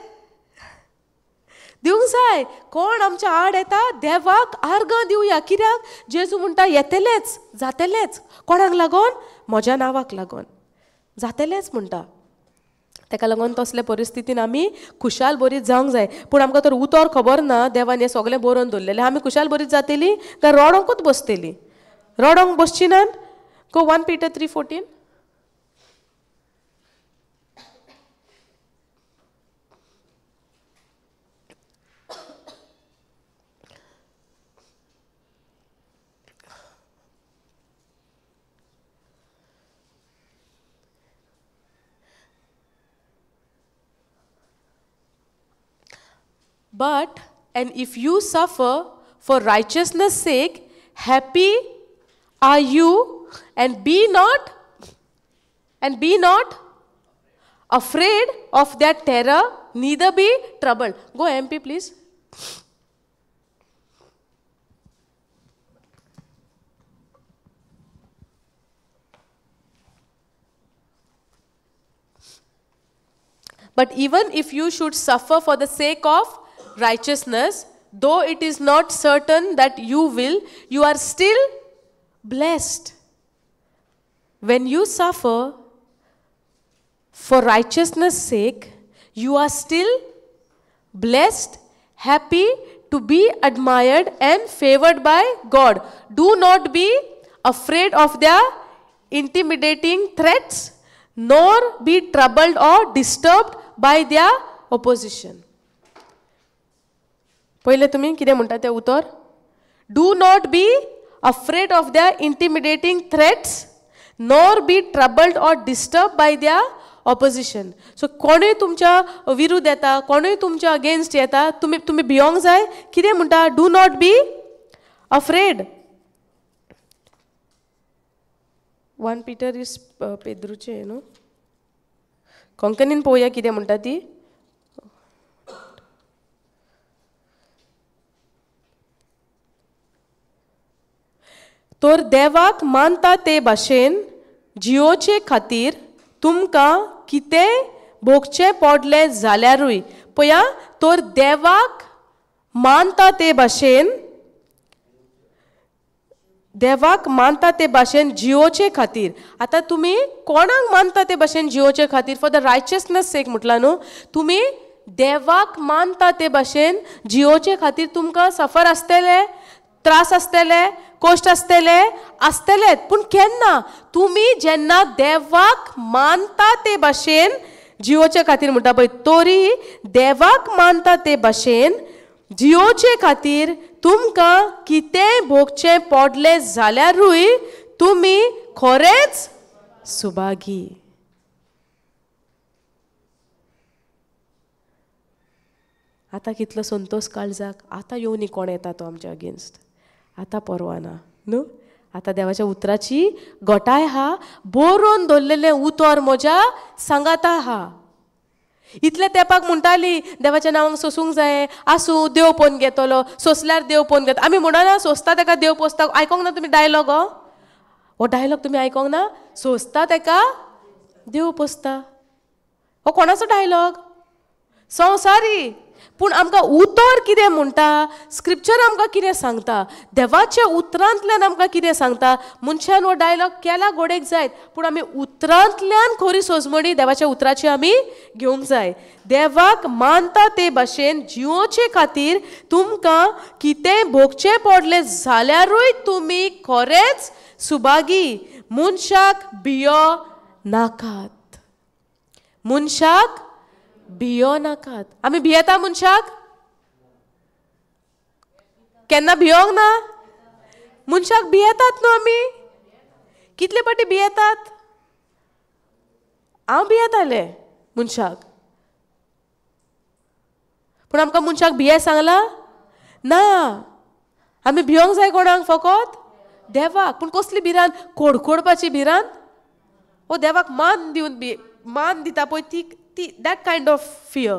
दिवंक जाय. कोण आमच्या आड येता देवाक आर्गां दिवया. कित्याक? जेजू म्हणटा येतलेंच, जातलेंच. कोणाक लागोन? म्हज्या नांवाक लागोन जातलेंच म्हणटा. ताका लागून तसले परिस्थितीन आमी खुशाल बरीत जावंक जाय. पूण आमकां तर उतर खबर ना, देवान हें सगलें बरोवन दवरलेलें. आमी खुशाल बरीत जातलीं काय रडोंकूच बसतलीं? रडोंक बसची ना. गो 1 Peter 3:14. But, and if you suffer for righteousness' sake, happy are you, and be not afraid of their terror, neither be troubled. Go MP please. But even if you should suffer for the sake of righteousness, though it is not certain that you will, you are still blessed. When you suffer for righteousness' sake, you are still blessed, happy, to be admired and favored by God. Do not be afraid of their intimidating threats, nor be troubled or disturbed by their opposition. पहिले तुम्ही कितें म्हणटा तें उतर. Do not be afraid of their intimidating threats, nor be troubled or disturb by there opposition. So कोणूय तुमच्या विरुद्ध येता, कोणूय तुमच्या अगेन्स्ट येता, तुम्ही भियोंक जाय. कितें म्हणटा? Do not be afraid. 1 Peter इज पेद्रूचे न्हू. कोंकणीन पळोवया कितें म्हणटा ती. तर देवाक मानता ते भाशेन जियोचे खातीर तुमकां कितें भोगचें पडलें जाल्यारूय, पळया, तर देवाक मानता ते भाशेन, देवाक मानता ते भाशेन जियोचे खातीर. आतां तुमी कोणाक मानता ते भाशेन जियोचे खातीर? फॉर द रायचियसनेस सेक म्हटलां न्हू. तुमी देवाक मानता ते भाशेन जियोचे खातीर तुमकां सफर आसतले, त्रास आसतले, कश्ट आसतलेच. पूण केन्ना? तुमी जेन्ना देवाक मानता ते भाशेन जियोचे खातीर म्हणटा पळय, तोरी देवाक मानता ते भाशेन जियोचे खातीर तुमकां कितें भोगचें पडलें जाल्यारूय तुमी खरेंच सुभागी. आतां कितलो संतोश काळजाक. आतां येवनी कोण येता तो आमच्या अगेन्स्ट. आतां परवाना न्हू. आतां देवाच्या उतराची घोटाय हा, बरोवन दवरलेलें उतर म्हज्या सांगाता हा. इतल्या तेंपाक म्हणटाली देवाच्या नांवांक सोसूंक जाय, आसूं देव पोवन घेतलो, सोंसल्यार देव पोवन घेता. आमी म्हणना सोंसता तेका देव पोसता. आयकोंक ना तुमी डायलॉग? हो डायलॉग तुमी आयकोंक ना? सोंसता तेका देव पोसता. हो कोणाचो डायलॉग? संवसारी. पूण आमकां उतर कितें म्हणटा, स्क्रिप्चर आमकां कितें सांगता, देवाच्या उतरांतल्यान आमकां कितें सांगता. मनशान हो डायलॉग केला गोडेक जायत, पूण आमी उतरांतल्यान खरी सोजमणी देवाच्या उतराची आमी घेवंक जाय. देवाक मानता ते भाशेन जिवोचे खातीर तुमकां कितें भोगचें पडलें जाल्यारूय तुमी खरेंच सुभागी. मनशाक भियो नाकात, मनशाक भियो नाकात. आमी भियेता मनशाक? केन्ना भियोंक ना? मनशाक भियेतात न्हू आमी. कितले फाटी भियेतात? हांव भियेतालें मनशाक, पूण आमकां मनशाक भिये सांगला ना. आमी भियोंक जाय कोणाक? फकत देवाक. पूण कसली भिरांत? कोडकोडपाची भिरांत? ओ देवाक मान दिवन मान दिता पळय ती दॅट कायंड ऑफ फियर.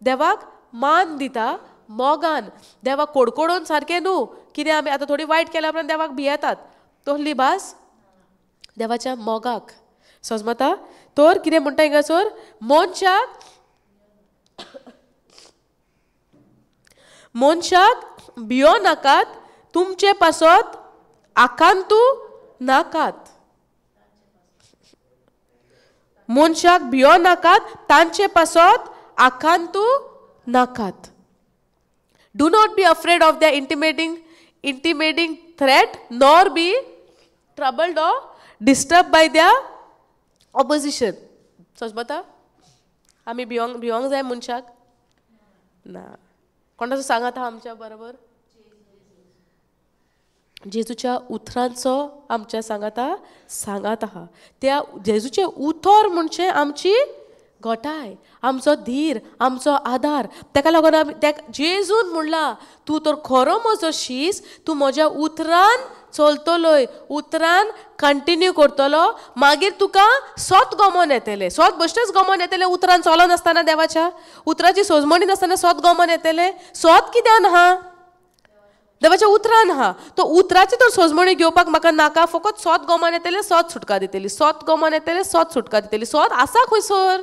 देवाक मान दिता मोगान. देवाक कोडकोडोन सारकें न्हू. कितें आमी आतां थोडी वायट केल्या उपरांत देवाक भियेतात, तसली भास देवाच्या मोगाक. समजता? तर कितें म्हणटा हिंगासर? मनशाक भियो नाकात, तुमचे पासत आकांतू नाकात. मनशाक भियो नाकात, तांचे पासत आकांतू नाकात. Do not be afraid of the इंटिमेटिंग threat, nor be troubled or disturb by the opposition. समजता? आमी भियोंक जाय मनशाक ना. कोणाचो सांगात आहा आमच्या बरोबर? जेजूच्या उतरांचो आमच्या सांगात आहा. त्या जेजूचे उतर म्हणजे आमची घोटाय, आमचो धीर, आमचो आधार. ताका लागून आमी जेजून म्हणला, तूं तर खरो म्हजो शीस, तूं म्हज्या उतरान चलतलोय, उतरान कंटिन्यू करतलो, मागीर तुका सोत गमोन येतले. सोत बेश्टेच गमोन येतले उतरान चलोन आसतना. देवाच्या उतराची सोजमणी नासतना सोत गमोन येतले. सोत कित्यान आहा? देवाच्या उतरान आहा. तो उतराची तर सोजमणी घेवपाक म्हाका नाका. फकत सोत गमोन येतले, सोत सुटका दितली. सोत गमोन येतले, सोत सुटका दितली. सोत आसा खंयसर?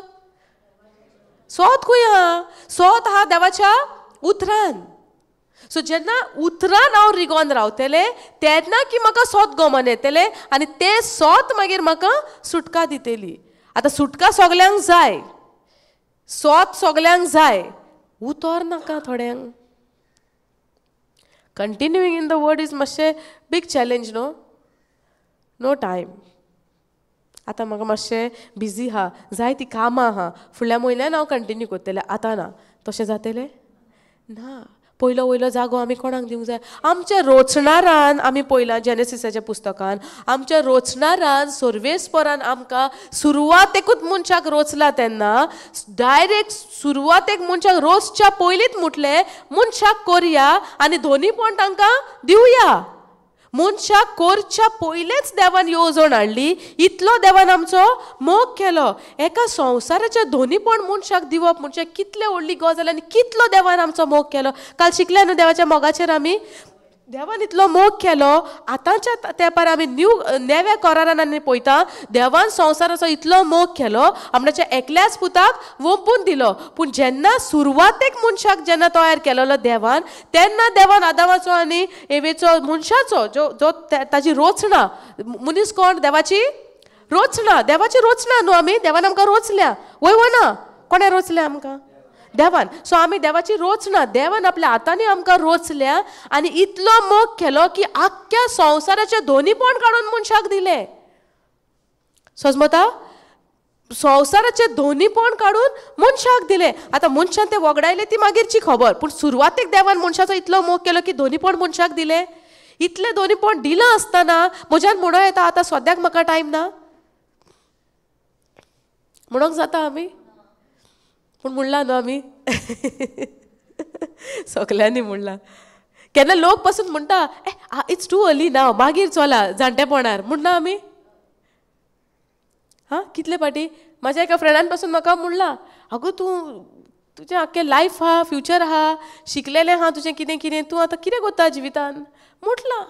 सोत खंय आहा? सोत आहा देवाच्या उतरान. सो जेन्ना उतरान हांव रिगोन रावतले तेन्ना की म्हाका सोत गमोन येतले आनी ते सोत मागीर म्हाका सुटका दितली. आतां सुटका सगल्यांक जाय, सोत सगल्यांक जाय, उतर नाका थोड्यांक. Continuing in the word is मातशें big challenge no. No time. आतां म्हाका मातशें बिजी आहा, जाय ती कामां आहा, फुडल्या म्हयन्यान हांव कंटिन्यू करतलें. आतां ना. तशें जातलें ना. पयलो वयलो जागो आमी कोणाक दिवंक जाय? आमच्या रोचणारान आमी पयलां जेनेसिसाच्या पुस्तकान, आमच्या रोचणारान सर्वेस्परान आमकां सुरवातेकूच मनशाक रोचला तेन्ना डायरेक्ट सुरवातेक मनशाक रोचच्या पयलींच म्हटलें मनशाक करया आनी दोनीपण तांकां दिवया. मनशाक करच्या पयलेच देवान येवजण हाडली. इतलो देवान आमचो मोग केलो. एका संवसाराच्या दोनीपण मनशाक दिवप म्हणजे कितले व्हडली गजाल आनी कितलो देवान आमचो मोग केलो. काल शिकल्या न्हू देवाच्या मोगाचेर आमी. देवान इतलो मोग केलो. आतांच्या तेंपार आमी नेव्या करारान आमी पळयता देवान संवसाराचो इतलो मोग केलो, आपणाच्या एकल्याच पुताक वोंपून दिलो. पूण जेन्ना सुरवातेक मनशाक जेन्ना तयार केलेलो देवान, तेन्ना देवान आदामाचो आनी एवेचो मनशाचो जो ताची रोचणा, मनीस कोण? देवाची रोचणा. देवाची रोचणा न्हू आमी. देवान आमकां रोचल्या. वय ना कोणें रोचल्या आमकां? देवान. सो आमी देवाची रोचना. देवान आपल्या हातांनी आमकां रोचल्या आनी इतलो मोग केलो की आख्ख्या संवसाराचे दोनीपण काडून मनशाक दिले. समजता? संवसाराचे दोनीपण काडून मनशाक दिले. आतां मनशान ते वगडायले ती मागीरची खबर, पूण सुरवातेक देवान मनशाचो इतलो मोग केलो की दोनीपण मनशाक दिले. इतले दोनीपण दिलां आसतना म्हज्यान म्हणो येता आतां सद्याक म्हाका टायम ना म्हणोंक जाता आमी. पूण म्हणला न्हू आमी. सगल्यांनी म्हणला. केन्ना लोक पासून म्हणटा इट्स टू अर्ली नाव, मागीर चला जाणटेपणार म्हणना आमी. हां कितले फाटी म्हाज्या एका फ्रेंडान पासून म्हाका म्हणला, आगो तूं तुजें आख्खें लायफ आहा, फ्युचर आहा, शिकलेलें आहा तुजें कितें कितें, तूं आतां कितें कोत्ता जिवितान म्हटलां.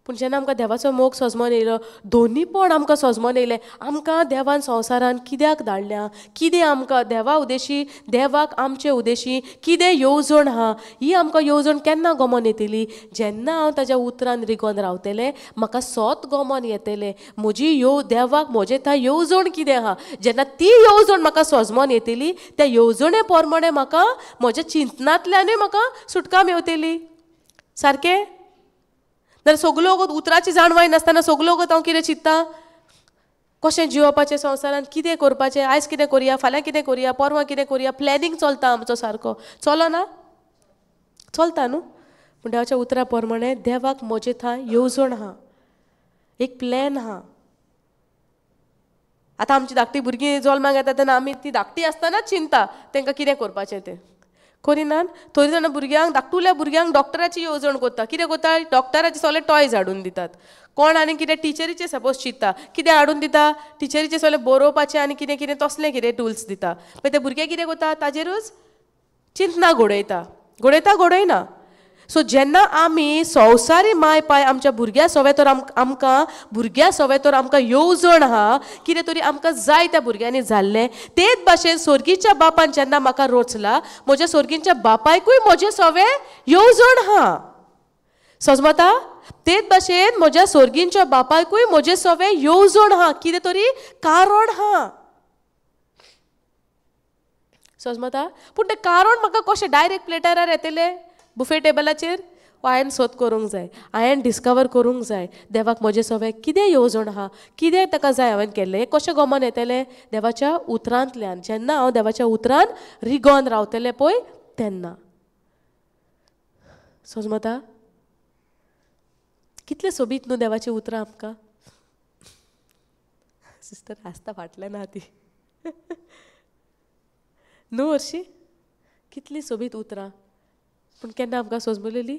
पूण जेन्ना आमकां देवाचो मोग सजमोन येयलो दोनी पण आमकां सजमोन येयले आमकां देवान संवसारान कित्याक धाडल्या कितें आमकां देवा उद्देशी देवाक आमचे उद्देशी कितें येवजण आहा ही आमकां येवजण केन्ना गमोन येतली जेन्ना हांव ताज्या उतरान रिगोन रावतलें म्हाका सोत गमोन येतलें म्हजी देवाक म्हजे थंय येवजण कितें आहा जेन्ना ती येवजण म्हाका सजमोन येतली त्या येवजणे पोरमोणे म्हाका म्हज्या चिंतनांतल्यानूय म्हाका सुटका मेवतली सारकें जाल्यार सगळ्यो उतराची जाणवाय नासतना सगळ्यो हांव कितें चिंत्ता कशें जिवपाचें संवसारान कितें करपाचें आयज कितें करया फाल्यां कितें करया परवां कितें करया प्लॅनिंग चलता आमचो सारको चलना चलता न्हू पूण देवाच्या उतरा प्रमाणे देवाक म्हजे थंय येवजण आहा एक प्लॅन आहा आतां आमची धाकटी भुरगीं जल्माक येता तेन्ना आमी ती धाकटी आसतनाच चिंता तांकां कितें करपाचें तें करिनात थोडी जाणां भुरग्यांक धाकटुल्या भुरग्यांक डॉक्टराची येवजण करता कितें करता डॉक्टराचे सगळे टॉयज हाडून दितात कोण आनी कितें टिचरीचे सपोज चिंतता कितें हाडून दिता टिचरीचे सगळे बरोवपाचें आनी कितें कितें तसलें कितें टुल्स दिता पण ते भुरगे कितें करता ताजेरूच चिंतना घडयना सो जेन्ना आमी संवसारी माय पाय आमच्या भुरग्या सवेतोर आमकां भुरग्या सवेतोर आमकां येवजण आहा कितें तरी आमकां जाय त्या भुरग्यांनी जाल्लें तेच भाशेन सोर्गीच्या बापान जेन्ना म्हाका रोचला म्हज्या सोर्गींच्या बापायकूय म्हजे सवे येवजण आहा समजता तेच भाशेन म्हज्या सोर्गींच्या बापायकूय म्हजे सवे येवजण आहा कितें तरी कारण आहा समजता पूण तें कारण म्हाका कशें डायरेक्ट प्लेटारार येतलें बुफे टेबलाचेर हांवें सोद करूंक जाय हांवें डिस्कवर करूंक जाय देवाक म्हजे सवे कितें येवजण आहा कितें ताका जाय हांवें केल्लें हें कशें गमन येतलें देवाच्या उतरांतल्यान जेन्ना हांव देवाच्या उतरान रिगोन रावतलें पळय तेन्ना समजता कितलें सोबीत न्हू देवाची उतरां आमकां सिस्टर आसता फाटल्यान ना ती न्हू हरशी कितलीं सोबीत उतरां पूण केन्ना आमकां सोजमलेली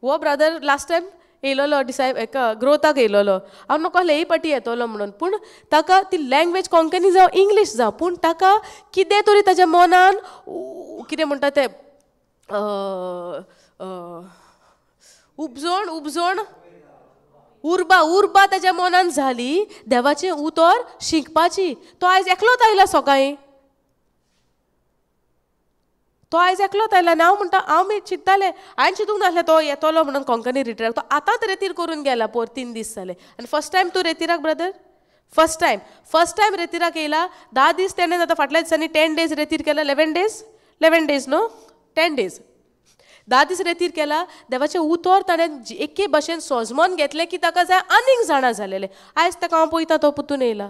वो ब्रदर लास्ट टायम येयलोलो हेका ग्रोथाक येयलोलो हांव नको हे पाटी येतलो म्हणून पूण ताका ती लँग्वेज कोंकणी जावं इंग्लीश जावं पूण ताका कितें तरी ताच्या मनान कितें म्हणटा तें उपजण उर्बा ताच्या मनान जाली देवाचें उतर शिकपाची तो आयज एकलोच आयला सकाळीं तो आयज एकलोच आयला आनी हांव म्हणटा हांव मी चिंततालें हांवें चिंतूंक नासलें तो येतलो म्हणून कोंकणी रिट्रीटाक तो आतांच रेतीर करून गेला 3 दीस जाले आनी फर्स्ट टायम तूं रेतीराक ब्रदर फर्स्ट टायम रेतीराक येयला 10 दीस तेणें आतां फाटल्या दिसांनी 10 डेज रेतीर केला 11 डेज न्हू 10 डेज 10 दीस रेतीर केला देवाचें उतर ताणें एके भाशेन सोजमोन घेतलें की ताका जाय आनीक जाणा जालेलें आयज ताका हांव पळयता तो पुतून येयला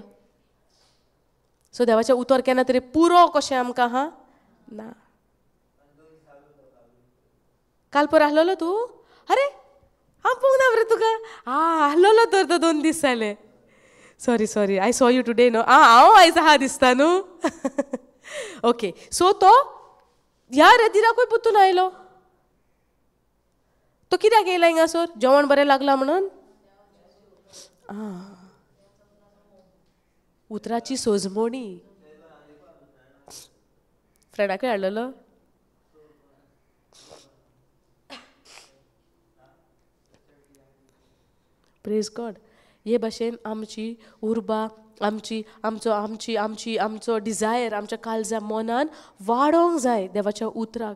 सो देवाचें उतर केन्ना तरी पुरो कशें आमकां हा ना काल पर आहलोलो तूं अरे हांव पळोवंक ना मरे तुका आहलोलो तर तो 2 दीस जाले sorry I saw you today न्हू हांव आयज आहा दिसता न्हू ओके सो तो ह्या रेतीराकूय पुतून आयलो तो कित्याक येयला हिंगासोर जेवण बरें लागलां म्हणून उतराची सोजमोणी फ्रेंडाकूय हाडलेलो प्रेज गॉड हे भाशेन आमची उर्बा आमचो डिझायर आमच्या काळजा मनान वाडोवंक जाय देवाच्या उतराक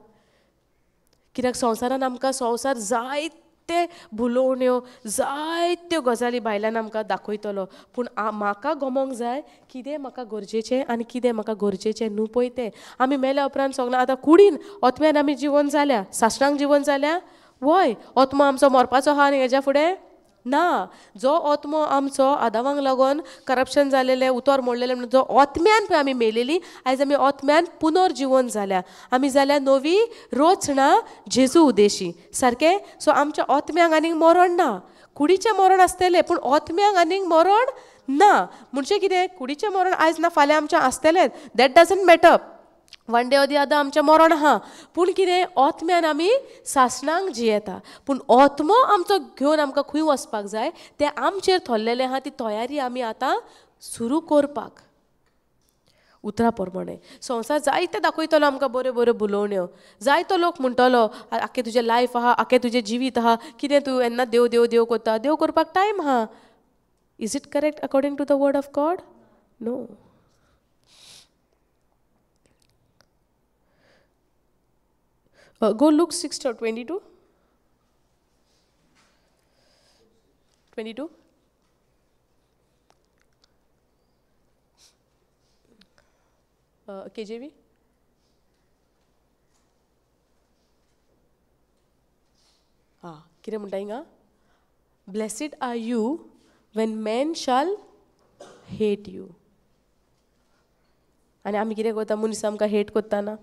कित्याक संवसारान आमकां संवसार जायते भुलोवण्यो जायत्यो गजाली भायल्यान आमकां दाखयतलो पूण म्हाका गमोंक जाय कितें म्हाका गरजेचें आनी कितें म्हाका गरजेचें न्हू पळय तें आमी मेल्या उपरांत सगळें आतां कुडीन ओतम्यान आमी जिवन जाल्या सासणांक जिवन जाल्या वय ओतमो आमचो मरपाचो आहा आनी हेज्या फुडें ना जो ओतमो आमचो आदावांक लागून करप्शन जालेलें उतर मोडलेलें म्हणून जो ओतम्यान पळय आमी मेलेली आयज आमी ओतम्यान पुनर्जीवन जाल्या आमी जाल्या नवी रोचणां जेजू उदेशी सारकें सो आमच्या ओतम्यांक आनीक मरण ना कुडीचें मरण आसतलें पूण ओतम्यांक आनीक मरण ना म्हणजे कितें कुडीचें मरण आयज ना फाल्यां आमचें आसतलेंच that doesn't matter one day ओदी आतां आमचें मरण आहा पूण कितें ओतम्यान आमी सासणांक जियेता पूण ओतमो आमचो घेवन आमकां खंय वचपाक जाय तें आमचेर थरलेलें आहा ती तयारी आमी आतां सुरू करपाक उतरा प्रमाणे संवसार जायते दाखयतलो आमकां बऱ्यो बऱ्यो बुलोवण्यो जायतो लोक म्हणटलो आख्खें तुजें लायफ आहा आख्खें तुजें जिवीत आहा कितें तूं येन्ना देव देव देव कोत्ता देव करपाक टायम आहा is it correct according to the word of God no go Luke 6:22 22 KJV कितें म्हणटा हिंगा blessed are you when men shall hate you आनी आमी कितें करता मनीस आमकां हेट कोत्ता ना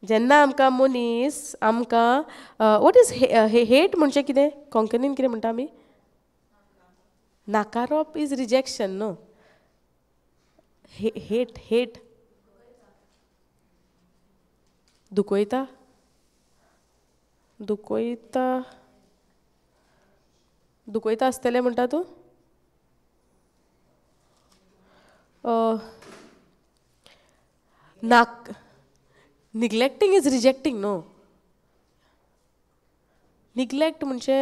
जेन्ना आमकां मनीस आमकां वॉट इज हेट म्हणजे कितें कोंकणीन कितें म्हणटा आमी नाकारप इज रिजेक्शन न्हू हेट हेट दुखयता दुखयता दुखयता आसतलें म्हणटा तूं नाक neglecting is rejecting no neglect म्हणजे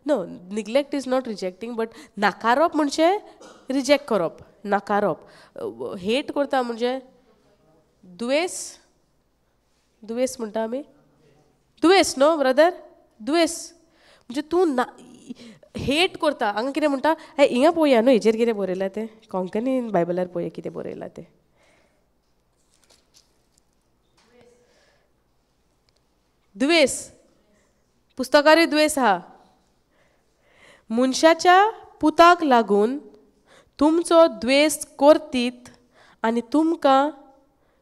no neglect is not rejecting but नाकारप म्हणजे रिजेक्ट करप नाकारप हेट करता म्हणजे दुयेस दुयेस म्हणटा आमी दुयेस नो ब्रदर दुयेस म्हणजे तूं हेट करता हांगा कितें म्हणटा हे हिंगा पळोवया न्हू हेजेर कितें बरयलां तें कोंकणीन बायबलार पळोवया कितें बरयलां तें दुयेस पुस्तकारूय दुयेस आहा मनशाच्या पुताक लागून तुमचो द्वेस करतीत आनी तुमकां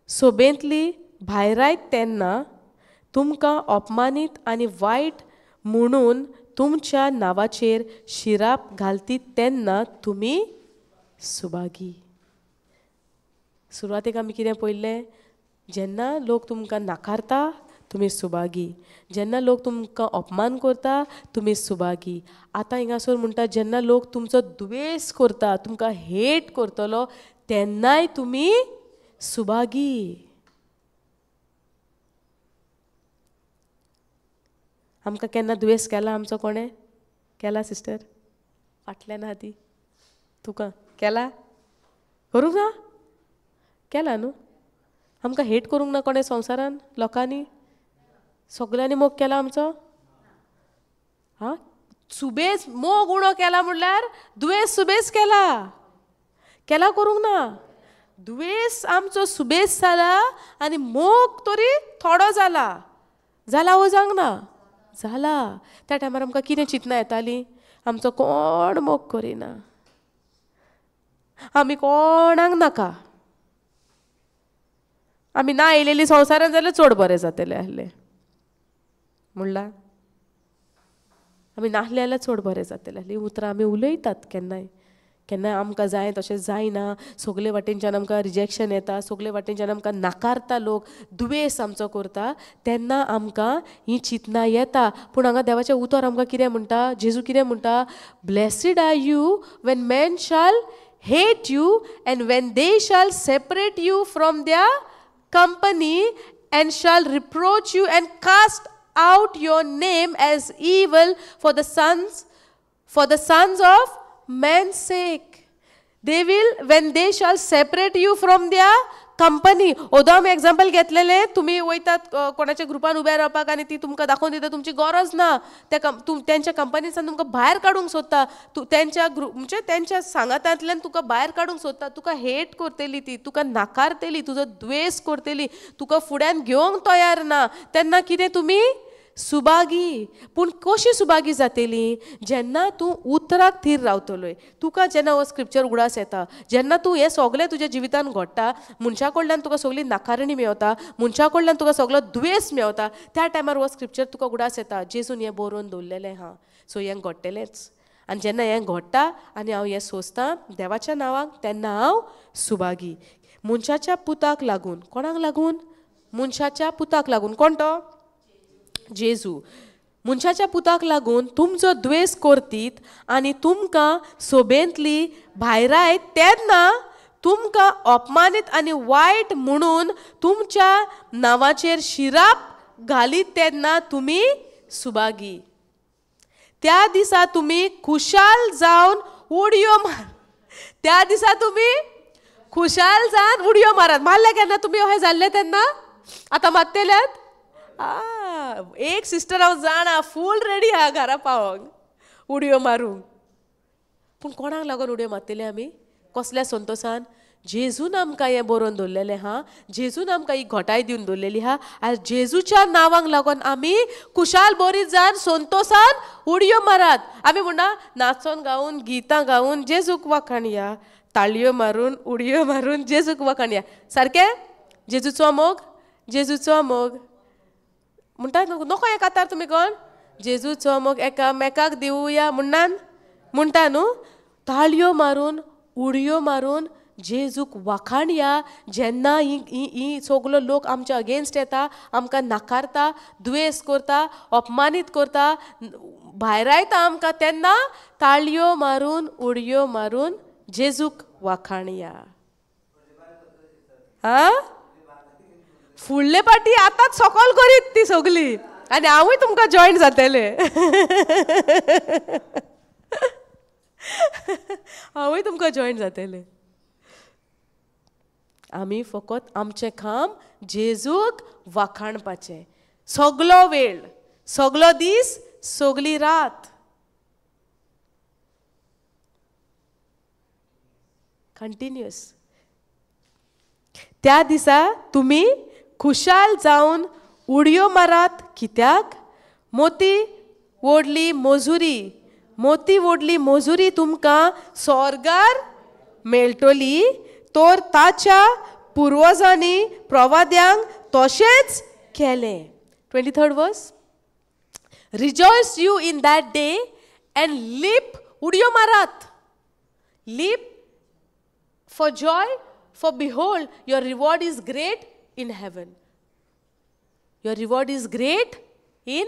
सोबेंतली भायरायत तेन्ना तुमकां अपमानीत आनी वायट म्हणून तुमच्या नांवाचेर शिराप घालतीत तेन्ना तुमी सुभागी सुरवातेक आमी कितें पळयल्लें जेन्ना लोक तुमकां नाकारता तुमी सुभागी जेन्ना लोक तुमकां अपमान करता तुमी सुभागी आतां हिंगासर म्हणटा जेन्ना लोक तुमचो द्वेस करता तुमकां हेट करतलो तेन्नाय तुमी सुभागी आमकां केन्ना दुयेस केला आमचो कोणें केला सिस्टर फाटल्यान आहा ती तुका केला करूंक ना केला न्हू आमकां हेट करूंक ना कोणें संवसारान लोकांनी सगल्यांनी मोग केला आमचो हां सुबेज मोग उणो केला म्हणल्यार दुयेस सुबेज केला केला करूंक ना दुयेस आमचो सुबेज जाला आनी मोग तरी थोडो जाला जाला वो जावंक ना जाला त्या टायमार आमकां कितें चिंतना येताली आमचो कोण मोग करिना आमी कोणाक नाका आमी ना येयलेली संवसारान जाल्यार चड बरें जातलें आहलें म्हणला आमी नाहले जाल्यार चड बरें जातलें ही उतरां आमी उलयतात केन्नाय केन्नाय आमकां जाय तशें जायना सगळे वाटेनच्यान आमकां रिजेक्शन येता सगळे वाटेनच्यान आमकां नाकारता लोक दुयेस आमचो करता तेन्ना आमकां ही चिंतना येता पूण हांगा देवाचें उतर आमकां कितें म्हणटा जेजू कितें म्हणटा blessed are you when men shall hate you and when they shall separate you from their company and shall reproach you and cast out your name as evil for the sons of man's sake they will when they shall separate you from their company ओदो आमी example घेतलेलें तुमी वयतात कोणाच्या ग्रुपान उबे रावपाक आनी ती तुमकां दाखोवन दिता तुमची गरज ना तेंच्या कंपनीसान तुमकां भायर काडूंक सोदता तेंच्या ग्रुप म्हणजे तेंच्या सांगातांतल्यान तुका भायर काडूंक सोदता तुका हेट करतली ती तुका नाकारतली तुजो द्वेस करतली तुका फुड्यान घेवंक तयार ना तेन्ना कितें तुमी सुभागी पूण कशी सुभागी जातली जेन्ना तूं उतराक थीर रावतलोय तुका जेन्ना हो स्क्रिप्चर उगडास येता जेन्ना तूं हें सगळें तुज्या जिवितान घडटा मनशा कडल्यान तुका सगळी नाकारणी मेवता मनशा कडल्यान तुका सगळो दुयेस मेवता त्या टायमार हो स्क्रिप्चर तुका उगडास येता जेजून हें बरोवन दवरलेलें हा सो हें घडटलेंच आनी जेन्ना हें घडटा आनी हांव हें सोंसतां देवाच्या नांवाक तेन्ना हांव सुभागी मनशाच्या पुताक लागून कोणाक लागून मनशाच्या पुताक लागून कोण तो जेजू मनशाच्या पुताक लागून तुमचो द्वेष करतीत आनी तुमकां सोबेंतली भायर आयत तेन्ना तुमकां अपमानीत आनी वायट म्हणून तुमच्या नांवाचेर शिराप घालीत तेन्ना तुमी सुभागी. त्या दिसा तुमी खुशाल जावन उडयो मार. त्या दिसा तुमी खुशाल जावन उडयो मारात. मारले केन्ना तुमी अशें जाल्ले तेन्ना? आतां मारतल्यात? एक सिस्टर हांव जाणा फूल रेडी आहा घरा पावोंक उडयो मारूंक. पूण कोणाक लागून उडयो मारतले आमी? कसल्या संतोशान? जेजून आमकां हें बरोवन दवरलेलें हा. जेजून आमकां ही घोटाय दिवन दवरलेली हा. आनी जेजूच्या नांवांक लागून आमी खुशाल बरी जावन संतोशान उडयो मारात. आमी म्हणना नाचोन गावून गितां गावून जेजूक वाखाणया, ताळयो मारून उडयो मारून जेजूक वाखाणया. सारकें? जेजूचो मोग, जेजूचो मोग म्हणटा नको हे कातार तुमी कोण? जेजूचो मोग एकामेकाक दिवया म्हणटा न्हू. ताळयो मारून उडयो मारून जेजूक वाखाणया. जेन्ना ही सगलो लोक आमच्या अगेन्स्ट येता, आमकां नाकारता, द्वेष करता, अपमानीत करता, भायर आयता आमकां, तेन्ना ताळयो मारून उडयो मारून जेजूक वाखाणया. हा फुडले पाटी आतांच सकल करीत ती सगली आनी हांवूय तुमकां जॉयन जातले. हांवूय तुमकां जॉयन जातले. आमी फकत आमचें काम जेजूक वाखाणपाचें. सगलो वेळ, सगलो दीस, सगली रात. कंटिन्युअस. त्या दिसा तुमी खुशाल जावन उडयो मारात. कित्याक? मोती व्हडली मजुरी तुमकां स्वर्गार मेळटली. तर ताच्या पुर्वजांनी प्रवाद्यांक तशेंच केलें. 23rd verse. Rejoice you in that day and leap. उडयो मारात. Leap for joy, for behold, your reward is great in heaven. Your reward is great in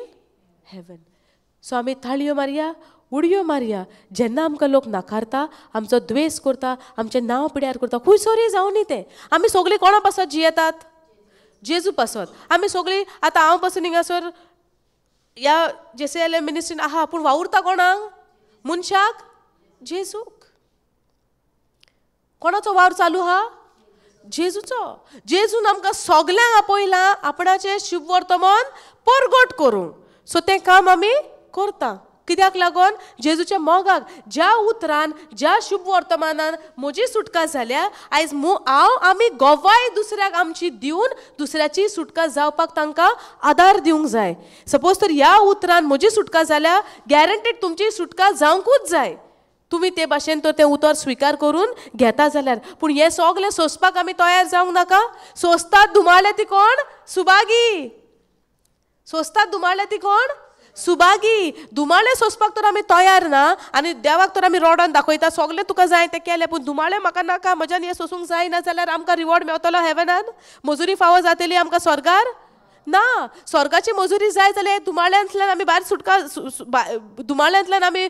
heaven. So आमी ताळयो मारया, उडयो मारया. जेन्ना आमकां लोक नाकारता, आमचो द्वेष करता, आमचें नांव पिड्यार करता, खंयसरूय जावं न्ही तें. आमी सगळीं कोणा पासत जियेतात? जेजू पासत. आमी सगळीं आतां हांव पासून हिंगासर ह्या JCLM मिनिस्ट्रीन आहा, पूण वावुरता कोणाक? मनशाक? जेजूक. कोणाचो वावर चालू हा? जेजूचो. जेजून आमकां सगल्यांक आपयलां आपणाचें शुभ वर्तमान परगट करूंक. सो तें काम आमी करता. कित्याक लागून? जेजूच्या मोगाक. ज्या उतरान, ज्या शुभ वर्तमानान म्हजी सुटका जाल्या, आयज हांव आमी गोवाय दुसऱ्याक आमची दिवन दुसऱ्याची सुटका जावपाक तांकां आदार दिवंक जाय. सपोज तर ह्या उतरान म्हजी सुटका जाल्या, गॅरंटीड तुमची सुटका जावंकूच जाय. तुमी ते भाशेन तर तें उतर स्विकार करून घेता जाल्यार. पूण हें सगलें सोंसपाक आमी तयार जावंक नाका. सोंसतात धुमाळे ती कोण? सुभागी. सोंसतात धुमाळे ती कोण? सुभागी. धुमाळे सोंसपाक तर आमी तयार ना आनी देवाक तर आमी रोडोन दाखयता सगलें तुका जाय तें केलें, पूण धुमाळे म्हाका नाका, म्हज्यान हें सोंसूंक जायना जाल्यार आमकां रिवॉर्ड मेवतलो हेवनान? मजुरी फावो जातली आमकां स्वर्गार? ना. स्वर्गाची मजुरी जाय जाल्यार धुमाळ्यांतल्यान आमी भायर सुटका, धुमाळ्यांतल्यान आमी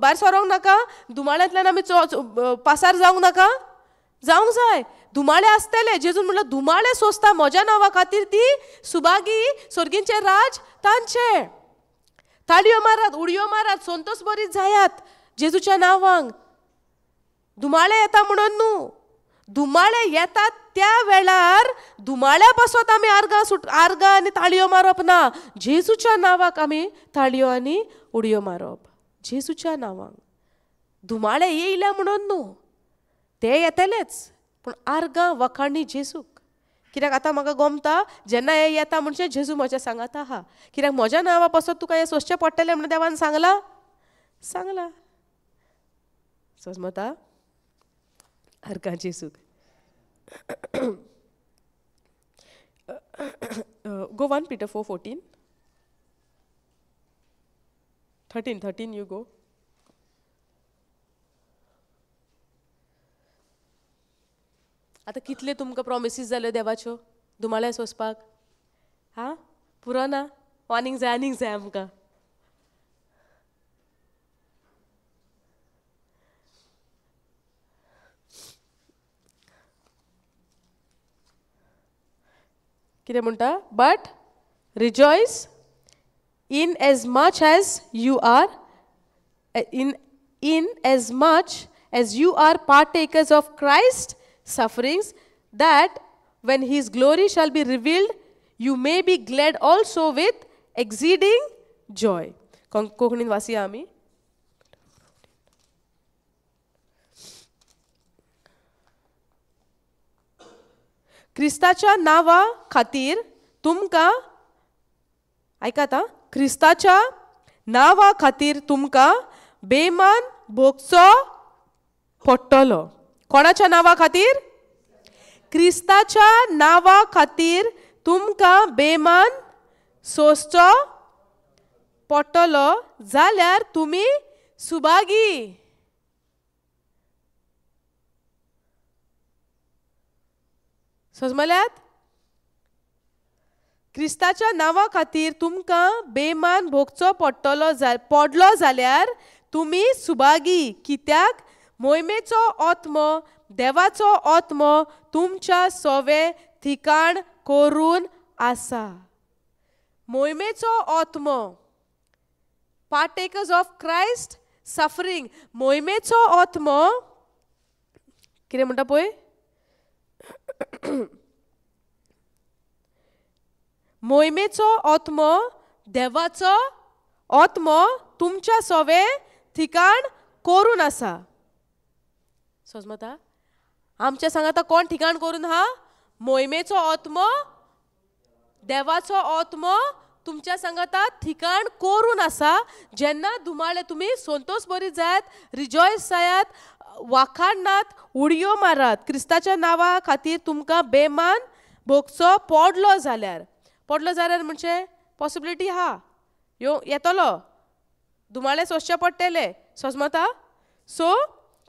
भायर सरोंक नाका, धुमाळ्यांतल्यान आमी पासार जावंक नाका, जावंक जाय. धुमाळे आसतले. जेजून म्हणलं धुमाळे सोंसता म्हज्या नांवा खातीर ती सुभागी, सर्गींचे राज तांचे. ताळयो मारात, उडयो मारात, संतोश बरी जायात जेजूच्या नांवांक. धुमाळे येता म्हणून न्हू. धुमाळे येतात त्या वेळार धुमाळ्या पासत आमी आर्गां आनी ताळयो मारप ना. जेजूच्या नांवाक आमी ताळयो आनी उडयो मारप. जेजूच्या नांवांक. धुमाळे येयल्या म्हणून न्हू. ते येतलेच, पूण आर्गां वखाणी जेजूक. कित्याक आतां म्हाका गमता जेन्ना हे येता म्हणजे जेजू म्हज्या सांगात आहा. कित्याक म्हज्या नांवा पासत तुका हें सोंसचें पडटलें म्हणून देवान सांगलां. समजता? आर्गां जेजूक. Go 1 Peter 4:14. 13 you go. आता कितले तुमकां प्रॉमिसीस जाल्यो देवाच्यो धुमाळे सोंसपाक? हा पुरो ना. आनीक जाय आमकां. कितें म्हणटा but rejoice in as much as you are in as much as you are partakers of Christ's sufferings, that when his glory shall be revealed, you may be glad also with exceeding joy. कोंकणीन वाचया आमी. क्रिस्ताच्या नावा खातीर तुमकां आयकाता क्रिस्ताच्या नावा खातीर तुमकां बेमान भोगचो पडटलो. कोणाच्या नावा खातीर? क्रिस्ताच्या नावा खातीर तुमकां बेमान सोंसचो पडटलो जाल्यार तुमी सुभागी. समजल्यात? क्रिस्ताच्या नावा खातीर तुमकां बेमान भोगचो पडलो जाल्यार तुमी सुभागी, कित्याक मोहिमेचो आत्मो देवाचो आत्मो तुमच्या सवे ठिकाण करून आसा. मोहिमेचो आत्मो पार्टेकर्स ऑफ क्रायस्ट सफरिंग. मोहिमेचो आत्मो कितें म्हणटा पळय, मोहिमेचो आत्मो देवाचो आत्मो तुमच्या सवे ठिकाण करून आसा. समजता? आमच्या सांगाता कोण ठिकाण करून हा? मोहिमेचो आत्मो देवाचो आत्मो तुमच्या सांगाता ठिकाण करून आसा. जेन्ना धुमाळे तुमी संतोष बरी जायात, रिजॉयस जायात, वाखाणनात, उडयो मारात, क्रिस्ताच्या नावा खातीर तुमकां बेमान भोगचो पडलो जाल्यार म्हणजे पॉसिबिलिटी हा येतलो, धुमाळे सोंसचे पडटले. समजता? सो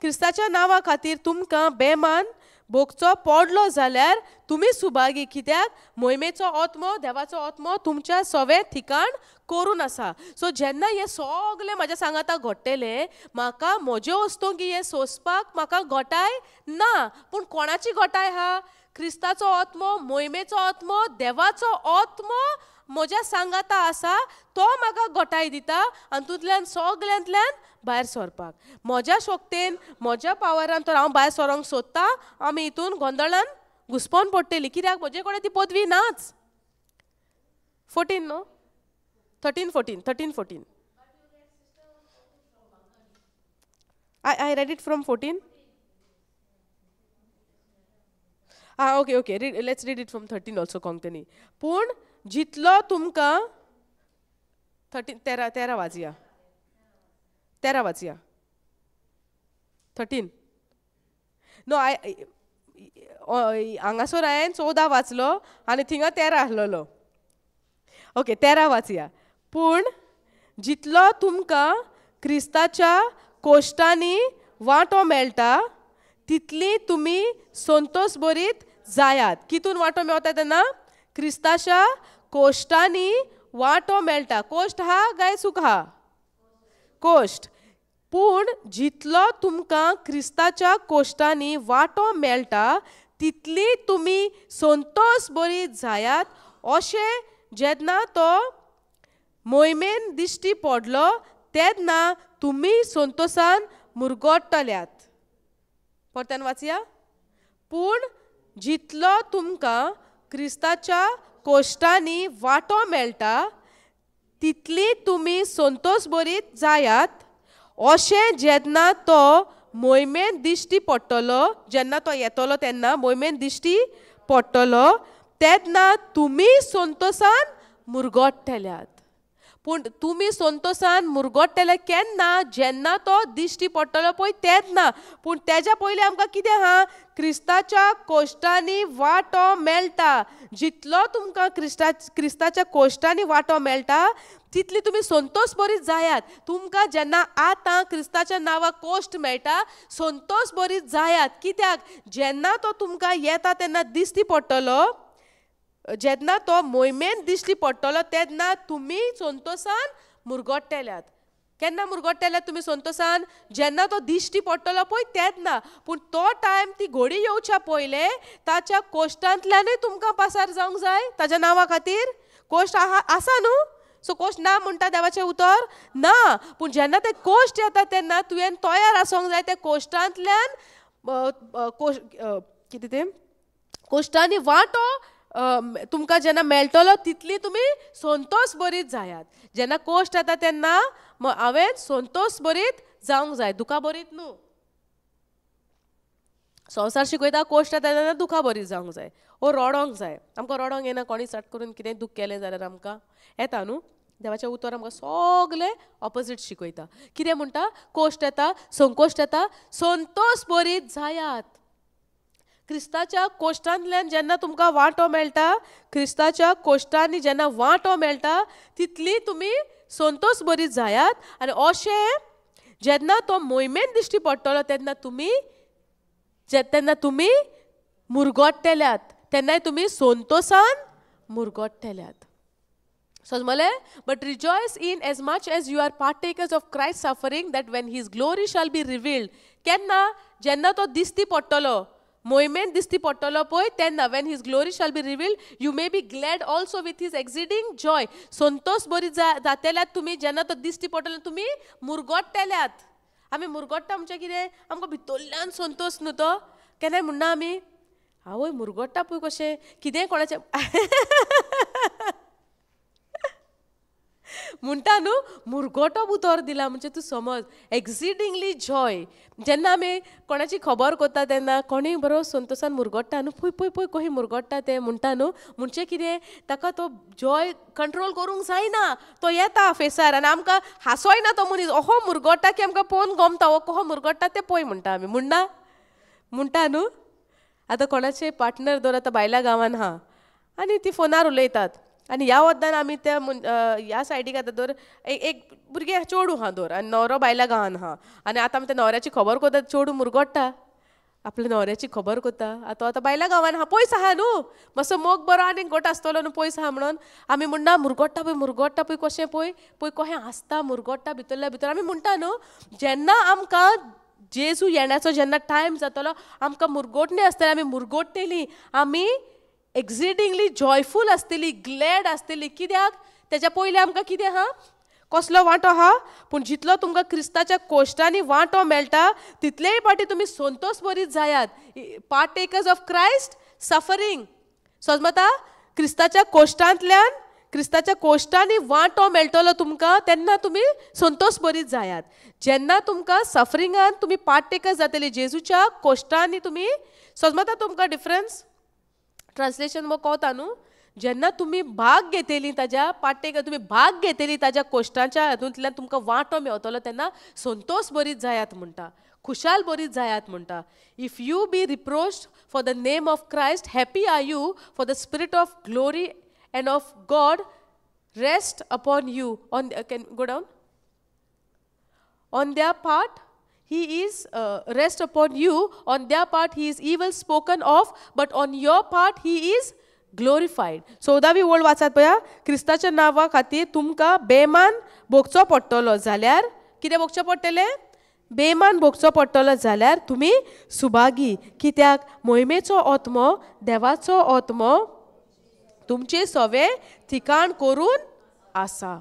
क्रिस्ताच्या नावा खातीर तुमकां बेमान भोगचो पडलो जाल्यार तुमी सुभागी, कित्याक मोहिमेचो आत्मो देवाचो आत्मो तुमच्या सवे ठिकाण करून आसा. सो जेन्ना हे सगळे म्हाज्या सांगाता घडटले, म्हाका म्हज्यो वस्तूंकी हे सोंसपाक म्हाका घोटाय ना. पूण कोणाची घोटाय हा? क्रिस्ताचो आत्मो, मोहिमेचो आत्मो, देवाचो आत्मो म्हज्या सांगाता आसा, तो म्हाका घोटाय दिता हातूंतल्यान सगल्यांतल्यान भायर सरपाक. म्हज्या शक्तीन म्हज्या पावरान तर हांव भायर सरोंक सोदता. आमी हितून गोंदळान घुसपोन पडटली, कित्याक म्हजे कडेन ती पदवी नाच. 14 न्हू, 13-14 I read it from 14. Okay. Let's read it from 13 also, Konkani. पूण जितलो तुमकां 13 वाचया. 13 नो हांगासर हांवें 14 वाचलो आनी थिंगा 13 आसलेलो. ओके 13 वाचया. पूण जितलो तुमकां क्रिस्ताच्या कोश्टांनी वांटो मेळटा तितली तुमी संतोष बरीत जायात. कितून वांटो मेळटा तेन्ना? क्रिस्ताच्या कोश्टांनी वांटो मेळटा. कोश्ट हा काय सुख हा? कोश्ट. पूण जितलो तुमकां क्रिस्ताच्या कोश्टांनी वांटो मेळटा तितली तुमी संतोष बरी जायात. अशें जेन्ना तो मोहिमेन दिश्टी पडलो तेन्ना तुमी संतोशान मुरगोडटल्यात. परतन वाचया. पूण जितलो तुमकां क्रिस्ताच्या कोश्टांनी वांटो मेळटा तितली तुमी संतोष बरीत जायात. अशें जेन्ना तो मोहिमेन दिश्टी पडटलो, जेन्ना तो येतलो तेन्ना मोहिमेन दिश्टी पडटलो तेन्ना तुमी संतोशान मुरगोडटल्यात. पूण तुमी संतोशान मुरगोडटले केन्ना? जेन्ना तो दिश्टी पडटलो पळय तेन्ना. पूण तेज्या पयलीं आमकां कितें आहा? क्रिस्ताच्या कोश्टांनी वांटो मेळटा. जितलो तुमकां क्रिस्ताच्या कोश्टांनी वांटो मेळटा तितली तुमी संतोष बरी जायात. तुमकां जेन्ना आतां क्रिस्ताच्या नांवाक कोश्ट मेळटा संतोष बरी जायात. कित्याक? जेन्ना तो तुमकां येता तेन्ना दिश्टी पडटलो, जेन्ना तो मोहिमेन दिश्टी पडटलो तेन्ना तुमी संतोशान मुरगोडटल्यात. केन्ना मुरगोडटेल्यात तुमी संतोषान? जेन्ना तो दिश्टी पडटलो पळय तेन्ना. पूण तो टायम ती घोडी येवच्या पयले ताच्या कोश्टांतल्यानूय तुमकां पासार जावंक जाय ताच्या नांवा खातीर. कोश्ट आसा न्हू? सो कोश्ट ना म्हणटा देवाचें उतर? ना. पूण जेन्ना ते कोश्ट येता तेन्ना तुवें तयार आसोंक जाय त्या कोश्टांतल्यान कितें तें कोश्टांनी वांटो तुमकां जेन्ना मेळटलो तितली तुमी संतोश भरीत जायात. जेन्ना कोश्ट येता तेन्ना हांवें संतोश भरीत जावंक जाय, दुखा भरीत न्हू. संवसार शिकयता कोश्ट येता तेन्ना दुखा भरीत जावंक जाय, ओ रडोंक जाय. आमकां रडोंक येना, कोणी स्टार्ट करून कितें दूख केलें जाल्यार आमकां येता न्हू. देवाचें उतर आमकां सगलें ऑपोजीट शिकयता. कितें म्हणटा? कोश्ट येता, संकोश्ट येता, संतोश भरीत जायात. क्रिस्ताच्या कोश्टांतल्यान जेन्ना तुमकां वांटो मेळटा, क्रिस्ताच्या कोश्टांनी जेन्ना वांटो मेळटा तितली तुमी संतोश भरीत जायात. आनी अशें जेन्ना तो मोहिमेन दिश्टी पडटलो तेन्ना तुमी मुरगोडटेल्यात, तेन्नाय तुमी संतोशान मुरगोडटेल्यात. समजलें? But rejoice in as much as you are partakers of Christ suffering, that when his glory shall be revealed. केन्ना? जेन्ना तो दिश्टी पडटलो, मोहिमेन दिश्टी पडटलो पळय तेन्ना, when his glory shall be revealed, you may be glad also with his exceeding joy. संतोश बरी जातेल्यात तुमी जेन्ना तो दिश्टी पडटलो, तुमी मुरगोडटेल्यात. आमी मुरगोडटा म्हणजे कितें? आमकां भितरल्यान संतोश न्हू तो. केन्नाय म्हणना आमी आवय मुरगोडटा पळय कशें, कितेंय कोणाचें म्हणटा न्हू, मुरगोटो उतर दिला म्हणजे तूं समज. एक्झिडिंगली जॉय. जेन्ना आमी कोणाची खबर करता तेन्ना कोणीय बरो संतोशान मुरगोडटा न्हू, पळय पळय पळय कशी मुरगोडटा तें म्हणटा न्हू, म्हणजे कितें ताका तो जॉय कंट्रोल करूंक जायना. तो येता फेसार आनी आमकां हांसोय ना तो मनीस, अहो मुरगोडटा की आमकां पळोवन गमता, हो कहो मुरगोडटा तें पळय म्हणटा आमी. म्हणटा न्हू. आतां कोणाचें पार्टनर दर आतां भायल्या गांवांत आहा आनी ती फोनार उलयतात, आनी ह्या वद्दान आमी त्या ह्या सायडीक आतां दर एक भुरगें चेडूं आहा दर, आनी न्हवरो भायल्या गांवांत आहा, आनी आतां आमी त्या न्हवऱ्याची खबर करता, चेडूं मुरगोडटा, आपल्या न्हवऱ्याची खबर करता. आतां भायल्या गांवांत आहा, पयस आहा न्हू, मातसो मोग बरो आनी गोट आसतलो न्हू, पयस आहा म्हणून आमी म्हणना मुरगोडटा पळय कशें पळय कशें आसता मुरगोडटा भितरल्या भितर. आमी म्हणटा न्हू, जेन्ना आमकां जेजू येण्याचो जेन्ना टायम जातलो, आमकां मुरगोडणी आसतली, आमी मुरगोडटलीं, आमी एक्झिडिंगली जॉयफूल आसतली, ग्लॅड आसतली. कित्याक? तेच्या पयलीं आमकां कितें आहा? कसलो वांटो आहा? पूण जितलो तुमकां क्रिस्ताच्या कोश्टांनी वांटो मेळटा तितलेय पाटी तुमी संतोश भरीत जायात. Partakers of Christ suffering. समजता? क्रिस्ताच्या कोश्टांतल्यान, क्रिस्ताच्या कोश्टांनी वांटो मेळटलो तुमकां तेन्ना तुमी संतोश भरीत जायात. जेन्ना तुमकां सफरिंगान तुमी पार्टेकर्स जातली, जेजूच्या कोश्टांनी तुमी, समजता तुमकां डिफरन्स? ट्रान्सलेशन मग कळता न्हू. जेन्ना तुमी भाग घेतली ताज्या पार्टेक, तुमी भाग घेतली ताज्या कोश्टांच्या हातूंतल्यान तुमकां वांटो मेळटलो तेन्ना संतोश भरीत जायात म्हणटा, खुशाल भरीत जायात म्हणटा. If you be reproached for the name of Christ, happy are you, for the spirit of glory and of God rest upon you. On can go down. On their part he is rest upon you, on their part he is evil spoken of, but on your part he is glorified. 14वी ओळ वाचात पया. क्रिस्ताच्या नांवा खातीर तुमकां बेमान भोगचो पडटलो जाल्यार, कितें भोगचें पडटलें? बेमान भोगचो पडटलो जाल्यार तुमी सुभागी. कित्याक? मोहिमेचो आत्मो, देवाचो आत्मो तुमचे सवे ठिकाण करून आसा.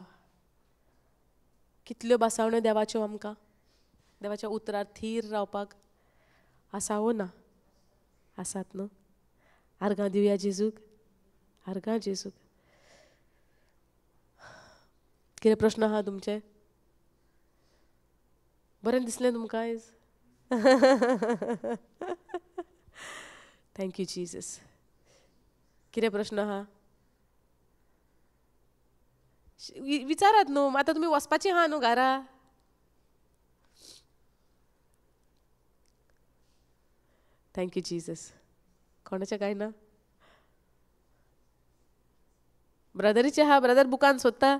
कितल्यो बासावण्यो देवाच्यो आमकां देवाच्या उतरार थीर रावपाक आसा वो ना? आसात न्हू. आर्गां दिवया जेजूक, आर्गां जेजूक. कितें प्रश्न आहा तुमचे? बरें दिसलें तुमकां आयज? Thank you Jesus. कितें प्रश्न आहा? विचारात न्हू. आतां तुमी वचपाची आहा न्हू घरा. Thank you Jesus. कोणाचें कांय ना? ब्रदरीचे आहा? ब्रदर बुकान सोदता.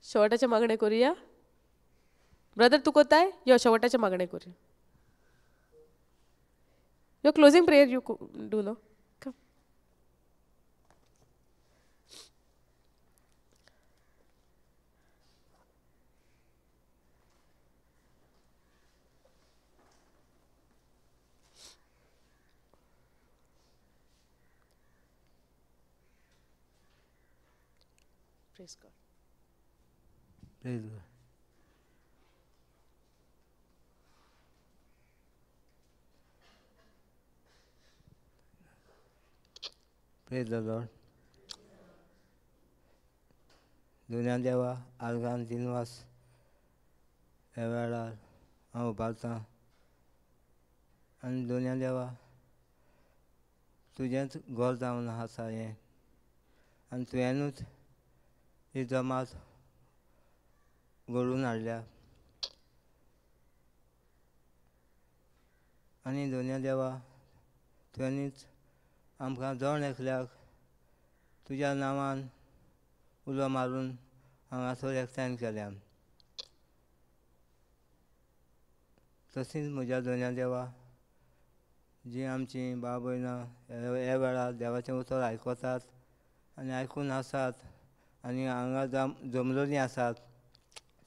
शेवटाचे मागणे करुया. ब्रदर तूं कोताय? यो शेवटाचे मागणे करुया. यो closing prayer you do know. Praise God. Praise God. Praise the Lord. दुनिया देवा आर्गान दिनवास ह्या वेळार हांव उबारतां आनी दुनिया देवा तुजेंच घर जावन आसा हें आनी तुवेंनूच ही जमात घडोवन हाडल्या आनी दुनिया देवा तुवेंनीच आमकां जण एकल्याक तुज्या नांवान उलो मारून हांगासर एकठांय केल्या. तशींच म्हज्या दोनया देवा जीं आमचीं भाव भयणां ह्या वेळार देवाचें उतर आयकतात आनी आयकून आसात आनी हांगा जमलोलीं आसात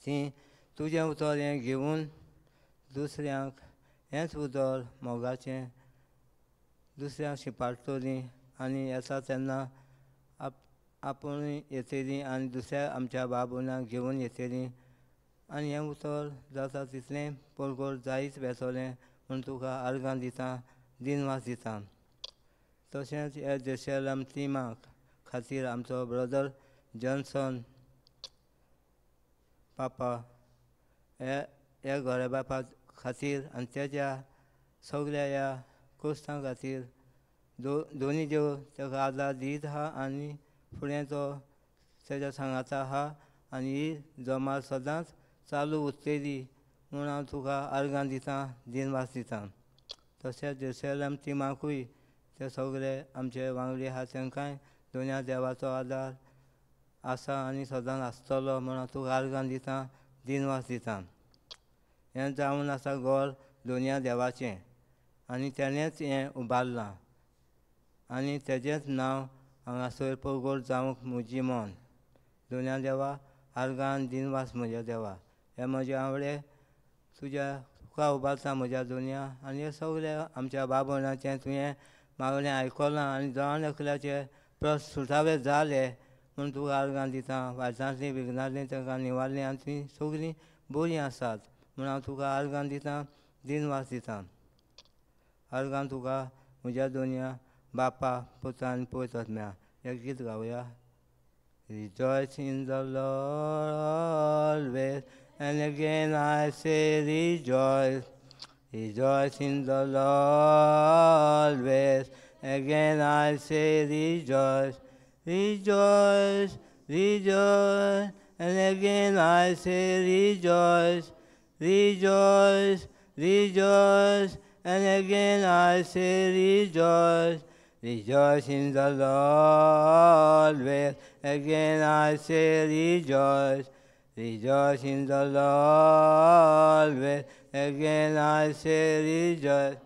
तीं तुजें उतर हें घेवन दुसऱ्यांक हेंच उतर मोगाचें दुसऱ्यांक शिपारतलीं आनी येता तेन्ना आपुणूय येतलीं आनी दुसऱ्या आमच्या भाव भयणांक घेवन येतलीं आनी हें उतर जाता तितलें परगोर जायत बेतोलें म्हूण तुका आर्गां दितां दिनवास दितां. तशेंच हे जेरुसलेम टिमा खातीर आमचो ब्रदर जॉन्सन पापा हे घरा बापा खातीर आनी तेज्या सगल्या ह्या कुस्तां खातीर दोनी देव ताका आदार दीत आहा आनी फुडें तो तेज्या सांगाता आहा आनी ही जमात सदांच चालू उरतली म्हूण हांव तुका आर्गां दितां दिनवास दितां. तशेंच जेरुसलेम टिमाकूय ते सगळे आमचे वांगडी आहा तांकांय दोनया देवाचो आदार आसा आनी सदांच आसतलो म्हूण हांव तुका आर्गां दितां दिनवास दितां. हें जावन आसा घर दोनया देवाचें आनी तेणेंच हें उबारलां आनी तेजेंच नांव हांगासर परगोर जावंक म्हजी मोन. दोनया देवा आर्गां दिनवास म्हज्या देवा हे म्हजे आवडे तुका उबारता म्हज्या दोनया आनी हे सगल्या आमच्या भाव भयणांचें तुवें मागणें आयकलां आनी जण एकल्याचे प्रस्न सुटावे जाले म्हूण तुका आर्गां दितां वायटांतलीं विघ्नांतलीं तांकां निवारलीं आनी तीं सगलीं बरीं आसात म्हूण हांव तुका आर्गां दितां दिनवास दितां. आर्गां तुका म्हज्या दोनया बापा पुता आनी पवित्र आत्म्या एक गीत गावया. Rejoice in the Lord always, and again I say rejoice. Rejoice in the Lord always, again I say rejoice. Rejoice, rejoice, and again I say rejoice. Rejoice, rejoice, and again I say rejoice. Rejoice in the Lord always, again I say rejoice. Rejoice in the Lord always, again I say rejoice.